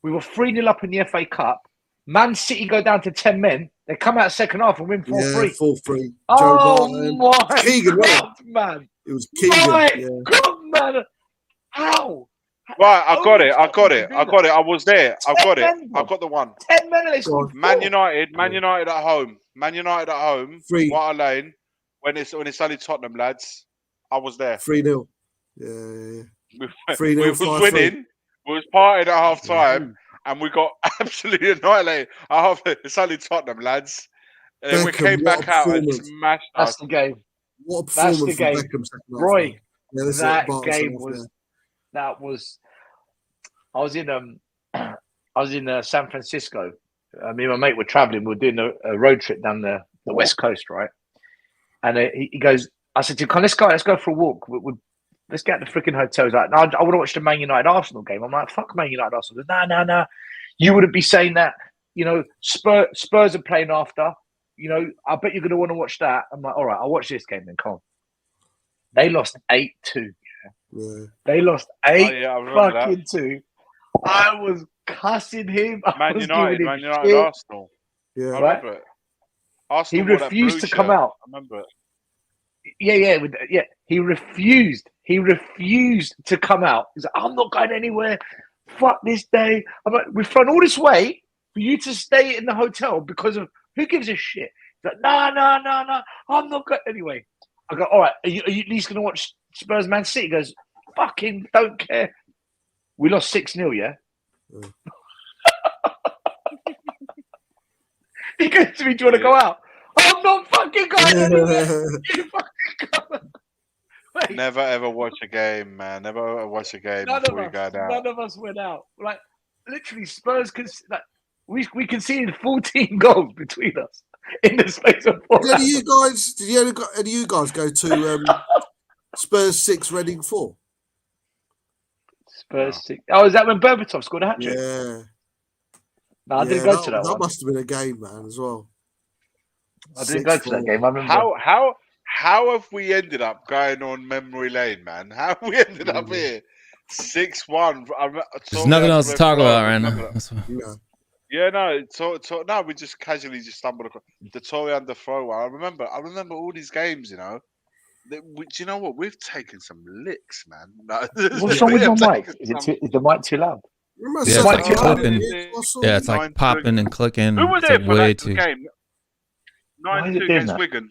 we were 3-0 up in the FA Cup. Man City go down to 10 men. They come out second half and win 4-3. 4-3. Oh Joe Barton. my Keegan, God, man! It was Keegan. My Yeah. God, man! How? Right, I got it. I Overtime. I was there. I got it. 10 men, I got the one. 10 men and they scored God. Man 4. United at home. Man United at home. 3. White Lane. When it's only Tottenham lads. I was there. 3-0. Yeah. We 3-0, was 5-3. winning. We was partying at half time, and we got absolutely annihilated. It's only Tottenham lads, and then we Beckham, came what back a out and performance. smashed That's us. the game. What a That's performance the from game. Beckham second half. Roy, man. Yeah, that's that it. Barton game second half, was. That was. I was in San Francisco. Me and my mate were traveling. We were doing a road trip down the West Coast, right? And he goes, I said to him, let's go for a walk. Let's get at the freaking hotel. He's like, no, I want to watch the Man United Arsenal game. I'm like, fuck Man United Arsenal. He goes, no. You wouldn't be saying that. Spurs are playing after. I bet you're going to want to watch that. I'm like, all right, I'll watch this game then. Come on. They lost 8-2. Yeah. They lost 8 I remember that. fucking 2. I was cussing him. Man United, Arsenal. Yeah. I Right? remember it. Arsenal He wore that refused blue to come shirt. out. I remember it. Yeah. He refused. He refused to come out. He's like, I'm not going anywhere. Fuck this day. I'm like, we've thrown all this weight for you to stay in the hotel because of who gives a shit? He's like, no. I'm not going anyway. I go, all right. Are you at least going to watch Spurs Man City? He goes, fucking don't care. We lost 6-0, yeah? Mm. He goes to me, do you want to go out? I'm not fucking going anywhere. You fucking go. Mate, Never ever watch a game, man. Never ever watch a game none before you go out. None of us went out. Like, literally, Spurs, we conceded 14 goals between us in the space of 4 Did any hours. of you guys go to Spurs 6, Reading 4? Spurs 6. Oh, is that when Berbatov scored a hat-trick? Yeah. No, I didn't go to that one. Must have been a game, man, as well. I didn't go to that game. I remember. How have we ended up going on memory lane, man? How have we ended up here? 6-1. There's nothing else to talk about right now. Yeah. Yeah, no, we just casually just stumbled across the Tory under throw. I remember all these games, you know. Do you know what? We've taken some licks, man. No, What's wrong with my mic? Is the mic too loud? Remember Yeah, it's like clipping. Russell? Yeah, it's like popping and clicking. Who was It's there like for way that too. game? Why is 9-2 it doing against that? Wigan.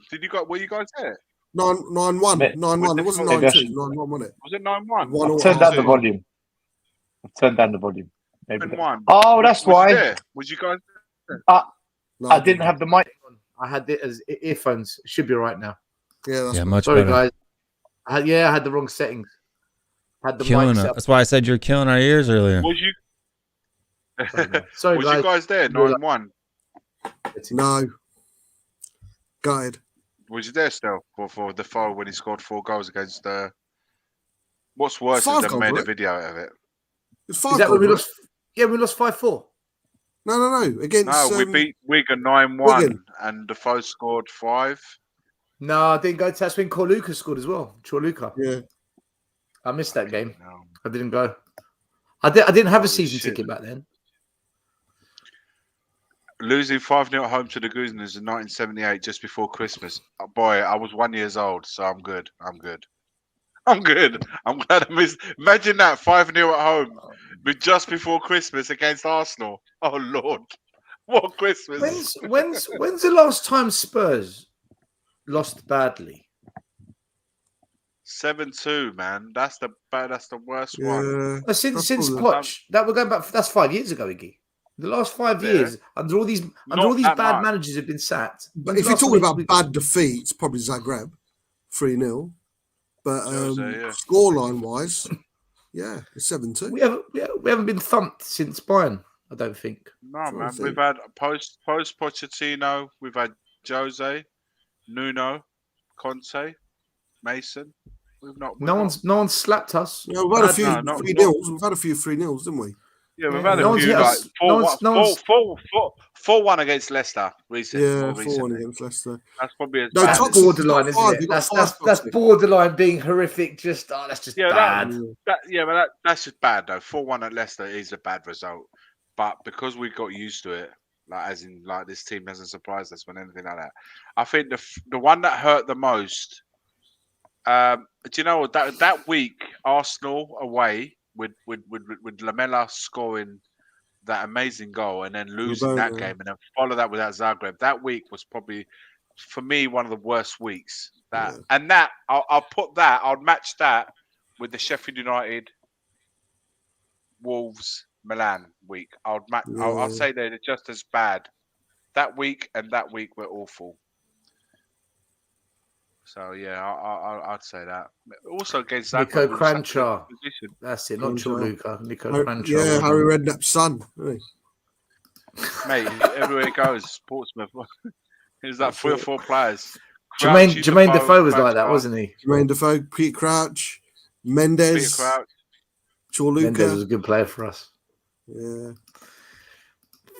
Were you guys there? 9-1. Mate, 9-1. It wasn't maybe 9-2. 9-1, wasn't it? Was it 9-1? One I've or turned down the 9-2. volume. Maybe 9-1. Oh, that's Was why. you there? Was you guys? No, I didn't have the mic on. I had it as earphones. It should be right now. Yeah, that's Yeah, right. much Sorry, better. guys. I had the wrong settings. Had the Killing mic it. set up. That's why I said you're killing our ears earlier. Was you? Sorry, Was guys. you guys there? 9-1. No. Gutted. Was you there still for Defoe when he scored 4 goals against the? What's worse is 5 they goals, made a right? video out of it. It's Is 5 that when we goals, lost? Yeah, we lost 5-4. No. Against No, we beat Wigan 9-1, Wigan. and Defoe scored 5. No, I didn't go. That's when Corluka scored as well. Chorluka. Yeah. I missed that game. No. I didn't go. I didn't have a Holy season shit. ticket back then. Losing 5-0 at home to the Gooners in 1978, just before Christmas. Oh, boy, I was 1 year old, so I'm good. I'm glad I missed. Imagine that 5-0 at home, but just before Christmas against Arsenal. Oh Lord, what Christmas! When's the last time Spurs lost badly? 7-2, man. That's the worst one. Yeah. Since probably- Poch, that we're going back. That's 5 years ago, Iggy. The last 5 Yeah. years, under all these Not that bad much. managers have been sacked. But if you're talking about bad defeats, probably Zagreb, 3-0. But Jose, yeah. scoreline wise, yeah, it's 7-2. we haven't been thumped since Bayern. I don't think. No, man. Jose. We've had post Pochettino. We've had Jose, Nuno, Conte, Mason. No one's slapped us. Yeah, we've had a Bad- few no, not- 3-0s. We've had a few 3-0s, didn't we? Yeah, we've Yeah, had no a one's few hit like us. No one's- 4-1 against Leicester recently. Yeah, more 4-1 recently. against Leicester. That's probably as No, bad. That's Tottenham- borderline, you've isn't got it? five, That's you've got that's five. borderline being horrific. Just that's just Yeah, bad. That's just bad though. 4-1 at Leicester is a bad result, but because we got used to it, like this team doesn't surprise us when anything like that. I think the one that hurt the most. Do you know what, that week Arsenal away with Lamela scoring that amazing goal and then losing that Roberto. game and then follow that with that Zagreb. That week was probably for me one of the worst weeks. And that I'll put that. I'll match that with the Sheffield United, Wolves, Milan week. I'll say they're just as bad. That week and that week were awful. So yeah, I'd say that. Also against that, Nico Cranchar. That's it, not Chorluka. Nico Cranchar. Yeah, Harry Redknapp's son. Really. Mate, everywhere he goes, Portsmouth. There's that 3 or 4 players. Jermaine Defoe was like that, Crouch, wasn't he? Jermaine Defoe, Pete Crouch, Peter Mendes, Crouch. Mendes was Chorluka. a good player for us. Yeah.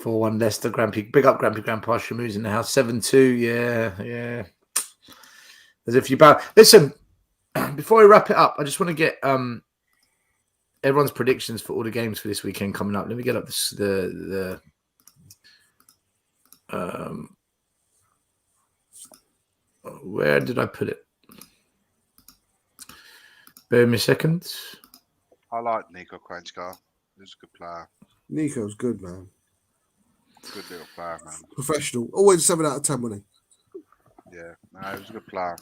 4-1 Leicester, Grampy. Big up Grampy Grandpa Shamu's in the house. 7-2, yeah. As if you bow. Listen, before we wrap it up, I just want to get everyone's predictions for all the games for this weekend coming up. Let me get up the where did I put it? Bear me a second. I like Nico Cranchar. He's a good player. Nico's good, man. Good little player, man. Professional. Always 7 out of 10, wasn't Yeah, no, he was a good player.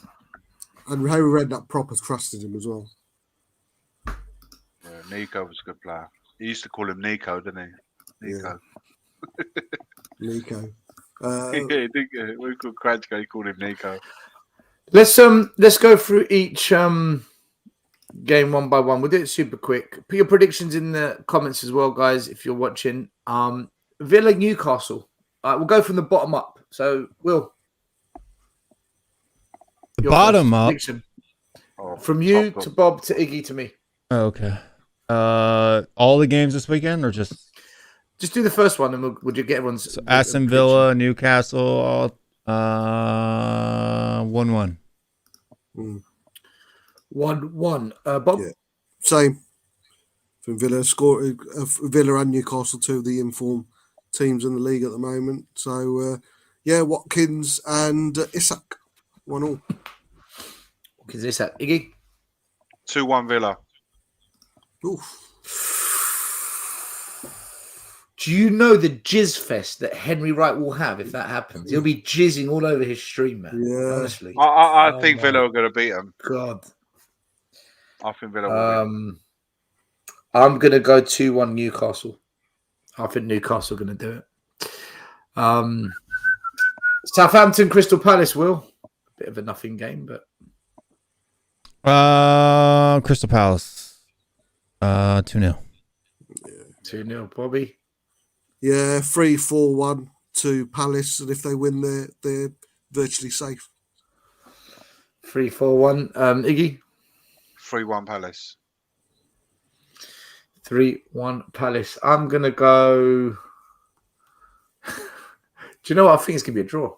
he? And Harry Redknapp proper trusted him as well. Yeah, Nico was a good player. He used to call him Nico, didn't he? Nico. Nico. Yeah, we called Kranjka, he called him Nico. Let's go through each game one by one. We'll do it super quick. Put your predictions in the comments as well, guys, if you're watching. Villa Newcastle. We'll go from the bottom up. So, Will. The bottom up. Prediction. From you to Bob to Iggy to me. Okay. All the games this weekend or just do the first one and we'll get everyone's. So Aston Villa, Newcastle, 1-1. 1-1. Bob? Yeah. Same. From Villa, Villa and Newcastle, two of the informed teams in the league at the moment. So, Watkins and Isak, 1-1. Watkins, Isak. Iggy? 2-1 Villa. Oof. Do you know the jizz fest that Henry Wright will have if that happens? He'll be jizzing all over his stream, man. Yeah. Honestly. I think Villa are going to beat them. God. I think Villa will win. I'm going to go 2-1 Newcastle. I think Newcastle are going to do it. Southampton, Crystal Palace, Will. Bit of a nothing game, but. Crystal Palace. 2-0. 2-0, Bobby. Yeah, 3-4-1 to Palace, and if they win, they're virtually safe. 3-4-1. Iggy? 3-1 Palace. 3-1 Palace. I'm going to go... Do you know what? I think it's going to be a draw.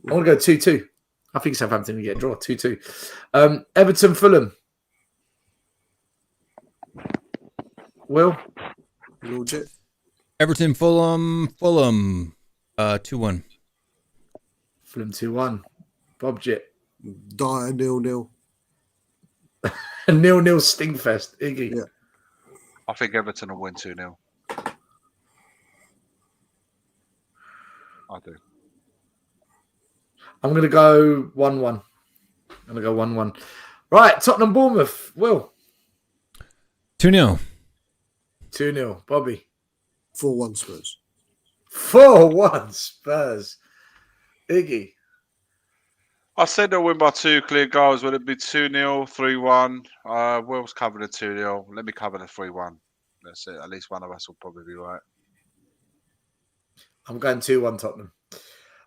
I want to go 2-2. I think Southampton will get a draw, 2-2. Everton, Fulham. Will? Legit. Everton, Fulham, 2-1. Fulham 2-1. Bob Jit. Dire 0-0. 0-0 Stingfest. Iggy. Yeah. I think Everton will win 2-0. I do. I'm going to go 1-1. I'm going to go 1-1. Right, Tottenham, Bournemouth. Will? 2-0. 2-0. Bobby? 4-1 Spurs. 4-1 Spurs. Iggy? I said they'll win by 2 clear goals. Will it be 2-0, 3-1? Will's covered a 2-0. Let me cover the 3-1. That's it. At least one of us will probably be right. I'm going 2-1 Tottenham.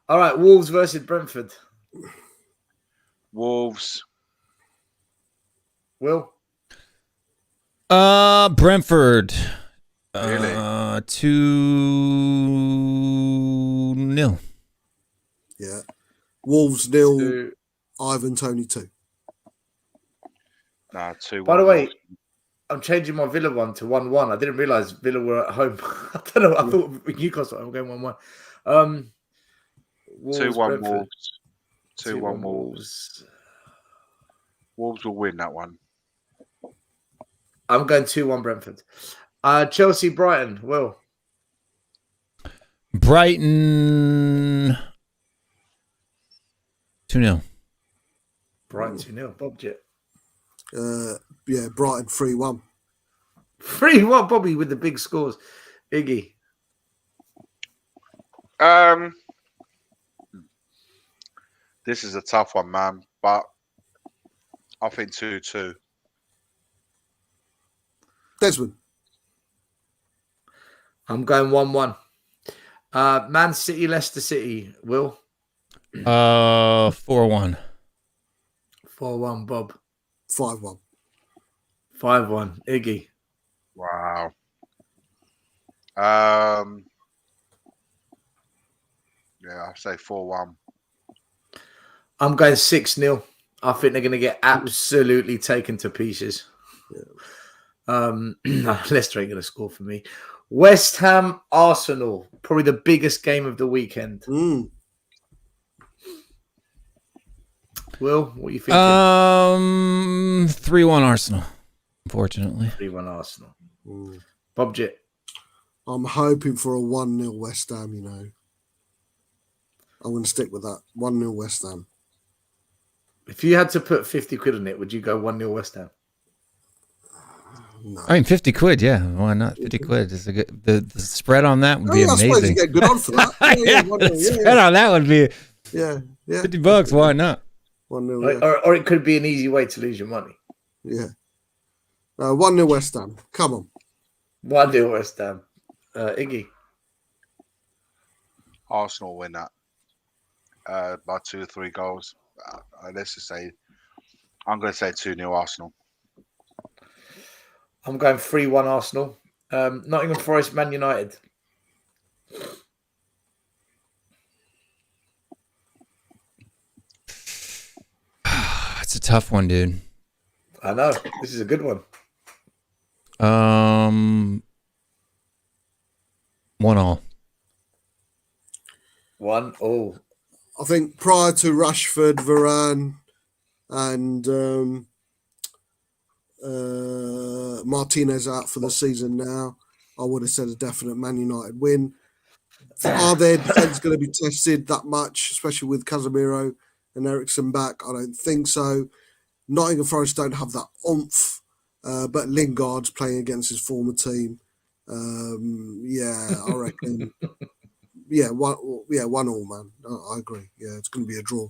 All right, Wolves versus Brentford. Wolves. Will? Brentford. Really? 2-0. Yeah. Wolves 0. Ivan Toney 2. Nah, 2-1. By the way, I'm changing my Villa one to 1-1. I didn't realise Villa were at home. I don't know. I thought Newcastle were going 1-1. 2-1 Wolves. 2-1 Wolves. Wolves will win that one. I'm going 2-1 Brentford. Chelsea, Brighton. Will? Brighton 2-0. Brighton 2-0. Bob Jit. Brighton 3-1. 3-1 Bobby with the big scores. Iggy. This is a tough one, man, but I think 2-2. Desmond. I'm going 1-1. Man City, Leicester City. Will? 4-1. 4-1 Bob. 5-1. 5-1 Iggy. Wow. I'll say 4-1. I'm going 6-0. I think they're going to get absolutely taken to pieces. Leicester ain't going to score for me. West Ham, Arsenal. Probably the biggest game of the weekend. Will, what are you thinking? 3-1 Arsenal, unfortunately. 3-1 Arsenal. Bob Jit. I'm hoping for a 1-0 West Ham, you know. I'm going to stick with that. 1-0 West Ham. If you had to put 50 quid on it, would you go 1-0 West Ham? No. I mean, 50 quid, yeah. Why not? 50 quid is a good. The spread on that would be I suppose amazing. you get good on for that. Yeah, the spread on that would be Yeah. $50. Why not? 1-0, Or it could be an easy way to lose your money. yeah. 1-0 West Ham. Come on. 1-0 West Ham. Iggy. Arsenal win that by 2 or 3 goals. Let's just say, I'm going to say 2-0 Arsenal. I'm going 3-1 Arsenal. Nottingham Forest, Man United. It's a tough one, dude. I know. This is a good one. 1-1. 1-1. I think prior to Rashford, Varane, and Martinez out for the season now, I would have said a definite Man United win. Are their defence going to be tested that much, especially with Casemiro and Eriksen back? I don't think so. Nottingham Forest don't have that oomph, but Lingard's playing against his former team. I reckon. Yeah, 1-1, man. I agree. Yeah, it's going to be a draw.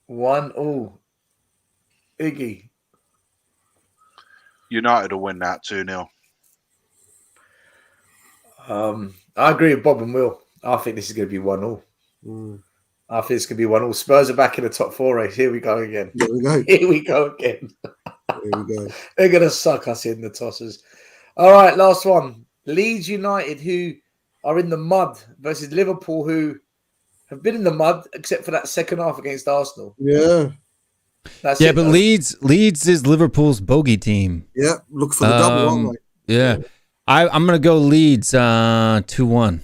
1-1. Iggy. United will win that 2-0. I agree with Bob and Will. I think this is going to be 1-1. I think it's going to be 1-1. Spurs are back in the top 4 race. Here we go again. Here we go. Here we go again. Here we go. They're going to suck us in, the tossers. All right, last one. Leeds United, who are in the mud, versus Liverpool, who have been in the mud, except for that second half against Arsenal. Yeah. But Leeds is Liverpool's bogey team. Yeah, look for the double, aren't they? Yeah. I'm going to go Leeds 2-1.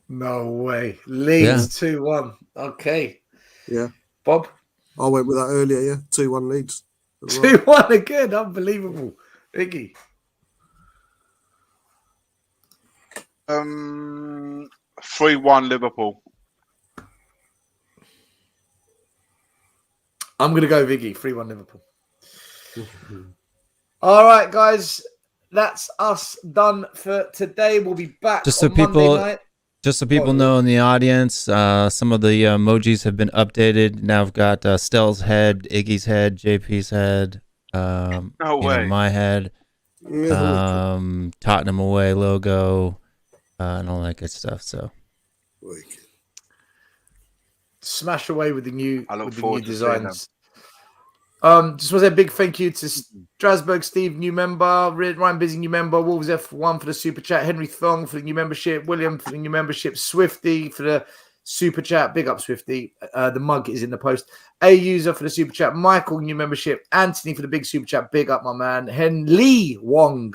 No way. Leeds 2-1. Okay. Yeah. Bob? I went with that earlier, yeah. 2-1 Leeds. 2-1 again. Unbelievable. Iggy? 3-1 Liverpool. I'm going to go Viggy. 3-1 Liverpool. All right, guys. That's us done for today. We'll be back on Monday night. Just so people know in the audience, some of the emojis have been updated. Now I've got Stell's head, Iggy's head, JP's head, No way. my head, Tottenham away logo, and all that good stuff. So smash away with the new designs. Just want to say a big thank you to Strasbourg Steve, new member, Ryan Busy, new member, Wolves F1 for the super chat, Henry Thong for the new membership, William for the new membership, Swifty for the super chat, big up Swifty. The mug is in the post. A user for the super chat, Michael, new membership, Anthony for the big super chat, big up my man, Hen Lee Wong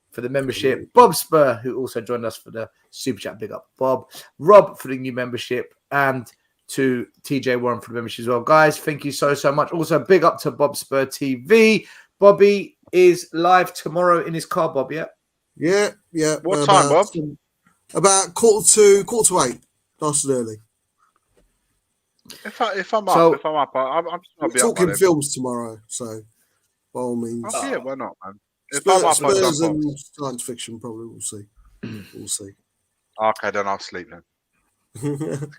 for the membership, Bob Spur, who also joined us for the super chat, big up Bob, Rob for the new membership, and to TJ Warren for the membership as well. Guys, thank you so much. Also, big up to Bob Spur TV. Bobby is live tomorrow in his car, Bob, yeah? Yeah. What time, Bob? About quarter to 8. Nice and early. If I'm up, I'm talking films tomorrow, so by all means. Oh, yeah, why not, man? If Spurs, I'm up, Spurs and science fiction, probably. We'll see. Okay, then I'll sleep then.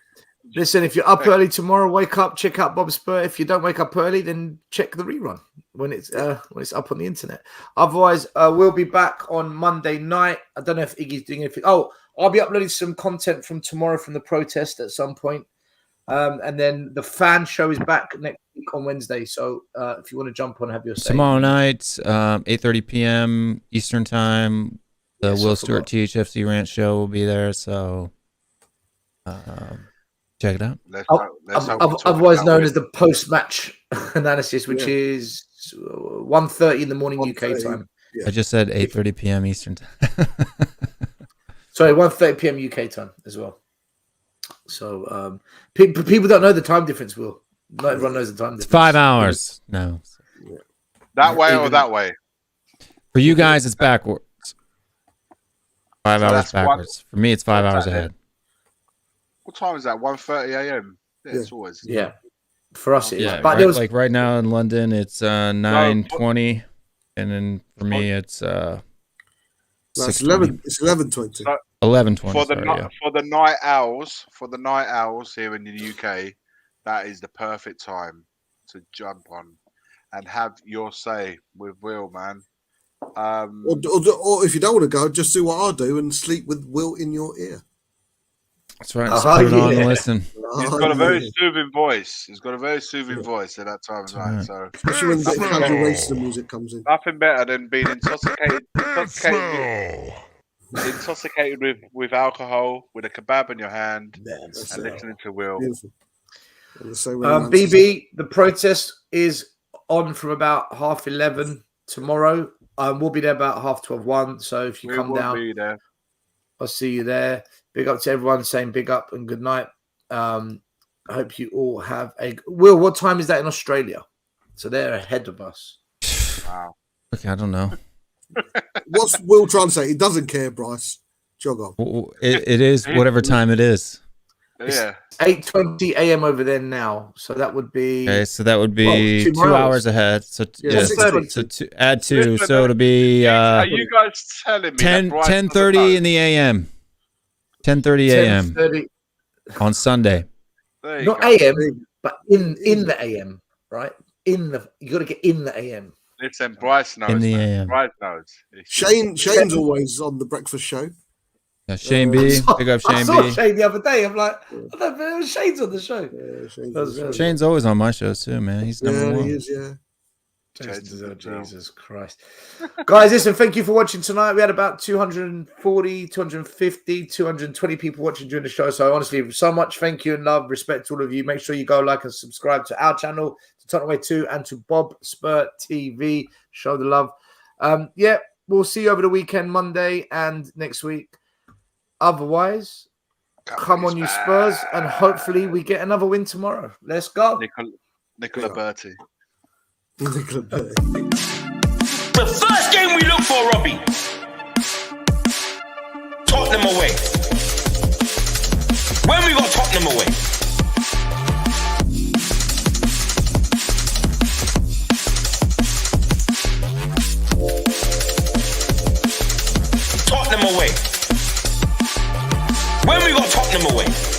Listen, if you're up early tomorrow, wake up, check out Bob Spur. If you don't wake up early, then check the rerun when it's up on the internet. Otherwise, we'll be back on Monday night. I don't know if Iggy's doing anything. Oh, I'll be uploading some content from tomorrow from the protest at some point. And then the fan show is back next week on Wednesday. So if you want to jump on, have your say. Tomorrow night, 8:30 p.m. Eastern time, the Will Stewart THFC Rant show will be there. So check it out. Otherwise known as the post-match analysis, which is 1:30 in the morning UK time. Yeah. I just said 8:30 p.m. Eastern time. Sorry, 1:30 p.m. UK time as well. So people don't know the time difference, Will. Not everyone knows the time difference. It's 5 hours. No. That way or that way? For you guys, it's backwards. 5 hours backwards. For me, it's 5 hours ahead. What time is that? 1:30 a.m. Yeah, it's always. Yeah. For us, it is. But right, like right now in London, it's 9:20 and then for me it's No, it's 6:20. 11:20. 11:20. For the sorry, ni- yeah. for the night owls here in the UK, that is the perfect time to jump on and have your say with Will, man. Or if you don't want to go, just do what I do and sleep with Will in your ear. That's right. Just put it on yeah. and listen. He's got a very soothing voice. He's got a very soothing voice at that time of night. right. So Especially when the country racer music comes in. nothing better than being intoxicated with alcohol, with a kebab in your hand, That's and it. listening to Will. Beautiful. And so relaxed. BB, the protest is on from about 11:30 tomorrow. We'll be there about 12:30. So if you We come will down, be there. I'll see you there. Big up to everyone saying big up and good night. I hope you all have a... Will, what time is that in Australia? So they're ahead of us. Wow. Okay, I don't know. What's Will trying to say? He doesn't care, Bryce. Jog on. It is whatever time it is. Yeah. 8:20 a.m. over there now. So that would be... Okay, so that would be 2 2 hours ahead. So Yeah, yes, 6:20. so add 2, Listen, so it'll be Are you guys telling me 10:30 in the a.m. 10:30 a.m. 10:30. on Sunday. There you Not go. a.m., but in the a.m., right? You got to get in the a.m. Listen, Bryce knows. In the man. AM. Bryce knows. Shane's always on the breakfast show. Yeah, Shane B. Big up I Shane saw B. Shane the other day. I'm like, I don't know, Shane's on the show. Yeah, Shane's That's- on the show. Shane's always on my shows too, man. He's number Yeah, one. he is, yeah. Jesus Christ. Guys, listen, thank you for watching tonight. We had about 240, 250, 220 people watching during the show. So honestly, so much thank you and love, respect to all of you. Make sure you go like and subscribe to our channel, to Tottenham Way 2 and to Bob Spur TV. Show the love. Yeah, we'll see you over the weekend, Monday and next week. Otherwise, come on, you Spurs, and hopefully we get another win tomorrow. Let's go. Nicola Berti. The first game we look for, Robbie. Tottenham away. When we got Tottenham away. Tottenham away. When we got Tottenham away.